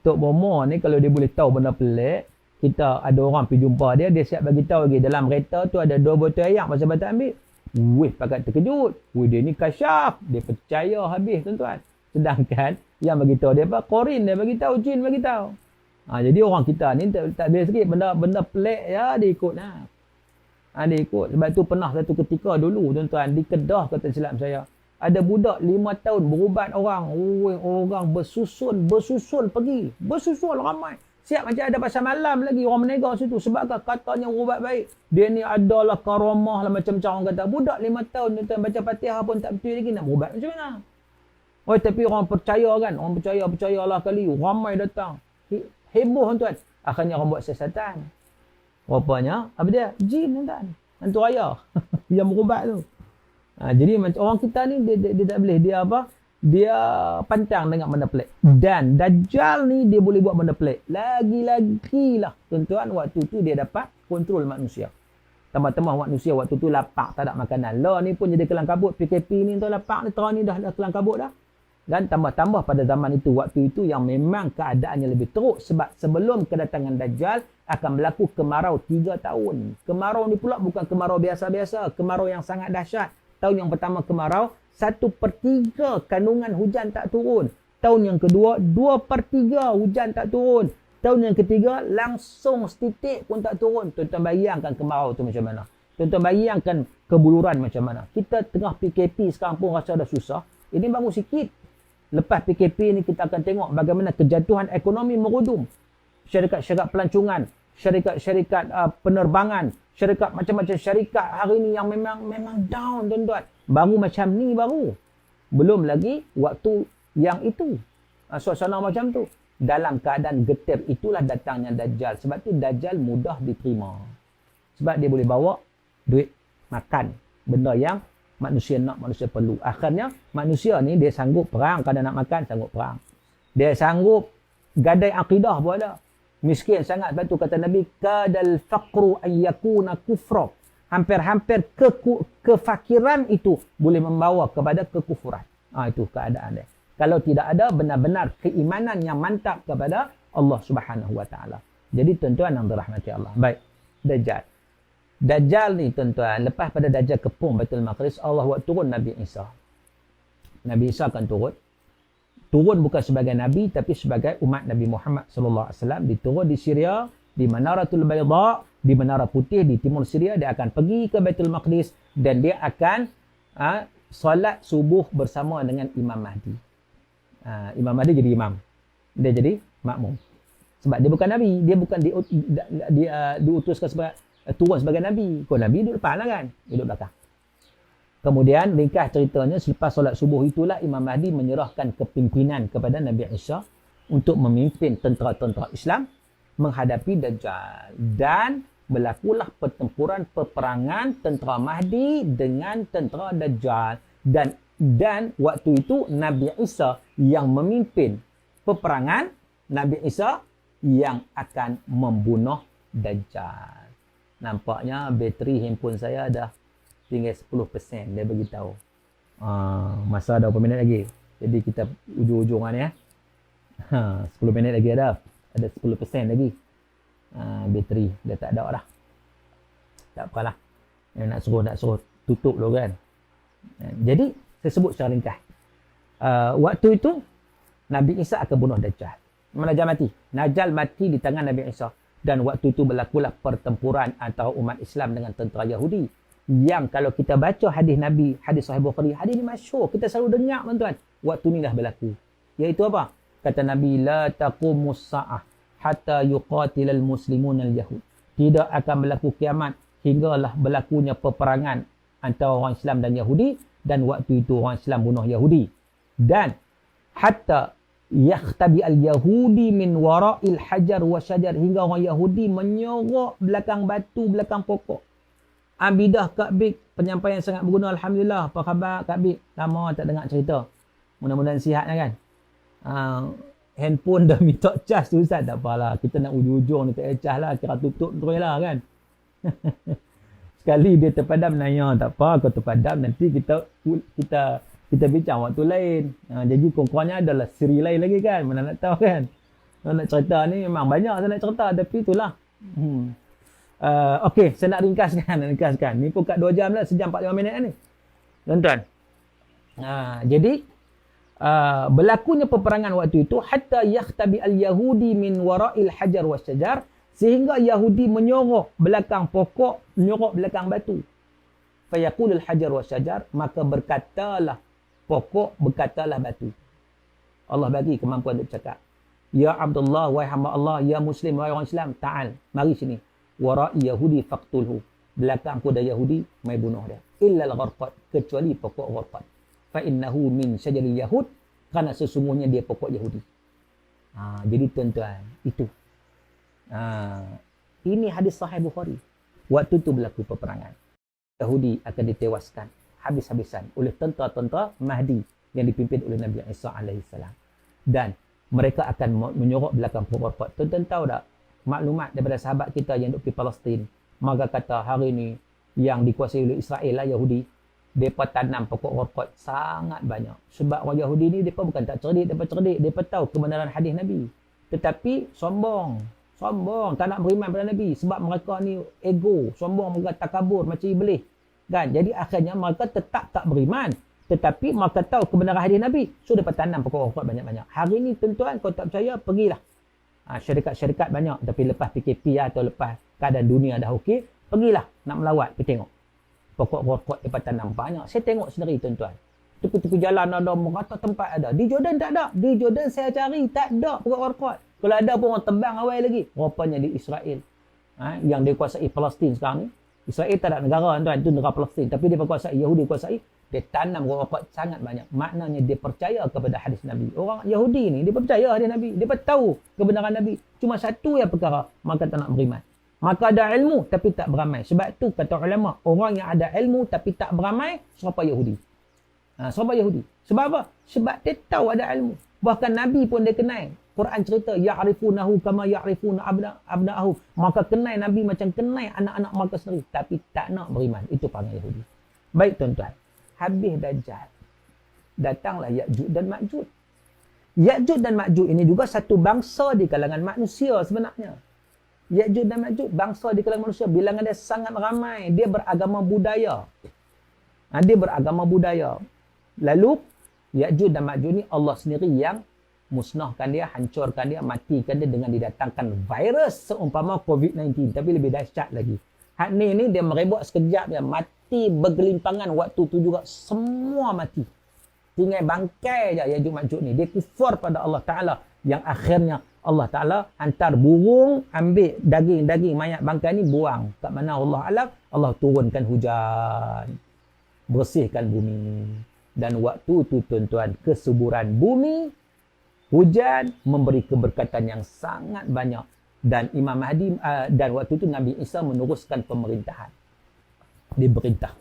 Tok Bomo ni kalau dia boleh tahu benda pelik, kita ada orang pergi jumpa dia, dia siap bagi tahu lagi dalam kereta tu ada 2 botol air, masa batak ambil. Weh, pakat terkejut. Weh, dia ni kasyaf. Dia percaya habis tuan-tuan. Sedangkan yang bagi tahu dia apa? Korin dia bagi tahu, jin bagi tahu. Jadi orang kita ni tak biasa sikit benda pelik ya dia ikut lah. Dia ikut. Sebab tu pernah satu ketika dulu tuan-tuan di Kedah kata silap saya. Ada budak 5 tahun berubat orang. Orang bersusun pergi. Bersusun ramai. Siap macam ada pasal malam lagi orang menega situ. Sebab katanya ubat baik. Dia ni adalah karamah lah macam-macam orang kata. Budak 5 tahun tuan baca Fatihah pun tak betul lagi nak berubat macam mana? Tapi orang percaya kan. Orang percayalah kali. Ramai datang. Heboh tuan. Akhirnya orang buat siasatan. Rupanya apa dia? Jin tuan. Hantu raya. Yang berubat tu. Jadi macam orang kita ni dia tak boleh. Dia apa? Dia pantang dengan benda pelik. Dan Dajjal ni dia boleh buat benda pelik. Lagi-lagi lah tuan-tuan waktu tu dia dapat kontrol manusia. Tambah-tambah manusia waktu tu lapar tak ada makanan. Lah ni pun jadi kelang kabut. PKP ni tuan lapar ni terang ni dah kelang kabut dah. Dan tambah-tambah pada zaman itu waktu itu yang memang keadaannya lebih teruk sebab sebelum kedatangan Dajjal akan berlaku kemarau 3 tahun. Kemarau ni pula bukan kemarau biasa-biasa, kemarau yang sangat dahsyat. Tahun yang pertama kemarau, 1/3 kandungan hujan tak turun. Tahun yang kedua, 2/3 hujan tak turun. Tahun yang ketiga, langsung setitik pun tak turun. Tuan-tuan bayangkan kemarau tu macam mana. Tuan-tuan bayangkan kebuluran macam mana. Kita tengah PKP sekarang pun rasa dah susah. Ini baru sikit. Lepas PKP ni kita akan tengok bagaimana kejatuhan ekonomi merudum. Syarikat-syarikat pelancongan, syarikat-syarikat penerbangan, syarikat macam-macam syarikat hari ni yang memang down tuan-tuan. Baru macam ni baru. Belum lagi waktu yang itu. Suasana macam tu. Dalam keadaan getir itulah datangnya Dajjal. Sebab tu Dajjal mudah diterima. Sebab dia boleh bawa duit makan. Benda yang manusia nak, manusia perlu. Akhirnya manusia ni dia sanggup perang. Kalau nak makan, sanggup perang. Dia sanggup gadai akidah pun ada. Miskin sangat. Sebab tu kata Nabi, kadal faqru an yakuna kufra. Hampir-hampir kefakiran itu boleh membawa kepada kekufuran. Itu keadaan dia. Kalau tidak ada benar-benar keimanan yang mantap kepada Allah Subhanahu Wa Taala. Jadi tuan-tuan yang dirahmati Allah. Baik, Dajjal. Dajjal ni tuan-tuan, lepas pada Dajjal kepung Baitul Maqdis, Allah buat turun Nabi Isa. Nabi Isa akan turun. Turun bukan sebagai Nabi, tapi sebagai umat Nabi Muhammad SAW. Diturun di Syria, di Manaratul Bayda, di Menara Putih, di timur Syria. Dia akan pergi ke Baitul Maqdis dan dia akan solat subuh bersama dengan Imam Mahdi. Imam Mahdi jadi imam. Dia jadi makmum. Sebab dia bukan Nabi. Dia bukan diutuskan sebagai turun sebagai Nabi. Kalau Nabi duduk depan lah kan. Duduk belakang. Kemudian ringkas ceritanya selepas solat subuh itulah Imam Mahdi menyerahkan kepimpinan kepada Nabi Isa untuk memimpin tentera-tentera Islam menghadapi Dajjal. Dan berlakulah pertempuran peperangan tentera Mahdi dengan tentera Dajjal. Dan waktu itu Nabi Isa yang memimpin peperangan, Nabi Isa yang akan membunuh Dajjal. Nampaknya bateri handphone saya dah tinggal 10%. Dia beritahu. Masa ada berapa minit lagi. Jadi kita ujung-ujungan ya. 10 minit lagi ada. Ada 10% lagi. Bateri. Dah tak ada dah. Tak apalah. Nak suruh tutup dulu kan. Jadi saya sebut secara ringkas. Waktu itu Nabi Isa akan bunuh Dajjal. Dajjal mati. Dajjal mati di tangan Nabi Isa. Dan waktu itu berlakulah pertempuran antara umat Islam dengan tentera Yahudi. Yang kalau kita baca hadis Nabi, hadis Sahih Bukhari, hadis ni masyhur. Kita selalu dengar tuan-tuan. Waktu ni dah berlaku. Iaitu apa? Kata Nabi, la taqumus sa'ah hatta yuqatilal muslimun al-yahud. tidak akan berlaku kiamat hinggalah berlakunya peperangan antara orang Islam dan Yahudi, dan waktu itu orang Islam bunuh Yahudi. Dan hatta yakhtabi al-Yahudi min wara'il hajar wa syajar, hingga orang Yahudi menyorok belakang batu, belakang pokok. Abidah Kak Bik, penyampaian sangat berguna. Alhamdulillah. Apa khabar Kak Bik? Lama tak dengar cerita. Mudah-mudahan sihatnya kan. Handphone dah minta cas tu Ustaz. Tak apalah. Kita nak ujung-ujung ni tak payah cas lah. Kira tutup terus lah kan. Sekali dia terpadam nanya. Tak apa. Kalau terpadam nanti kita bincang waktu lain. Jadi kurang-kurangnya adalah siri lain lagi kan. Mana nak tahu kan. Kalau nak cerita ni memang banyak saya nak cerita. Tapi itulah. Okey, saya nak ringkaskan. Ni pun kat 2 jam lah, sejam 45 minit ni. Tuan-tuan. Jadi berlakunya peperangan waktu itu hatta yakhtabi al-Yahudi min wara'il hajar wasyajar, sehingga Yahudi menyorok belakang pokok, menyorok belakang batu. Fayaqulul hajar wasyajar, maka berkatalah pokok, berkatalah batu. Allah bagi kemampuan untuk cakap. Ya Abdullah, wahai hamba Allah, ya Muslim, wahai orang Islam, ta'al, mari sini. Wara'i Yahudi faqtulhu, belakangku ada Yahudi, mai bunuh dia. Illa al-gharqad, kecuali pokok gharqad. Fa innahu min syajaril yahud, kerana sesungguhnya dia pokok Yahudi. Jadi tuan-tuan, itu. Ini hadis sahih Bukhari. Waktu itu berlaku peperangan. Yahudi akan ditewaskan habis-habisan oleh tentera-tentera Mahdi yang dipimpin oleh Nabi Isa alaihissalam. Dan mereka akan menyorok belakang pokok gharqad. Tuan-tuan tahu tak? Maklumat daripada sahabat kita yang duduk di Palestin, maka kata hari ni yang dikuasai oleh Israel lah Yahudi, mereka tanam pokok gharqad sangat banyak. Sebab orang Yahudi ni mereka bukan tak cerdik, mereka cerdik, mereka tahu kebenaran hadis Nabi. Tetapi sombong, tak nak beriman pada Nabi sebab mereka ni ego, sombong, mereka takabur macam iblis. Kan? Jadi akhirnya mereka tetap tak beriman, tetapi mereka tahu kebenaran hadis Nabi. So mereka tanam pokok gharqad banyak-banyak. Hari ni tuan-tuan, kalau tak percaya, pergilah. Syarikat-syarikat banyak, tapi lepas PKP atau lepas keadaan dunia dah okey, pergilah nak melawat, pergi tengok. Pokok gharqad mereka tanam banyak. Saya tengok sendiri tuan-tuan. Tepi-tepi jalan ada, merata tempat ada. Di Jordan tak ada. Di Jordan saya cari, tak ada pokok gharqad. Kalau ada pun orang tebang awal lagi. Rupanya di Israel. Yang dia kuasai Palestin sekarang ni. Israel tak ada negara tuan, itu negara Palestin. Tapi dia kuasai, Yahudi kuasai. Dia tanam gharqad sangat banyak. Maknanya dia percaya kepada hadis Nabi. Orang Yahudi ni, dia percaya hadis Nabi. Dia tahu kebenaran Nabi. Cuma satu yang perkara, maka tak nak beriman. Maka ada ilmu tapi tak beramai. Sebab tu kata ulama, orang yang ada ilmu tapi tak beramai, siapa Yahudi. Siapa Yahudi? Sebab apa? Sebab dia tahu ada ilmu. Bahkan Nabi pun dia kenal. Quran cerita, ya'rifunahu kama ya'rifuna abna'ahu. Maka kenal Nabi macam kenal anak-anak mereka sendiri. Tapi tak nak beriman. Itu panggil Yahudi. Baik tuan-tuan. Habis Dajjal, datanglah Ya'juj dan Ma'juj. Ya'juj dan Ma'juj ini juga satu bangsa di kalangan manusia sebenarnya. Ya'juj dan Ma'juj, bangsa di kalangan manusia. Bilangan dia sangat ramai. Dia beragama budaya. Lalu, Ya'juj dan Ma'juj ni Allah sendiri yang musnahkan dia, hancurkan dia, matikan dia dengan didatangkan virus seumpama COVID-19. Tapi lebih dahsyat lagi. Hak ni dia merebak sekejap dia. Mati bergelimpangan waktu tu juga. Semua mati. Tinggal bangkai je Ya'juj Ma'juj ni. Dia kufur pada Allah Ta'ala. Yang akhirnya Allah Ta'ala hantar burung, ambil daging mayat bangkai ni, buang. Kat mana Allah Alam, Allah turunkan hujan. Bersihkan bumi. Dan waktu tu tuan-tuan, kesuburan bumi, hujan, memberi keberkatan yang sangat banyak. Dan Imam Mahdi, dan waktu itu Nabi Isa meneruskan pemerintahan. Dia perintah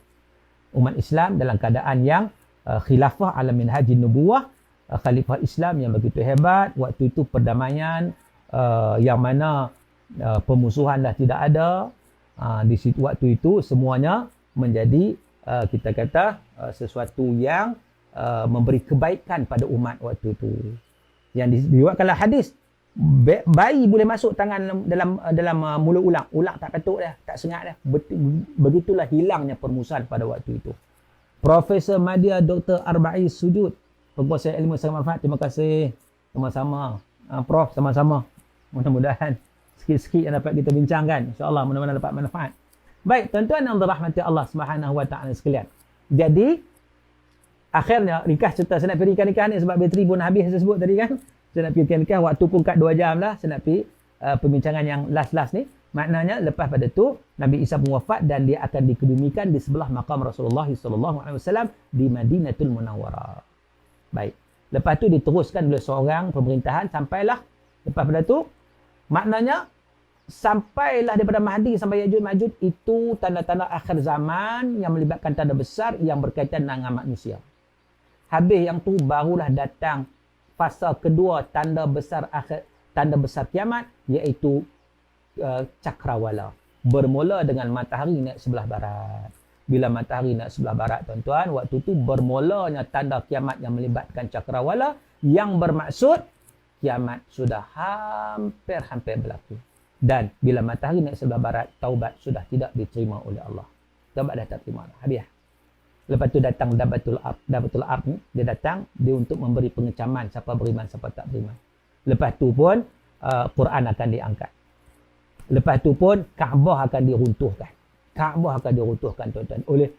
umat Islam dalam keadaan yang khilafah ala minhajin nubuwah, khalifah Islam yang begitu hebat. Waktu itu perdamaian yang mana pemusuhan dah tidak ada. Di situ waktu itu semuanya menjadi kita kata sesuatu yang memberi kebaikan pada umat waktu itu. Yang diriwayatkanlah hadis, bayi boleh masuk tangan dalam mulut ulang. Ulang tak katuk dah, tak sengat dah. Begitulah hilangnya permusuhan pada waktu itu. Profesor Madya Dr. Arba'i Sujud, penguasa ilmu sangat manfaat. Terima kasih. Sama-sama. Prof, sama-sama. Mudah-mudahan sikit-sikit yang dapat kita bincangkan. InsyaAllah mudah-mudahan dapat manfaat. Baik, tuan-tuan yang dirahmati Allah Subhanahu wa taala sekalian. Jadi akhirnya ringkas cerita saya nak pergi nikah ni sebab bateri pun habis saya sebut tadi kan. Saya nak pergi nikah waktu pun kat 2 jam lah. Saya nak pergi perbincangan yang last-last ni. Maknanya lepas pada tu Nabi Isa pun wafat dan dia akan dikebumikan di sebelah makam Rasulullah sallallahu alaihi wasallam di Madinatul Munawwarah. Baik. Lepas tu diteruskan oleh seorang pemerintahan sampailah lepas pada tu maknanya sampailah daripada Mahdi sampai Ya'juj Ma'juj itu tanda-tanda akhir zaman yang melibatkan tanda besar yang berkaitan dengan manusia. Habis yang tu barulah datang fasa kedua tanda besar kiamat iaitu cakrawala. Bermula dengan matahari naik sebelah barat. Bila matahari naik sebelah barat, tuan-tuan, waktu tu bermulanya tanda kiamat yang melibatkan cakrawala yang bermaksud kiamat sudah hampir-hampir berlaku. Dan bila matahari naik sebelah barat, taubat sudah tidak diterima oleh Allah. Taubat dah tak terima dah. Habis. Lepas tu datang Dabatul Ard ni, dia datang dia untuk memberi pengecaman siapa beriman siapa tak beriman. Lepas tu pun Quran akan diangkat. Lepas tu pun Kaabah akan diruntuhkan. Kaabah akan diruntuhkan tuan-tuan oleh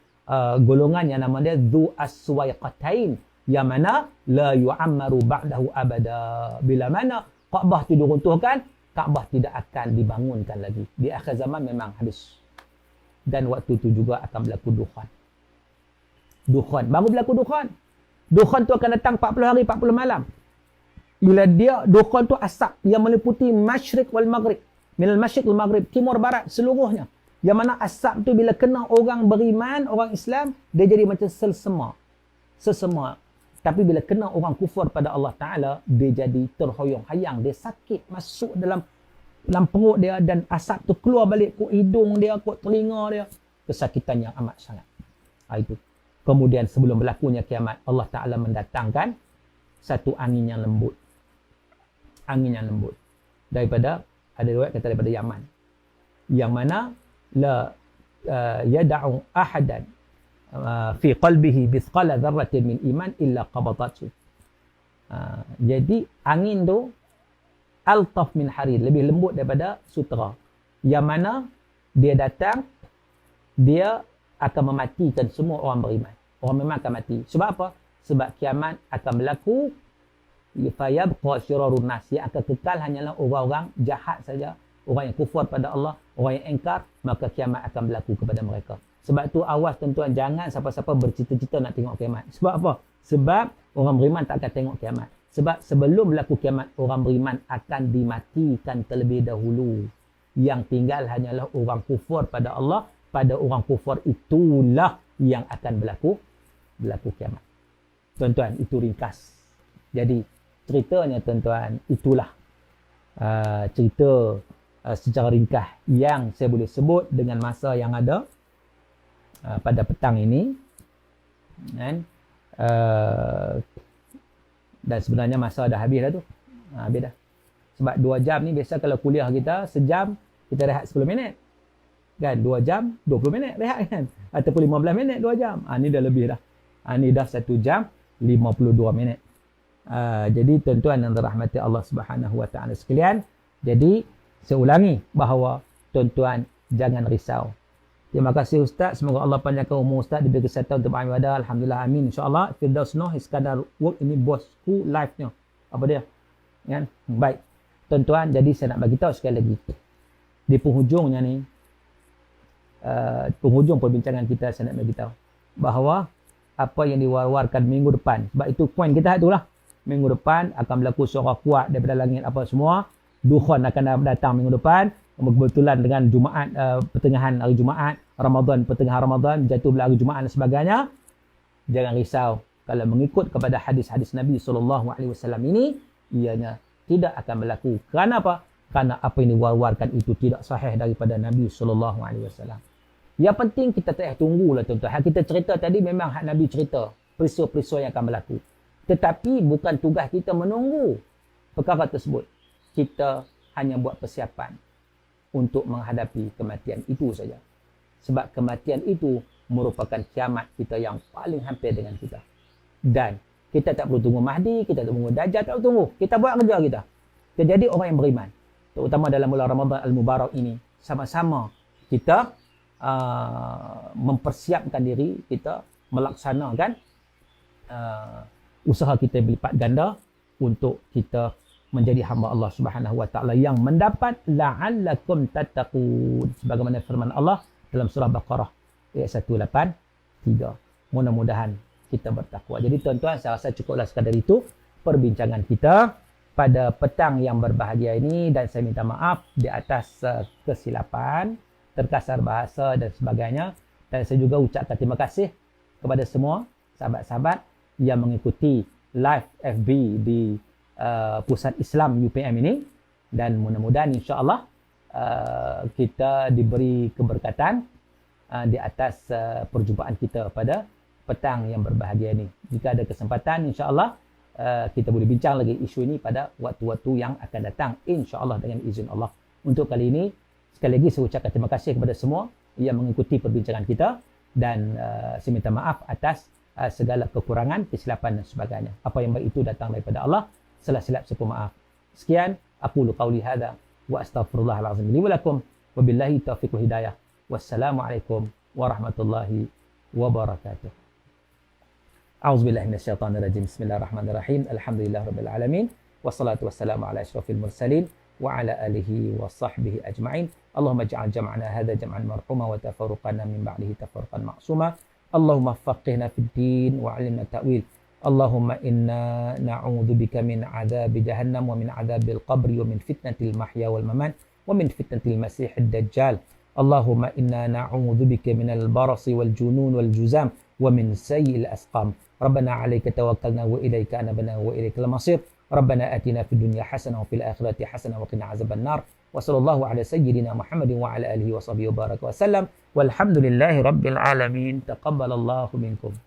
golongan yang nama dia Dhu Aswaiqatain yang mana la yu'ammaru ba'dahu abada. Bila mana Kaabah tu diruntuhkan, Kaabah tidak akan dibangunkan lagi. Di akhir zaman memang habis. Dan waktu tu juga akan berlaku dukhan. Dukhan. Baru berlaku dukhan. Dukhan tu akan datang 40 hari 40 malam. Bila dia dukhan tu asap yang meliputi masyriq wal maghrib. Minal masyriq wal maghrib, timur barat seluruhnya. Yang mana asap tu bila kena orang beriman, orang Islam, dia jadi macam selsema. Sesema. Tapi bila kena orang kufur pada Allah Ta'ala, dia jadi terhoyong-hayang. Dia sakit masuk dalam perut dia dan asap tu keluar balik ke hidung dia, ke telinga dia. Kesakitan yang amat sangat. Itu. Kemudian sebelum berlakunya kiamat, Allah Ta'ala mendatangkan satu angin yang lembut. Angin yang lembut. Daripada, ada riwayat kata daripada Yaman. Yang mana, la yada'u ahadan fi qalbihi bithqala dzarratin min iman illa qabadathu. Jadi angin tu altaf min harir, lebih lembut daripada sutera. Yang mana dia datang, dia akan mematikan semua orang beriman. Orang memang akan mati. Sebab apa? Sebab kiamat akan berlaku fayabqa syirarun nas, yang akan kekal hanyalah orang-orang jahat saja, orang yang kufur pada Allah, orang yang engkar, maka kiamat akan berlaku kepada mereka. Sebab tu awas tuan-tuan, jangan siapa-siapa bercita-cita nak tengok kiamat. Sebab apa? Sebab orang beriman tak akan tengok kiamat. Sebab sebelum berlaku kiamat, orang beriman akan dimatikan terlebih dahulu. Yang tinggal hanyalah orang kufur pada Allah. Pada orang kufur itulah yang akan berlaku kiamat. Tuan-tuan, itu ringkas. Jadi ceritanya tuan-tuan, itulah cerita secara ringkas yang saya boleh sebut dengan masa yang ada pada petang ini. Dan sebenarnya masa dah habis dah tu. Habis dah. Sebab 2 jam ni biasa kalau kuliah kita sejam, kita rehat 10 minit. Kan 2 jam 20 minit rehat kan. Ataupun 15 minit 2 jam. Ni dah lebih dah. Ni dah 1 jam 52 minit. Jadi tuan-tuan yang dirahmati Allah Subhanahu wa taala sekalian, jadi saya ulangi bahawa tuan-tuan jangan risau. Terima kasih Ustaz, semoga Allah panjangkan umur Ustaz, diberi kesihatan untuk beribadah. Alhamdulillah, amin, insya-Allah. Firdaus Noh Iskandar work, ini bosku live-nya. Apa dia? Kan? Baik. Tuan-tuan, jadi saya nak bagi tahu sekali lagi. Di penghujungnya ni, penghujung perbincangan kita, saya nak bagi tahu bahawa apa yang diwar-warkan minggu depan, sebab itu poin kita itulah. Minggu depan akan berlaku suara kuat daripada langit apa semua. Dukhan akan datang minggu depan. Kebetulan dengan Jumaat, pertengahan hari Jumaat, Ramadan, pertengahan Ramadan, jatuh belah hari Jumaat dan sebagainya. Jangan risau. Kalau mengikut kepada hadis-hadis Nabi SAW ini, ianya tidak akan berlaku. Kerana apa? Kerana apa yang diwar-warkan itu tidak sahih daripada Nabi SAW. Yang penting kita tak tunggulah tuan-tuan. Hak kita cerita tadi memang hak Nabi cerita. Peristiwa-peristiwa yang akan berlaku. Tetapi bukan tugas kita menunggu perkara tersebut. Kita hanya buat persiapan untuk menghadapi kematian itu saja. Sebab kematian itu merupakan kiamat kita yang paling hampir dengan kita. Dan kita tak perlu tunggu Mahdi, kita tak tunggu Dajjal, tak perlu tunggu. Kita buat kerja kita. Kita jadi orang yang beriman. Terutama dalam bulan Ramadan Al-Mubarak ini. Sama-sama kita mempersiapkan diri, kita melaksanakan usaha kita berlipat ganda untuk kita menjadi hamba Allah Subhanahu wa taala yang mendapat la'allakum tattaqun, sebagaimana firman Allah dalam surah Baqarah ayat 183. Mudah-mudahan kita bertakwa. Jadi tuan-tuan, saya rasa cukuplah sekadar itu perbincangan kita pada petang yang berbahagia ini, dan saya minta maaf di atas kesilapan, terkasar bahasa dan sebagainya. Dan saya juga ucapkan terima kasih kepada semua sahabat-sahabat yang mengikuti live FB di Pusat Islam UPM ini, dan mudah-mudahan insya-Allah kita diberi keberkatan di atas perjumpaan kita pada petang yang berbahagia ini. Jika ada kesempatan, insya-Allah kita boleh bincang lagi isu ini pada waktu-waktu yang akan datang, insya-Allah dengan izin Allah. Untuk kali ini, sekali lagi saya ucapkan terima kasih kepada semua yang mengikuti perbincangan kita, dan saya minta maaf atas segala kekurangan, kesilapan dan sebagainya. Apa yang baik itu datang daripada Allah. Salah silap saya maaf. Sekian, aqulu qauli hadza wa astaghfirullahal azim li wa lakum, wa billahi taufiq wal hidayah. Wassalamualaikum warahmatullahi wabarakatuh. A'udzubillahi minasyaitonir rajim. Bismillahirrahmanirrahim. Alhamdulillahirabbil alamin. Wassalatu wassalamu ala asyrafil mursalin wa ala alihi wa sahbihi ajma'in. Allahumma ij'al jam'ana hadza jam'an marhuma wa tafarruqana min ba'dihi tafarruqan ma'suma. Allahumma faqihna fid din wa 'allimna ta'wil. Allahumma inna na'udzubika min 'adzabi jahannam wa min 'adzabil qabri wa min fitnatil mahya wal mamat wa min fitnatil masiihid dajjal. Allahumma inna na'udzubika minal barasi wal junun wal juzam wa min sayyi'il asqam. Rabbana 'alaika tawakkalna wa ilaika anabna wa ilaikal masir. Rabbana atina fid dunya hasanah wa fil akhirati hasanah wa qina 'adzaban nar. Wa sallallahu ala sayyidina Muhammadin wa ala alihi wa sahbihi wa baraka wa sallam. Walhamdulillahi rabbil alamin. Taqabbalallahu minkum.